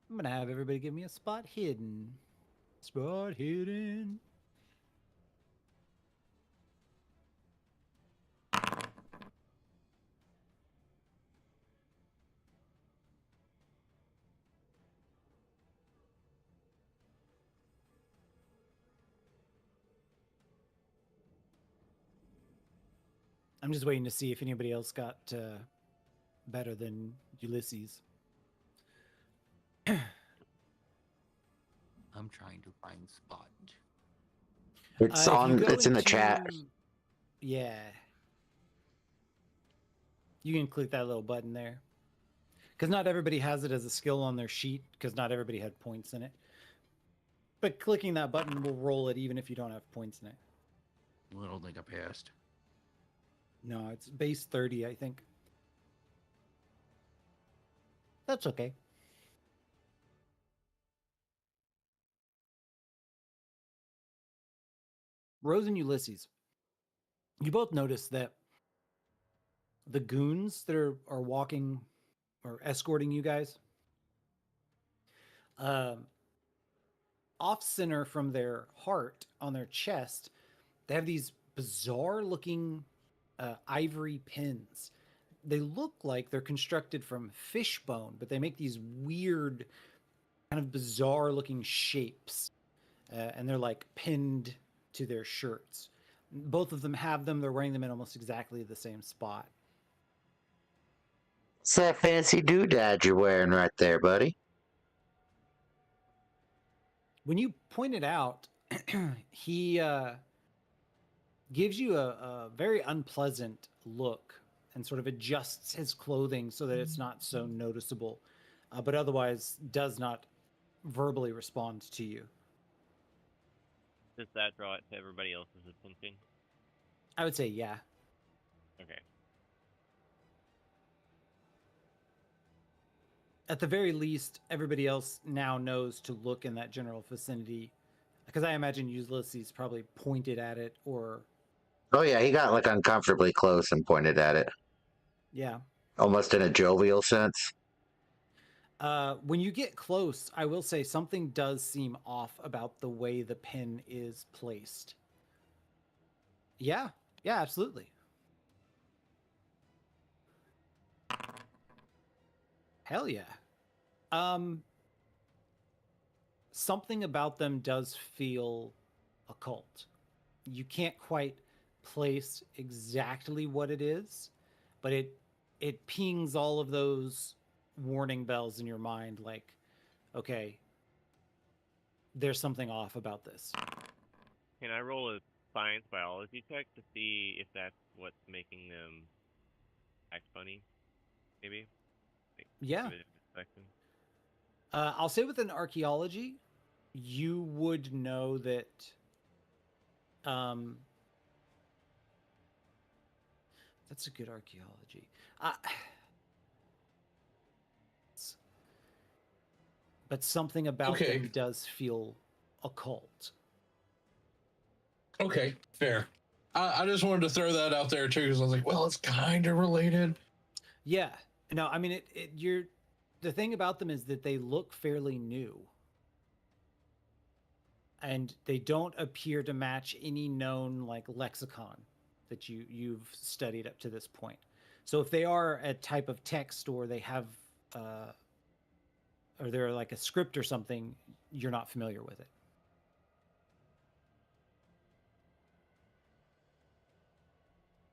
I'm going to have everybody give me a spot hidden. Spot hidden. I'm just waiting to see if anybody else got better than Ulysses. I'm trying to find spot. It's If you go It's in the chat. Yeah. You can click that little button there. Because not everybody has it as a skill on their sheet, because not everybody had points in it. But clicking that button will roll it even if you don't have points in it. Well, I don't think I passed. No, it's base 30, I think. That's okay. Rose and Ulysses, you both notice that the goons that are walking or escorting you guys, off center from their heart on their chest, they have these bizarre looking ivory pins. They look like they're constructed from fish bone, but they make these weird, kind of bizarre looking shapes. And they're like pinned to their shirts. Both of them have them. They're wearing them in almost exactly the same spot. What's that fancy doodad you're wearing right there, buddy? When you point it out, he gives you a very unpleasant look and sort of adjusts his clothing so that it's not so noticeable, but otherwise does not verbally respond to you. Does that draw it to everybody else's attention? I would say yeah. Okay. At the very least, everybody else now knows to look in that general vicinity, because I imagine Ulysses probably pointed at it or... Oh yeah, he got like uncomfortably close and pointed at it. Yeah. Almost in a jovial sense. When you get close, I will say something does seem off about the way the pin is placed. Yeah, absolutely. Hell yeah. Something about them does feel occult. You can't quite place exactly what it is, but it pings all of those warning bells in your mind like, okay, there's something off about this. Can I roll a science biology check to see if that's what's making them act funny? Maybe? Like, Yeah. give it a second. I'll say with an archaeology, you would know that that's a good archaeology. But something about Okay. them does feel occult. Okay, fair. I just wanted to throw that out there too, because I was like, well, it's kind of related. Yeah. No, I mean, the thing about them is that they look fairly new. And they don't appear to match any known like lexicon that you've studied up to this point. So if they are a type of text or they have or they're like a script or something, you're not familiar with it.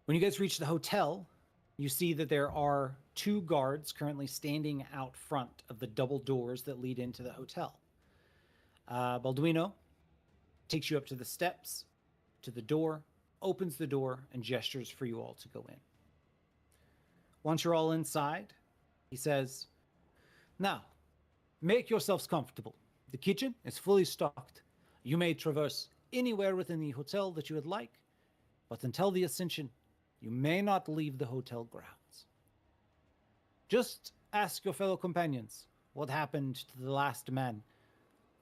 When you guys reach the hotel, you see that there are 2 guards currently standing out front of the double doors that lead into the hotel. Balduino takes you up to the steps, to the door, opens the door, and gestures for you all to go in. Once you're all inside, he says, "Now, make yourselves comfortable. The kitchen is fully stocked. You may traverse anywhere within the hotel that you would like, but until the ascension, you may not leave the hotel grounds. Just ask your fellow companions what happened to the last man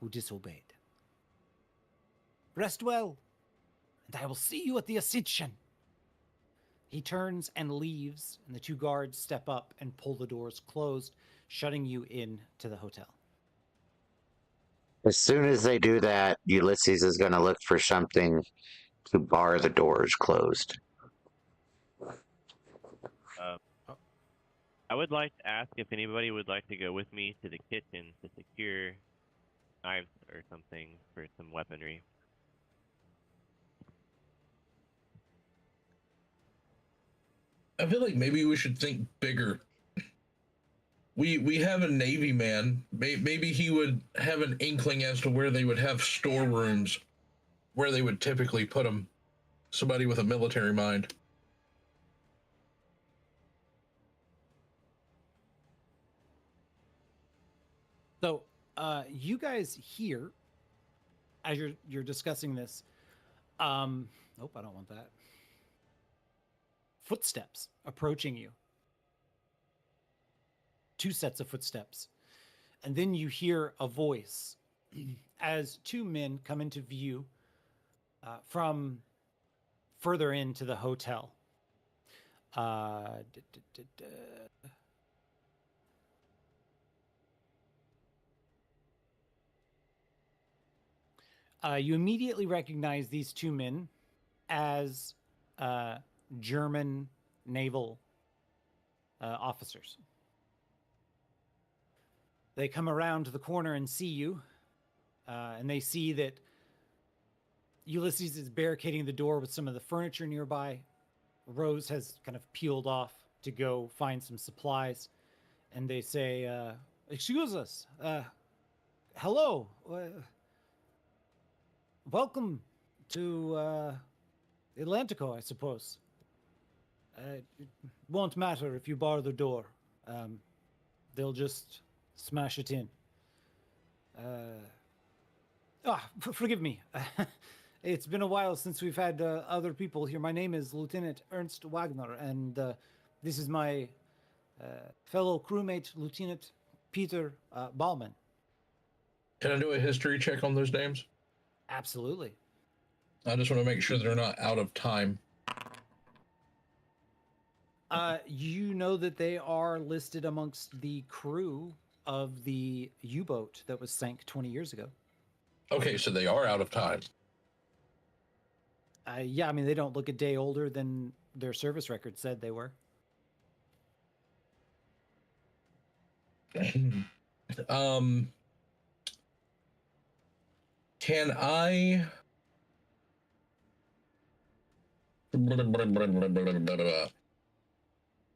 who disobeyed. Rest well, and I will see you at the ascension." He turns and leaves, and the 2 guards step up and pull the doors closed, shutting you in to the hotel. As soon as they do that, Ulysses is going to look for something to bar the doors closed. I would like to ask if anybody would like to go with me to the kitchen to secure knives or something for some weaponry. I feel like maybe we should think bigger. We have a Navy man. Maybe he would have an inkling as to where they would have storerooms, where they would typically put them. Somebody with a military mind. So, you guys hear, as you're discussing this, nope, I don't want that. Footsteps approaching you. 2 sets of footsteps. And then you hear a voice as 2 men come into view from further into the hotel. You immediately recognize these 2 men as German naval officers. They come around to the corner and see you, and they see that Ulysses is barricading the door with some of the furniture nearby. Rose has kind of peeled off to go find some supplies, and they say, "Excuse us, hello, welcome to Atlantico, I suppose. It won't matter if you bar the door. They'll just smash it in. Forgive me. It's been a while since we've had other people here. My name is Lieutenant Ernst Wagner, and this is my fellow crewmate, Lieutenant Peter Ballman." Can I do a history check on those names? Absolutely. I just want to make sure they're not out of time. You know that they are listed amongst the crew of the U-boat that was sank 20 years ago. Okay, so they are out of time. Yeah, I mean, they don't look a day older than their service record said they were. Can I...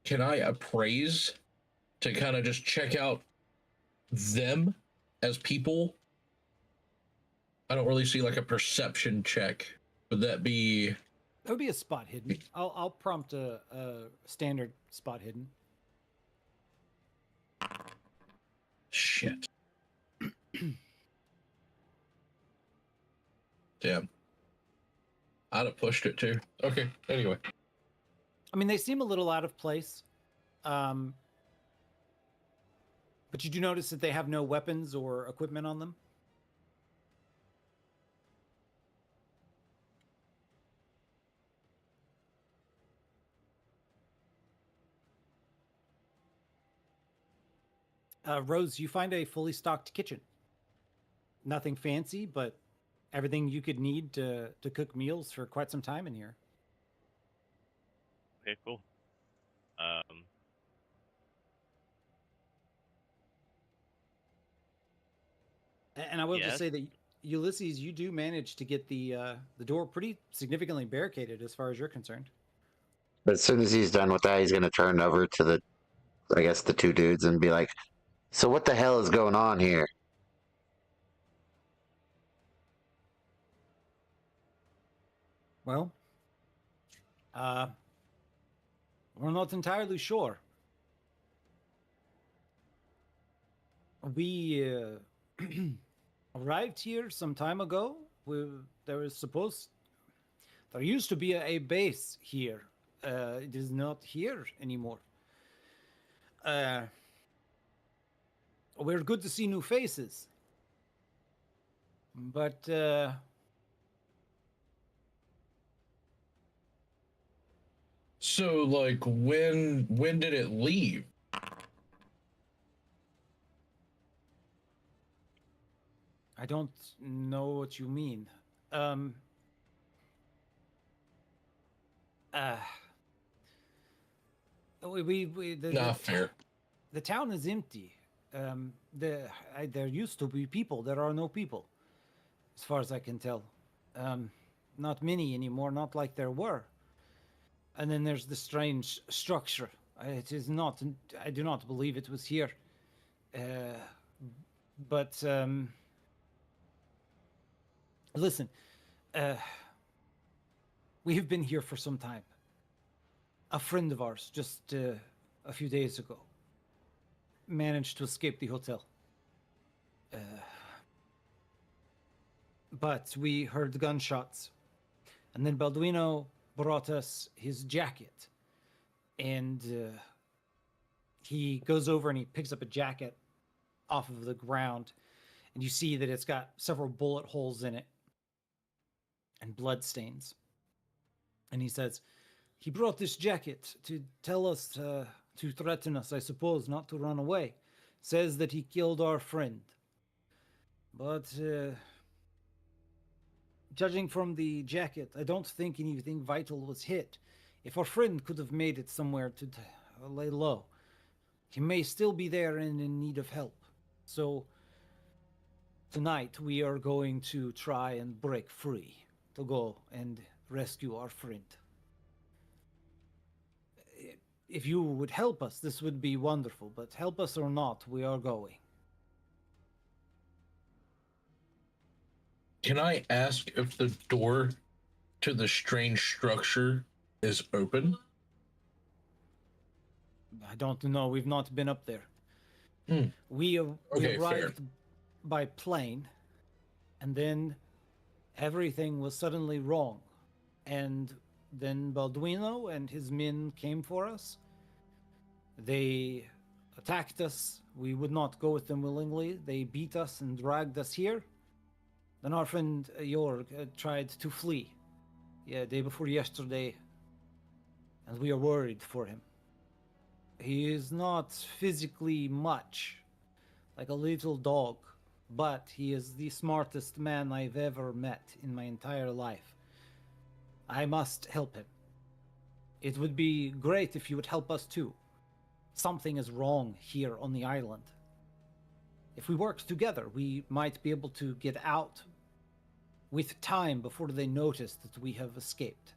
Can I appraise to kind of just check out them as people? I don't really see like a perception check. Would that be... That would be a spot hidden. I'll prompt a standard spot hidden. Shit. Damn. I'd have pushed it too. Okay, anyway. I mean, they seem a little out of place. But you do notice that they have no weapons or equipment on them. Rose, you find a fully stocked kitchen. Nothing fancy, but everything you could need to cook meals for quite some time in here. Okay, cool. And I will just Yes. say that Ulysses, you do manage to get the door pretty significantly barricaded as far as you're concerned. But as soon as he's done with that, he's going to turn over to the, I guess, the two dudes and be like, so what the hell is going on here? Well, we're not entirely sure. We arrived here some time ago. There used to be a base here. It is not here anymore. We're good to see new faces. But So like when did it leave? I don't know what you mean. Fair. The town is empty. There used to be people. There are no people, as far as I can tell. Not many anymore. Not like there were. And then there's the strange structure. It is not. I do not believe it was here. But listen, we have been here for some time. A friend of ours, just a few days ago, managed to escape the hotel. But we heard gunshots. And then Balduino brought us his jacket. And he goes over and he picks up a jacket off of the ground. And you see that it's got several bullet holes in it and blood stains. And he says, he brought this jacket to tell us, to threaten us, I suppose, not to run away. Says that he killed our friend. But judging from the jacket, I don't think anything vital was hit. If our friend could have made it somewhere to lay low, he may still be there and in need of help. So tonight we are going to try and break free to go and rescue our friend. If you would help us, this would be wonderful, but help us or not, we are going. Can I ask if the door to the strange structure is open? I don't know. We've not been up there. Hmm. We Okay, arrived fair. by plane, and then everything was suddenly wrong. And then Balduino and his men came for us. They attacked us. We would not go with them willingly. They beat us and dragged us here. Then our friend Jorg tried to flee. Yeah, day before yesterday. And we are worried for him. He is not physically much, like a little dog, but he is the smartest man I've ever met in my entire life. I must help him. It would be great if you would help us too. Something is wrong here on the island. If we worked together, we might be able to get out with time before they notice that we have escaped.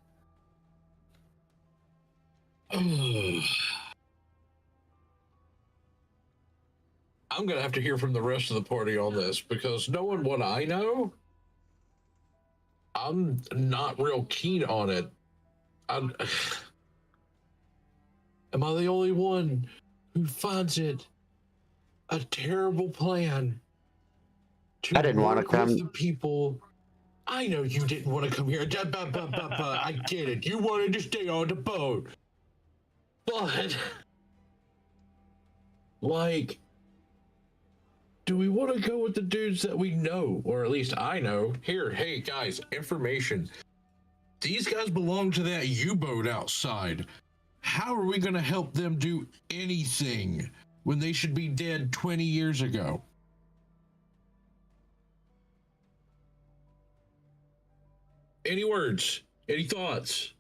I'm gonna have to hear from the rest of the party on this, because knowing what I know, I'm not real keen on it. Am I the only one who finds it a terrible plan to I didn't want to work with come. the people? I know you didn't want to come here. I get it. You wanted to stay on the boat. But, like, do we want to go with the dudes that we know? Or at least I know. Here, hey, guys, information. These guys belong to that U-boat outside. How are we going to help them do anything when they should be dead 20 years ago? Any words? Any thoughts?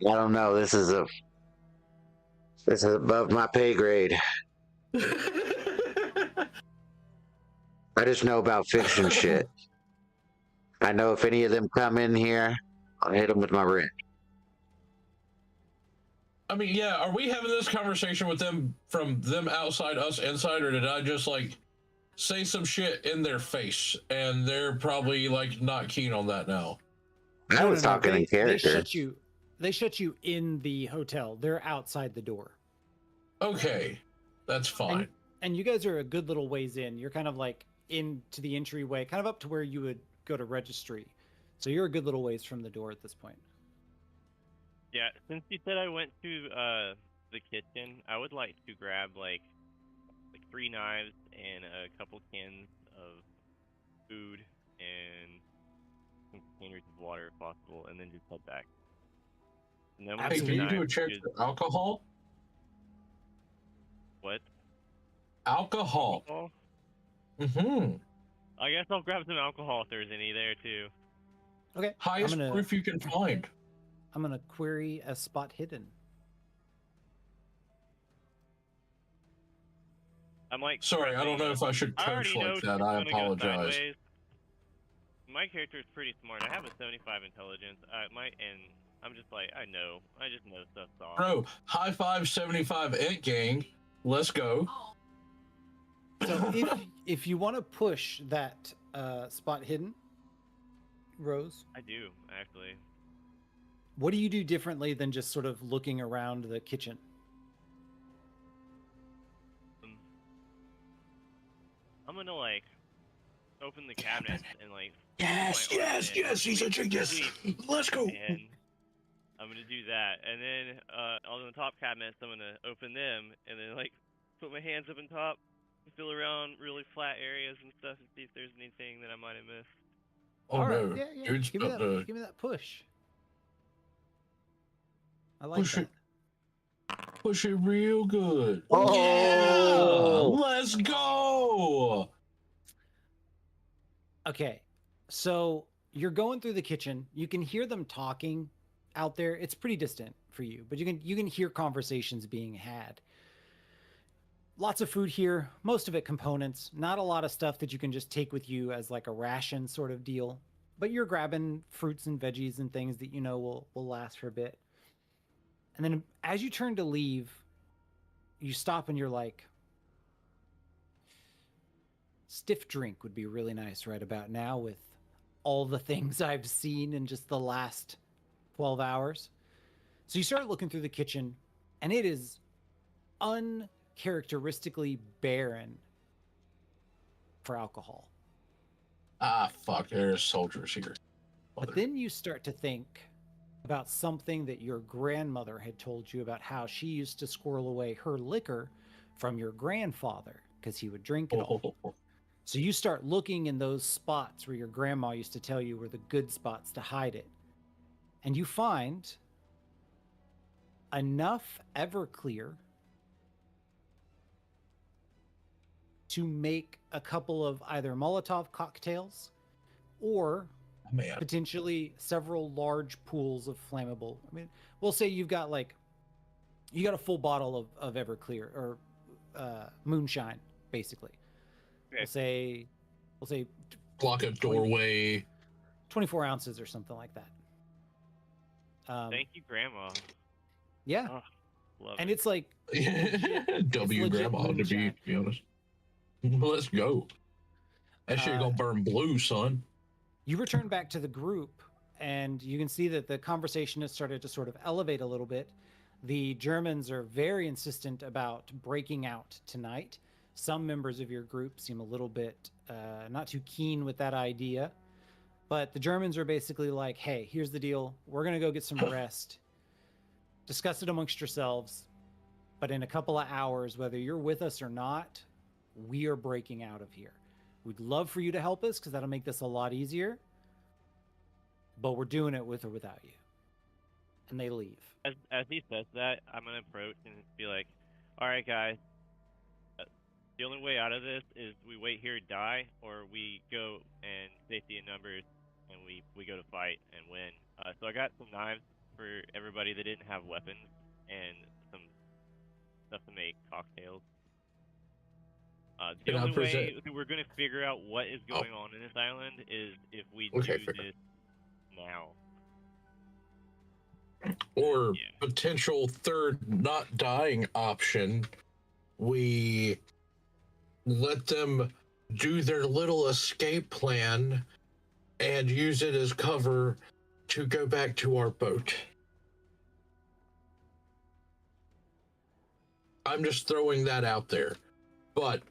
I don't know. This is above my pay grade. I just know about fiction shit. I know if any of them come in here, I'll hit them with my wrench. I mean, yeah, are we having this conversation with them from them outside, us inside, or did I just, like, say some shit in their face and they're probably, like, not keen on that now? I was talking in character. They shut you in the hotel. They're outside the door. Okay, that's fine. And you guys are a good little ways in. You're kind of like into the entryway, kind of up to where you would go to registry. So you're a good little ways from the door at this point. Yeah, since you said I went to the kitchen, I would like to grab like 3 knives and a couple cans of food and some containers of water if possible, and then just head back. And then Hey, can you do a check for alcohol? What? Alcohol. Alcohol? Mm-hmm. I guess I'll grab some alcohol if there's any there too. Okay. Highest proof you can find. I'm gonna query a spot hidden. I'm like, sorry, I don't know if I should coach like that. I apologize. My character is pretty smart. I have a 75 intelligence. I'm just like, I just know stuff's off. Bro, high five 75 int gang. Let's go. So if you want to push that spot hidden, Rose, I do actually. What do you do differently than just sort of looking around the kitchen? I'm gonna like open the cabinets and like. Yes, he's a genius. Let's go. And I'm gonna do that, and then on the top cabinets, I'm gonna open them, and then like put my hands up on top, feel around really flat areas and stuff, and see if there's anything that I might have missed. Oh All right. no! Yeah. Give me that push. I like push that. It. Push it real good. Oh, yeah! Let's go. Okay, so you're going through the kitchen. You can hear them talking out there. It's pretty distant for you, but you can hear conversations being had. Lots of food here, most of it components. Not a lot of stuff that you can just take with you as like a ration sort of deal. But you're grabbing fruits and veggies and things that you know will last for a bit. And then as you turn to leave, you stop and you're like, stiff drink would be really nice right about now with all the things I've seen in just the last 12 hours. So you start looking through the kitchen, and it is uncharacteristically barren for alcohol. Ah, fuck, there's soldiers here. But then you start to think about something that your grandmother had told you about how she used to squirrel away her liquor from your grandfather because he would drink it all. So you start looking in those spots where your grandma used to tell you were the good spots to hide it. And you find enough Everclear to make a couple of either Molotov cocktails or Man, potentially several large pools of flammable. I mean, we'll say you got a full bottle of Everclear or moonshine, basically. Okay. We'll say block a doorway. 24 ounces or something like that. Thank you, Grandma. Yeah. Oh, love And it. it's like W legit grandma to moonshine. be honest. Let's go. That shit gonna burn blue, son. You return back to the group, and you can see that the conversation has started to sort of elevate a little bit. The Germans are very insistent about breaking out tonight. Some members of your group seem a little bit not too keen with that idea. But the Germans are basically like, hey, here's the deal. We're going to go get some rest. Discuss it amongst yourselves. But in a couple of hours, whether you're with us or not, we are breaking out of here. We'd love for you to help us because that'll make this a lot easier. But we're doing it with or without you. And they leave. As he says that, I'm gonna approach and be like, "All right, guys. The only way out of this is we wait here and die, or we go and safety in numbers, and we go to fight and win." So I got some knives for everybody that didn't have weapons, and some stuff to make cocktails. The only way that we're gonna figure out what is going on in this island is if we do this now. Or potential third not dying option, we let them do their little escape plan and use it as cover to go back to our boat. I'm just throwing that out there. But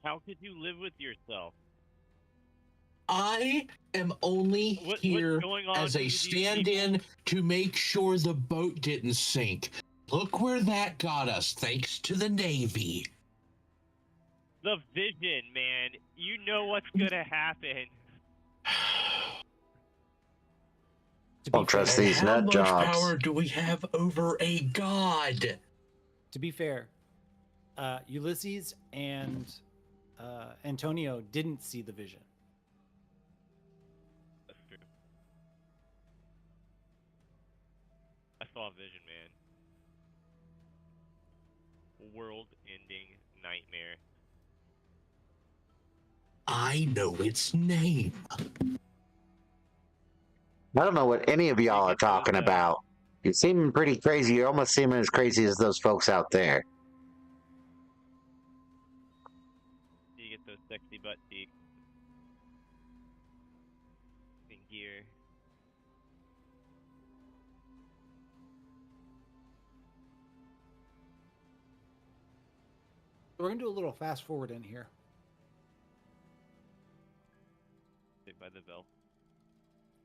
how could you live with yourself? I am only here as a stand-in to make sure the boat didn't sink. Look where that got us, thanks to the Navy. The vision, man. You know what's gonna happen. Don't trust these nut jobs. How much power do we have over a god? To be fair, Ulysses and Antonio didn't see the vision. That's true. I saw a vision, man. World-ending nightmare. I know its name. I don't know what any of y'all are talking about. You seem pretty crazy. You almost seem as crazy as those folks out there. You get those sexy butt cheeks. In gear. We're going to do a little fast forward in here. Sit by the bell.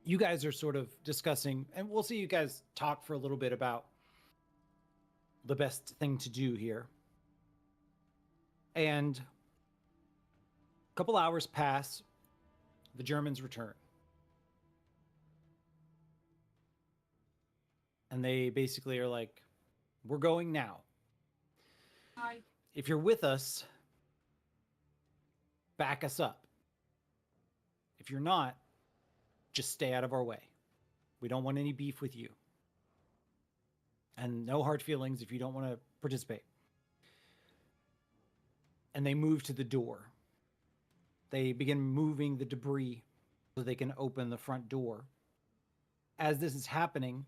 You guys are sort of discussing, and we'll see you guys talk for a little bit about the best thing to do here. And a couple hours pass, the Germans return. And they basically are like, we're going now. Hi. If you're with us, back us up. If you're not, just stay out of our way. We don't want any beef with you. And no hard feelings if you don't want to participate. And they move to the door. They begin moving the debris so they can open the front door. As this is happening,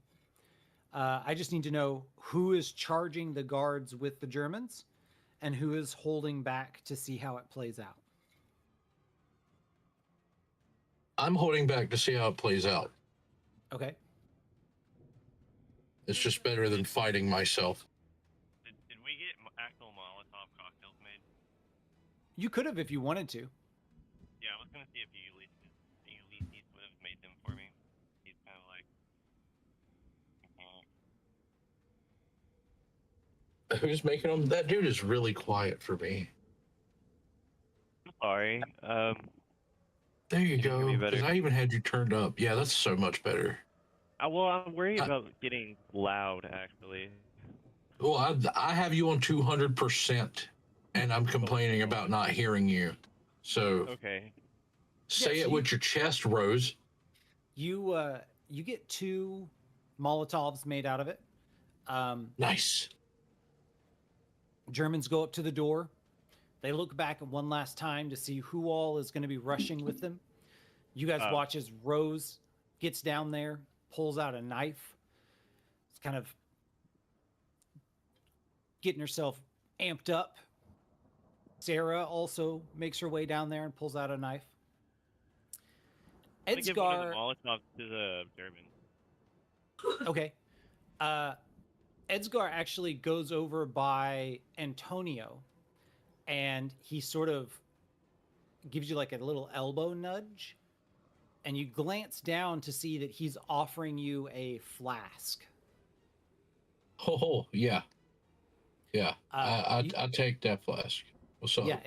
I just need to know who is charging the guards with the Germans and who is holding back to see how it plays out. I'm holding back to see how it plays out. Okay. It's just better than fighting myself. Did we get actual Molotov cocktails made? You could have if you wanted to. Yeah, I was gonna see if Ulysses would have made them for me. He's kind of like. Who's making them? That dude is really quiet for me. I'm sorry. There you go. Be better. Because I even had you turned up. Yeah, that's so much better. Well, I'm worried about getting loud, actually. Well, I have you on 200%, and I'm complaining about not hearing you. So Okay. say Yeah, it so with your chest, Rose. You get 2 Molotovs made out of it. Nice. Germans go up to the door. They look back one last time to see who all is going to be rushing with them. You guys watch as Rose gets down there, pulls out a knife. It's kind of getting herself amped up. Sarah also makes her way down there and pulls out a knife. I'm gonna give one of the Edgar, Molotovs to the German. okay. Edgar actually goes over by Antonio and he sort of gives you like a little elbow nudge. And you glance down to see that he's offering you a flask. Oh, yeah. Yeah. I take that flask. What's up? Yeah,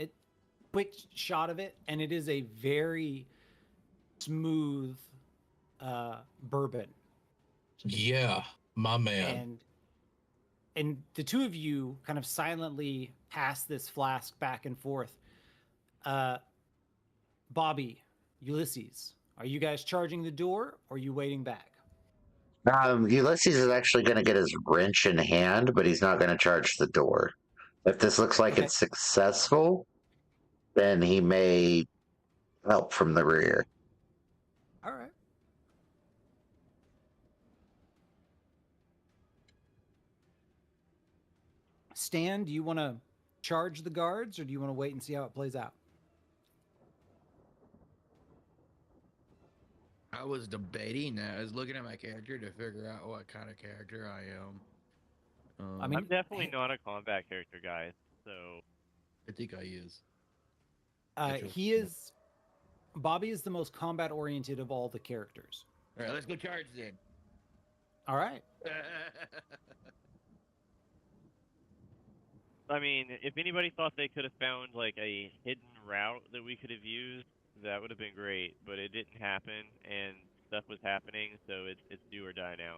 quick shot of it, and it is a very smooth bourbon. Yeah, my man. And the two of you kind of silently pass this flask back and forth. Bobby, Ulysses, are you guys charging the door or are you waiting back? Ulysses is actually going to get his wrench in hand, but he's not going to charge the door. If this looks like Okay. it's successful, then he may help from the rear. All right. Stan, do you want to charge the guards or do you want to wait and see how it plays out? I was debating that. I was looking at my character to figure out what kind of character I am. I mean, I'm definitely not a combat character, guys. So I think I is. Bobby is the most combat oriented of all the characters. All right, let's go charge then. All right. I mean, if anybody thought they could have found like a hidden route that we could have used, that would have been great. But it didn't happen, and stuff was happening, so it's do or die now.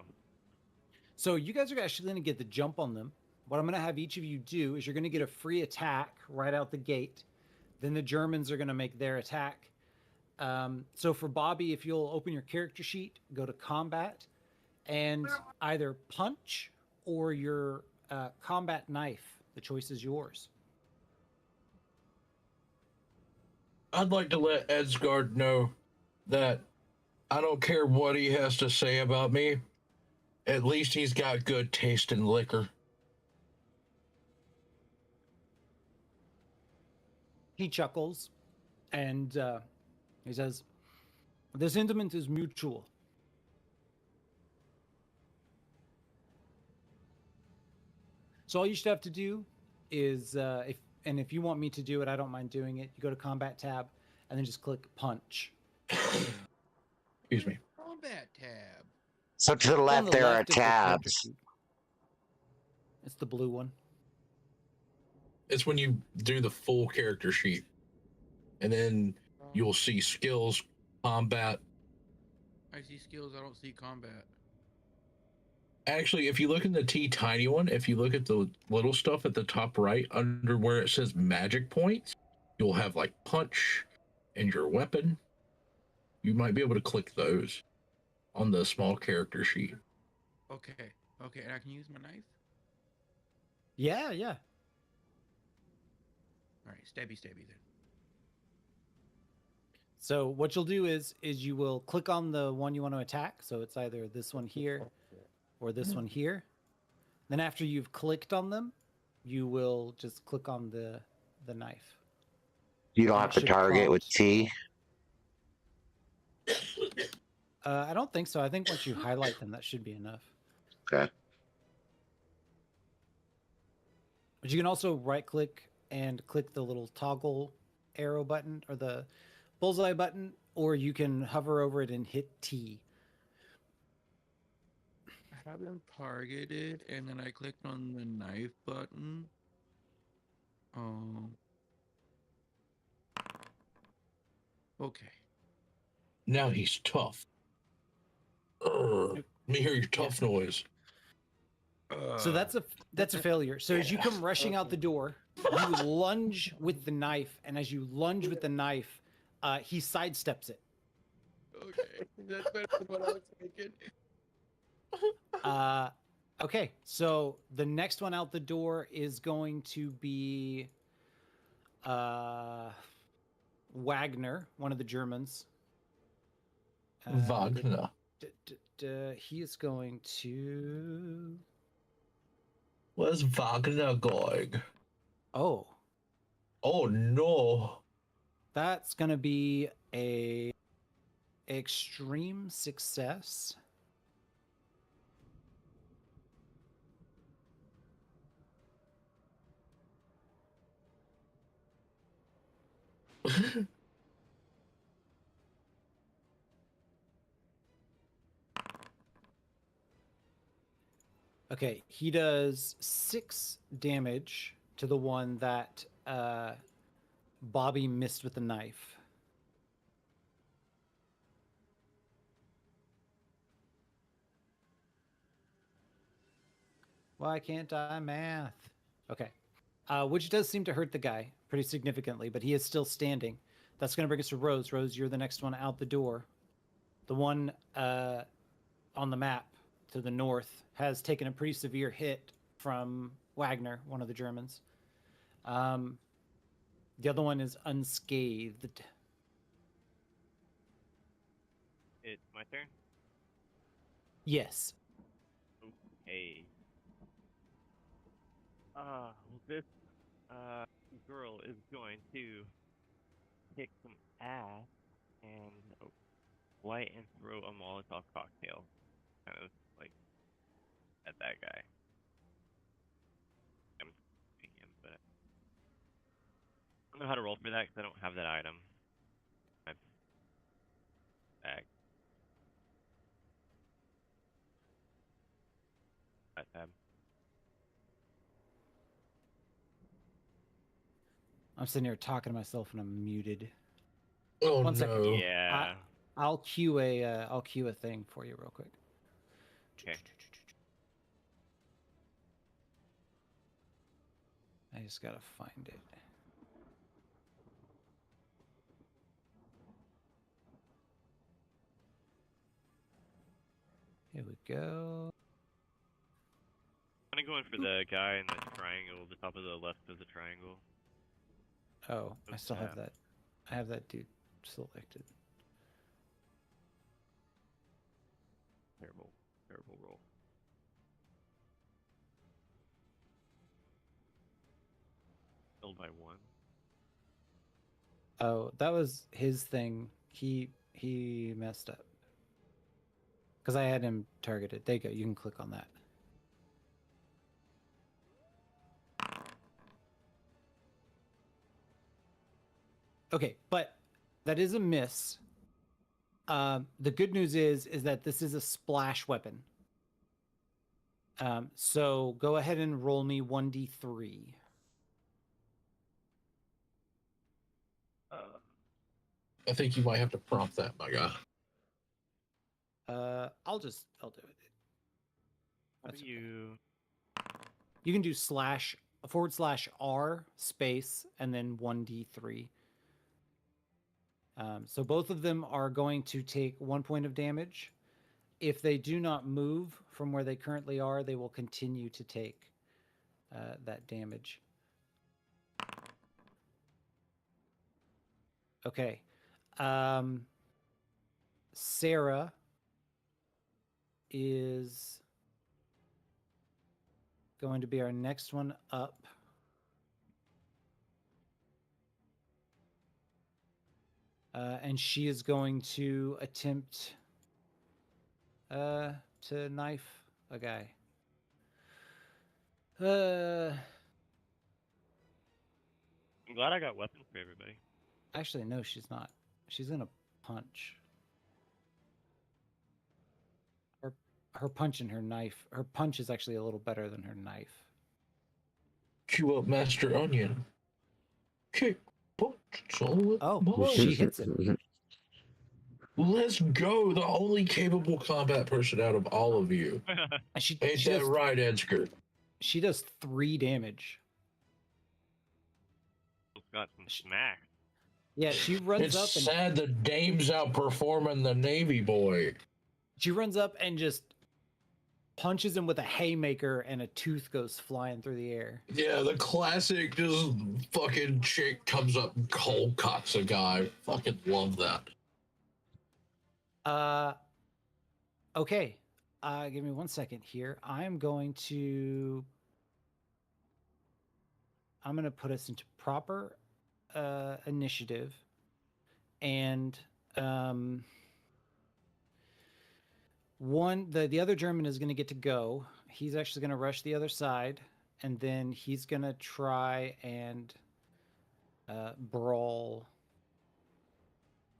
So you guys are actually going to get the jump on them. What I'm going to have each of you do is you're going to get a free attack right out the gate. Then the Germans are going to make their attack. So for Bobby, if you'll open your character sheet, go to combat, and either punch or your combat knife. The choice is yours. I'd like to let Edsgard know that I don't care what he has to say about me. At least he's got good taste in liquor. He chuckles and he says, "The sentiment is mutual. So all you should have to do is, if you want me to do it, I don't mind doing it. You go to combat tab and then just click punch. Excuse me. Combat tab. So to the left, there are of the character tabs. sheet. It's the blue one. It's when you do the full character sheet. And then you'll see skills, combat. I see skills. I don't see combat. Actually, if you look in the T-Tiny one, if you look at the little stuff at the top right, under where it says magic points, you'll have like punch and your weapon. You might be able to click those on the small character sheet. Okay. Okay, and I can use my knife? Yeah. All right, stabby then. So what you'll do is you will click on the one you want to attack. So it's either this one here or this one here. Then after you've clicked on them, you will just click on the knife. You don't have to target with T. I don't think so. I think once you highlight them, that should be enough. Okay. But you can also right click and click the little toggle arrow button or the bullseye button, or you can hover over it and hit T. I have them targeted, and then I clicked on the knife button. Okay. Now he's tough. Let me hear your tough noise. So that's a failure. So as you come rushing out the door, you lunge with the knife, and as you lunge with the knife, he sidesteps it. Okay, that's better than what I was thinking. Okay, so the next one out the door is going to be Wagner, one of the Germans. Wagner. He is going to. Where's Wagner going? Oh, Oh no. that's going to be a extreme success. Okay, he does 6 damage to the one that Bobby missed with the knife. Why can't I math? Okay. Which does seem to hurt the guy pretty significantly, but he is still standing. That's going to bring us to Rose. Rose, you're the next one out the door. The one on the map to the north has taken a pretty severe hit from Wagner, one of the Germans. The other one is unscathed. It's my turn. Yes. Okay. Well, this girl is going to kick some ass and light and throw a Molotov cocktail, kind of like at that guy. I'm shooting him, but I don't know how to roll for that because I don't have that item. My bag. That tab. I'm sitting here talking to myself and I'm muted. Oh One second. no. Yeah. I'll cue a thing for you real quick. Okay. I just gotta find it. Here we go. I'm going for the guy in the triangle, the top of the left of the triangle. Oh, I still have tab. that. I have that dude selected. Terrible roll. Killed by 1. Oh, that was his thing. He messed up. Because I had him targeted. There you go. You can click on that. Okay, but that is a miss. The good news is that this is a splash weapon. So go ahead and roll me 1d3. I think you might have to prompt that, my guy. I'll do it. How That's do okay. you? You can do /r space and then 1d3. So both of them are going to take 1 point of damage. If they do not move from where they currently are, they will continue to take that damage. Okay. Sarah is going to be our next one up. And she is going to attempt to knife a guy. I'm glad I got weapons for everybody. Actually, no, she's not. She's gonna punch. Her punch and her knife. Her punch is actually a little better than her knife. Chew up, Master Onion. Kick, punch, solid. Oh, ball. she hits it. Let's go. The only capable combat person out of all of you. And she Ain't that does, right, Edgar? she does 3 damage. Got some smack. Yeah, she runs It's up and sad the dame's outperforming the Navy boy. she runs up and just punches him with a haymaker, and a tooth goes flying through the air. Yeah, the classic just fucking chick comes up and cold cocks a guy. Fucking love that. Okay. Give me 1 second here. I'm going to put us into proper initiative, and the other German is going to get to go. He's actually going to rush the other side, and then he's going to try and brawl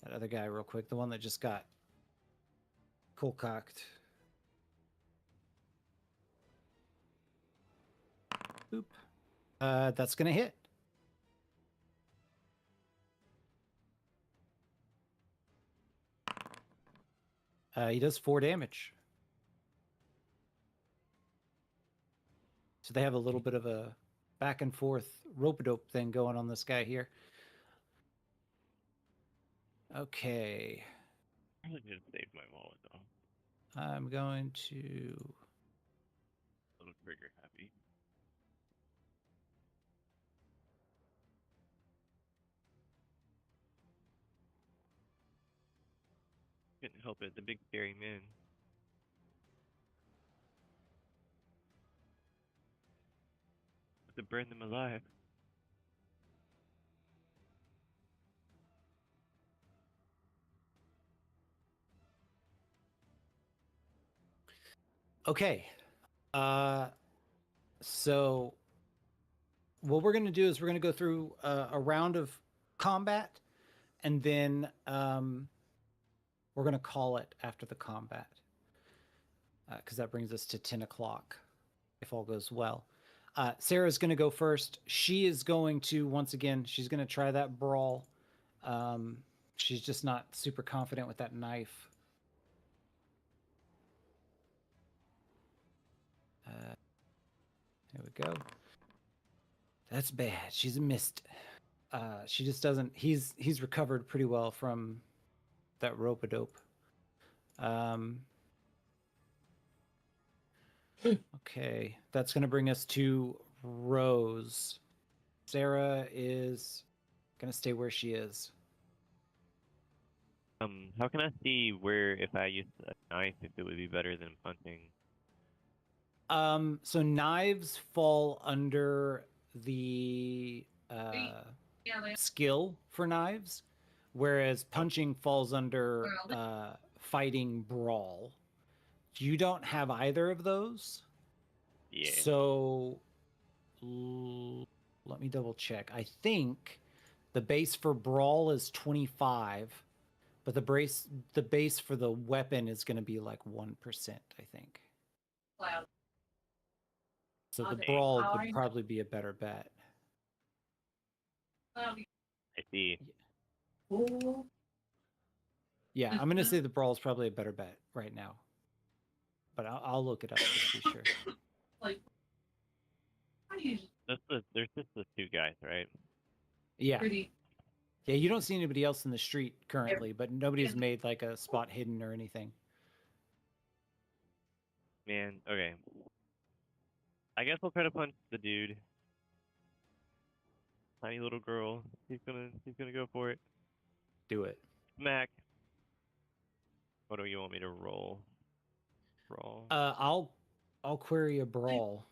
that other guy real quick, the one that just got cold-cocked. Boop. That's going to hit. He does 4 damage. So they have a little bit of a back and forth rope-a-dope thing going on this guy here. Okay. I really did save my wallet though. I'm going to... A little trigger happy. Couldn't help it, the big scary man. To burn them alive. Okay. So what we're going to do is we're going to go through a round of combat, and then we're going to call it after the combat, because that brings us to 10 o'clock, if all goes well. Sarah's going to go first. She is going to, once again, she's going to try that brawl. She's just not super confident with that knife. There we go. That's bad. She's missed. She just doesn't. He's recovered pretty well from that rope-a-dope. Okay, that's going to bring us to Rose. Sarah is going to stay where she is. How can I see where if I use a knife, if it would be better than punching? So knives fall under the skill for knives, whereas punching falls under fighting brawl. You don't have either of those. Yeah. So let me double check. I think the base for brawl is 25, but the base for the weapon is going to be like 1%, I think. Wow. So the brawl would probably be a better bet. I see. Yeah, I'm going to say the brawl is probably a better bet right now. But I'll look it up just to be sure. There's just the 2 guys, right? Yeah. Yeah, you don't see anybody else in the street currently, but nobody's made like a spot hidden or anything. Man, okay. I guess I'll try to punch the dude. Tiny little girl. He's gonna go for it. Do it. Smack. What do you want me to roll? Brawl. I'll query a brawl.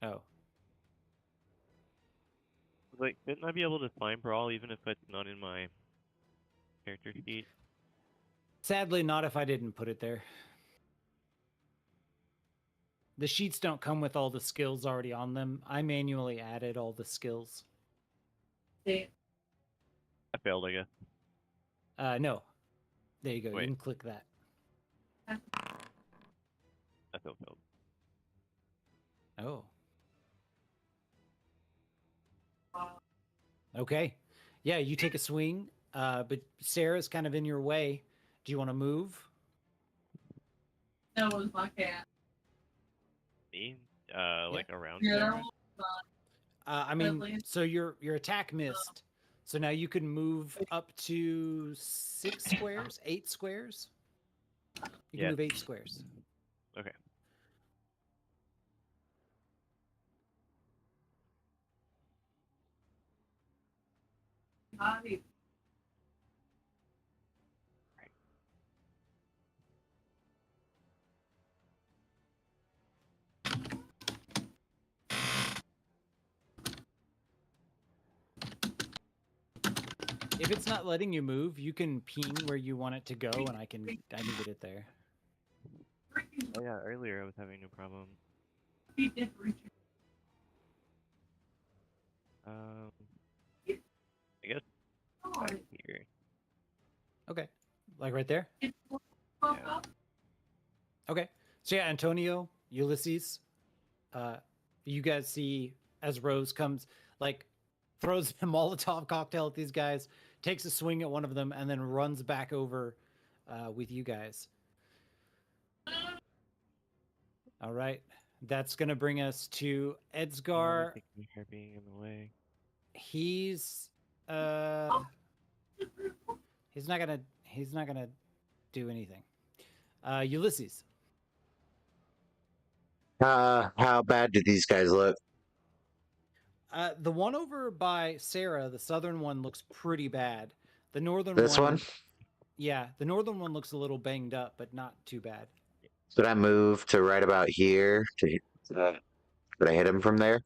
Oh. Like, shouldn't I be able to find brawl even if it's not in my character sheet? Sadly, not if I didn't put it there. The sheets don't come with all the skills already on them. I manually added all the skills. I failed, I guess. No. There you go. Wait. You can click that. That's fulfilled. Oh. Okay. Yeah, you take a swing, but Sarah's kind of in your way. Do you want to move? That was my cat. Me? Like around Yeah, that Sarah? was mine. I mean, so your attack missed. So now you can move up to 6 squares, 8 squares. You can Yes. move 8 squares. Okay. Body. If it's not letting you move, you can ping where you want it to go, and I can get it there. Oh yeah, earlier I was having no problem. He did reach it. I guess Oh, right here. Okay, like right there. it's Yeah. up. Okay, so yeah, Antonio, Ulysses, you guys see as Rose comes, like throws a Molotov cocktail at these guys, takes a swing at one of them, and then runs back over with you guys. All right, that's gonna bring us to Edsgar. Her being in the way. He's not gonna do anything. Ulysses. How bad do these guys look? The one over by Sarah, the southern one, looks pretty bad. The northern This one? Yeah, the northern one looks a little banged up, but not too bad. Should I move to right about here? Could I hit him from there?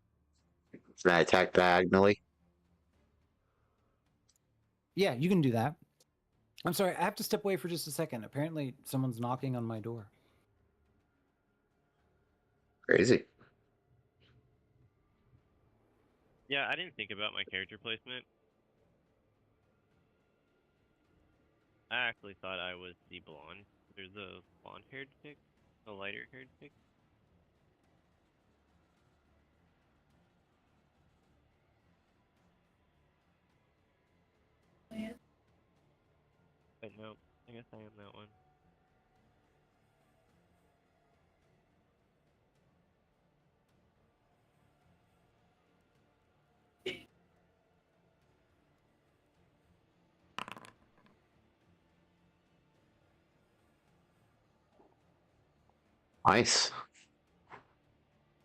Can I attack diagonally? Yeah, you can do that. I'm sorry, I have to step away for just a second. Apparently, someone's knocking on my door. Crazy. Yeah, I didn't think about my character placement. I actually thought I was the blonde. There's a blonde-haired chick, a lighter-haired chick. But no, I guess I am that one. Nice.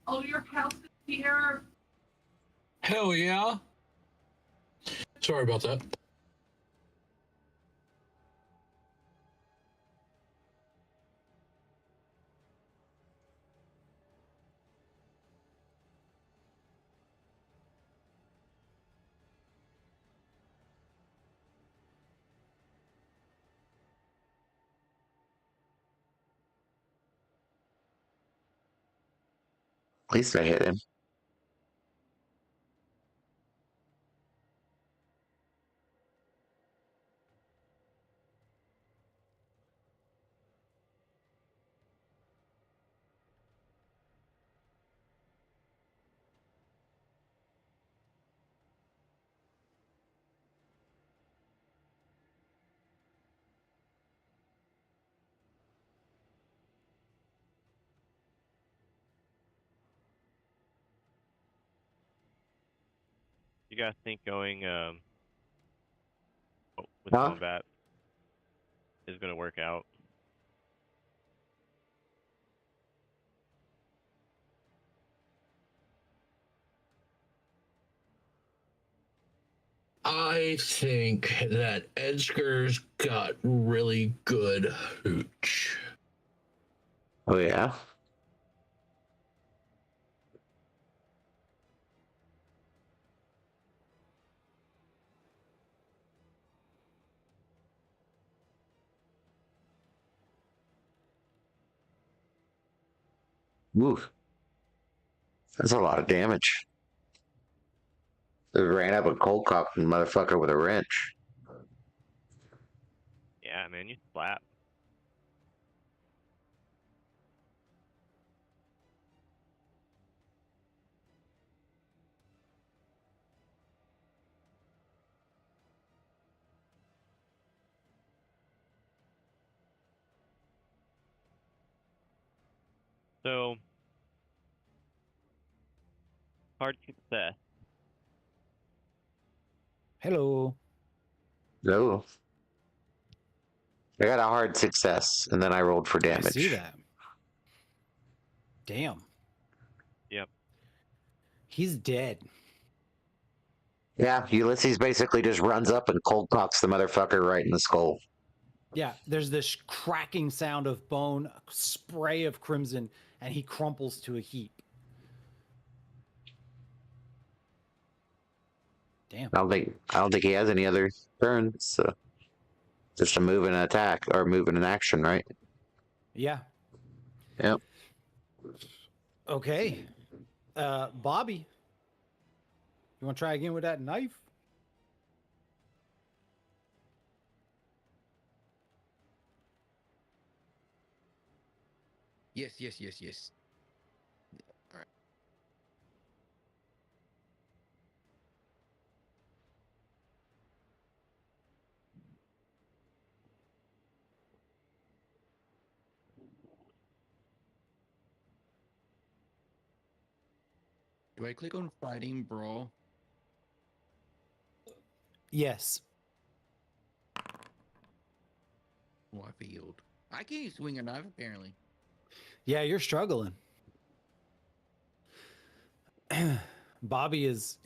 Oh, your house is here. Hell yeah. Sorry about that. At least I hit him. You guys think going with Huh? combat is gonna work out? I think that Edgar's got really good hooch. Oh, yeah? Ooh. That's a lot of damage. They ran up a cold cock and motherfucker with a wrench. Yeah. Yeah, man, you slap. So, hard success. Hello. No. I got a hard success, and then I rolled for damage. I see that. Damn. Yep. He's dead. Yeah, Ulysses basically just runs up and cold cocks the motherfucker right in the skull. Yeah, there's this cracking sound of bone, a spray of crimson, and he crumples to a heap. Damn. I don't think he has any other turns. So just a move and an attack, or move and an action, right? Yeah. Yep. Okay. Bobby, you want to try again with that knife? Yes, yes, yes, yes. All right. Do I click on fighting brawl? Yes. Oh, I failed. I can't swing a knife apparently. Yeah, you're struggling. Bobby is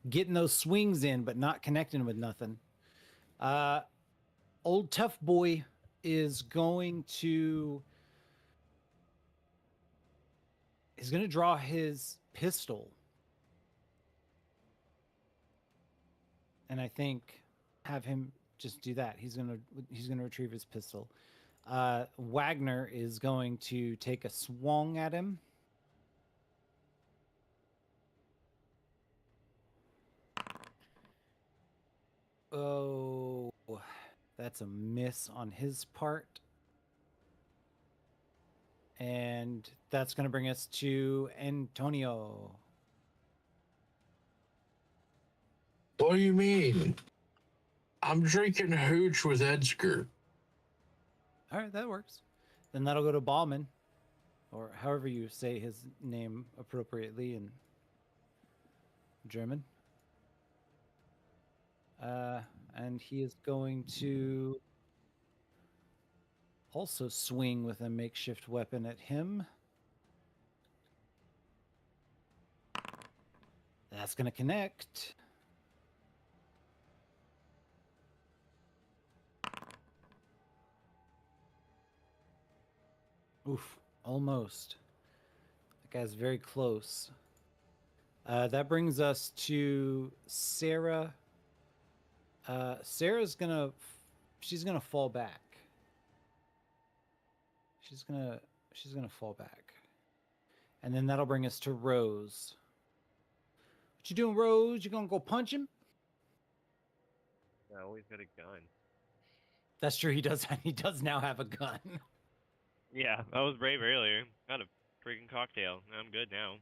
getting those swings in, but not connecting with nothing. Old tough boy is going to. He's going to draw his pistol, and I think have him just do that. He's gonna retrieve his pistol. Wagner is going to take a swung at him. Oh, that's a miss on his part. And that's going to bring us to Antonio. What do you mean? I'm drinking hooch with Edgar. All right, that works. Then that'll go to Ballman, or however you say his name appropriately in German. And he is going to also swing with a makeshift weapon at him. That's going to connect. Oof, almost. That guy's very close. That brings us to Sarah. Sarah's she's gonna fall back. She's gonna fall back. And then that'll bring us to Rose. What you doing, Rose? You gonna go punch him? I always got a gun. That's true. He does now have a gun. Yeah, I was brave earlier. Got a freaking cocktail. I'm good now.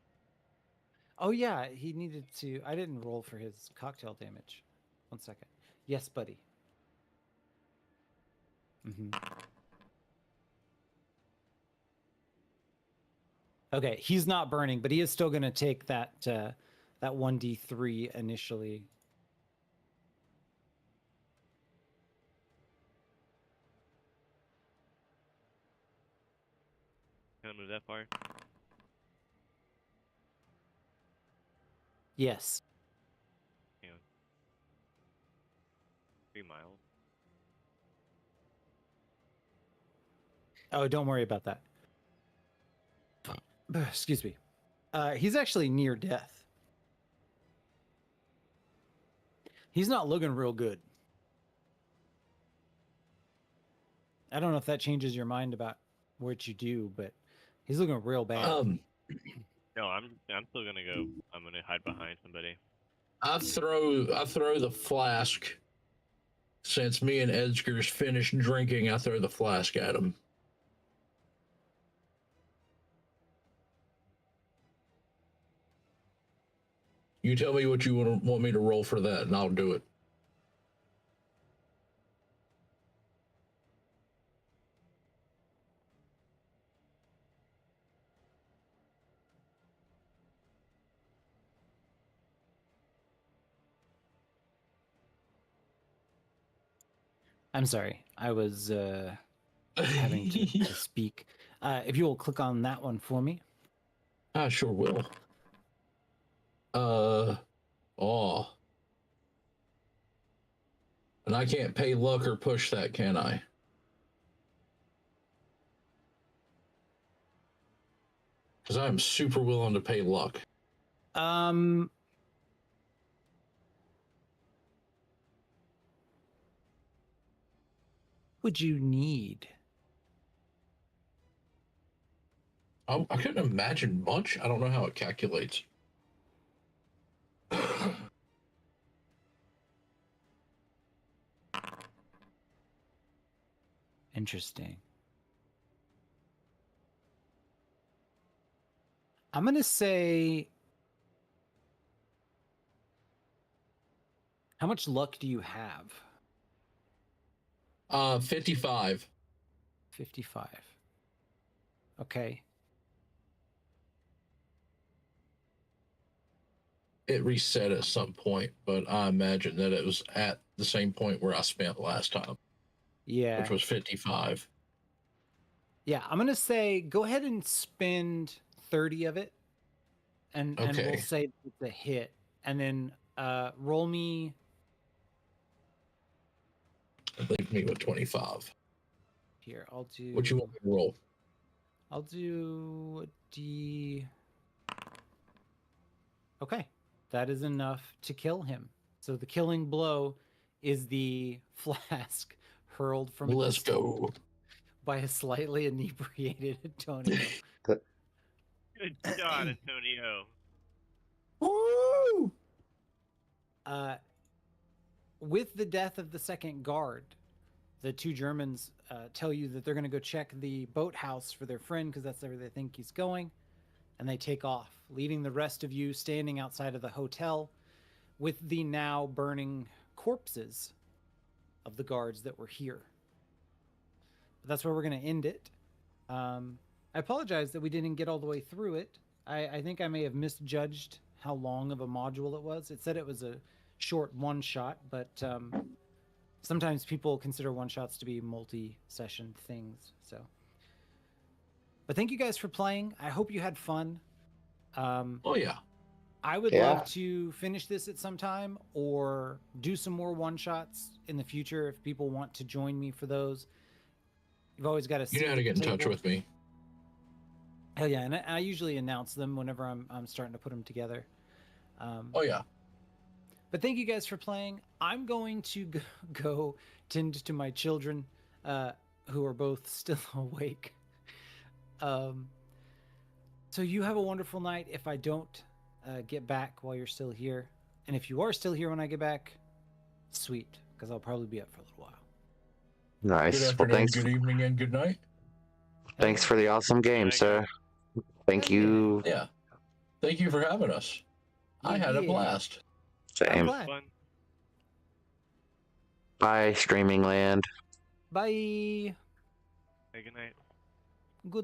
Oh yeah, he needed to. I didn't roll for his cocktail damage. 1 second. Yes, buddy. Okay, he's not burning, but he is still going to take that 1d3 initially. Can I move that far? Yes. 3 miles. Oh, don't worry about that. Excuse me. He's actually near death. He's not looking real good. I don't know if that changes your mind about what you do, but he's looking real bad. No, I'm still gonna go. I'm gonna hide behind somebody. I throw the flask Since me and Edgar's finished drinking, I throw the flask at him. You tell me what you want me to roll for that, and I'll do it. I'm sorry. I was having to speak. If you will click on that one for me. I sure will. Oh. And I can't pay luck or push that, can I? Because I'm super willing to pay luck. Would you need? I couldn't imagine much. I don't know how it calculates. Interesting. I'm going to say, how much luck do you have? 55. 55. Okay. It reset at some point, but I imagine that it was at the same point where I spent last time. Yeah. Which was 55. Yeah, I'm going to say go ahead and spend 30 of it. And we'll say it's a hit. And then roll me. Leave me with 25. Here, I'll do. What you want me to roll? I'll do a D. Okay, that is enough to kill him. So the killing blow is the flask hurled from a Let's go by a slightly inebriated Antonio. Good God, Antonio. Woo! With the death of the second guard, the two Germans tell you that they're going to go check the boathouse for their friend because that's where they think he's going. And they take off, leaving the rest of you standing outside of the hotel with the now burning corpses of the guards that were here. But that's where we're going to end it. I apologize that we didn't get all the way through it. I think I may have misjudged how long of a module it was. It said it was a short one-shot, but sometimes people consider one-shots to be multi-session things. So, but thank you guys for playing. I hope you had fun. Oh, yeah. I would love to finish this at some time or do some more one-shots in the future if people want to join me for those. You've always got to You know how to get in touch with me. Hell yeah, and I usually announce them whenever I'm starting to put them together. Oh, yeah. But thank you guys for playing. I'm going to go tend to my children who are both still awake. So you have a wonderful night if I don't get back while you're still here. And if you are still here when I get back, sweet, because I'll probably be up for a little while. Nice. Good afternoon, Well, thanks. good evening, and good night. Thanks for the awesome game, sir. Thank you. Yeah. Thank you for having us. I had a blast. Same. Bye, Streaming Land. Bye. Hey, good night. Good night.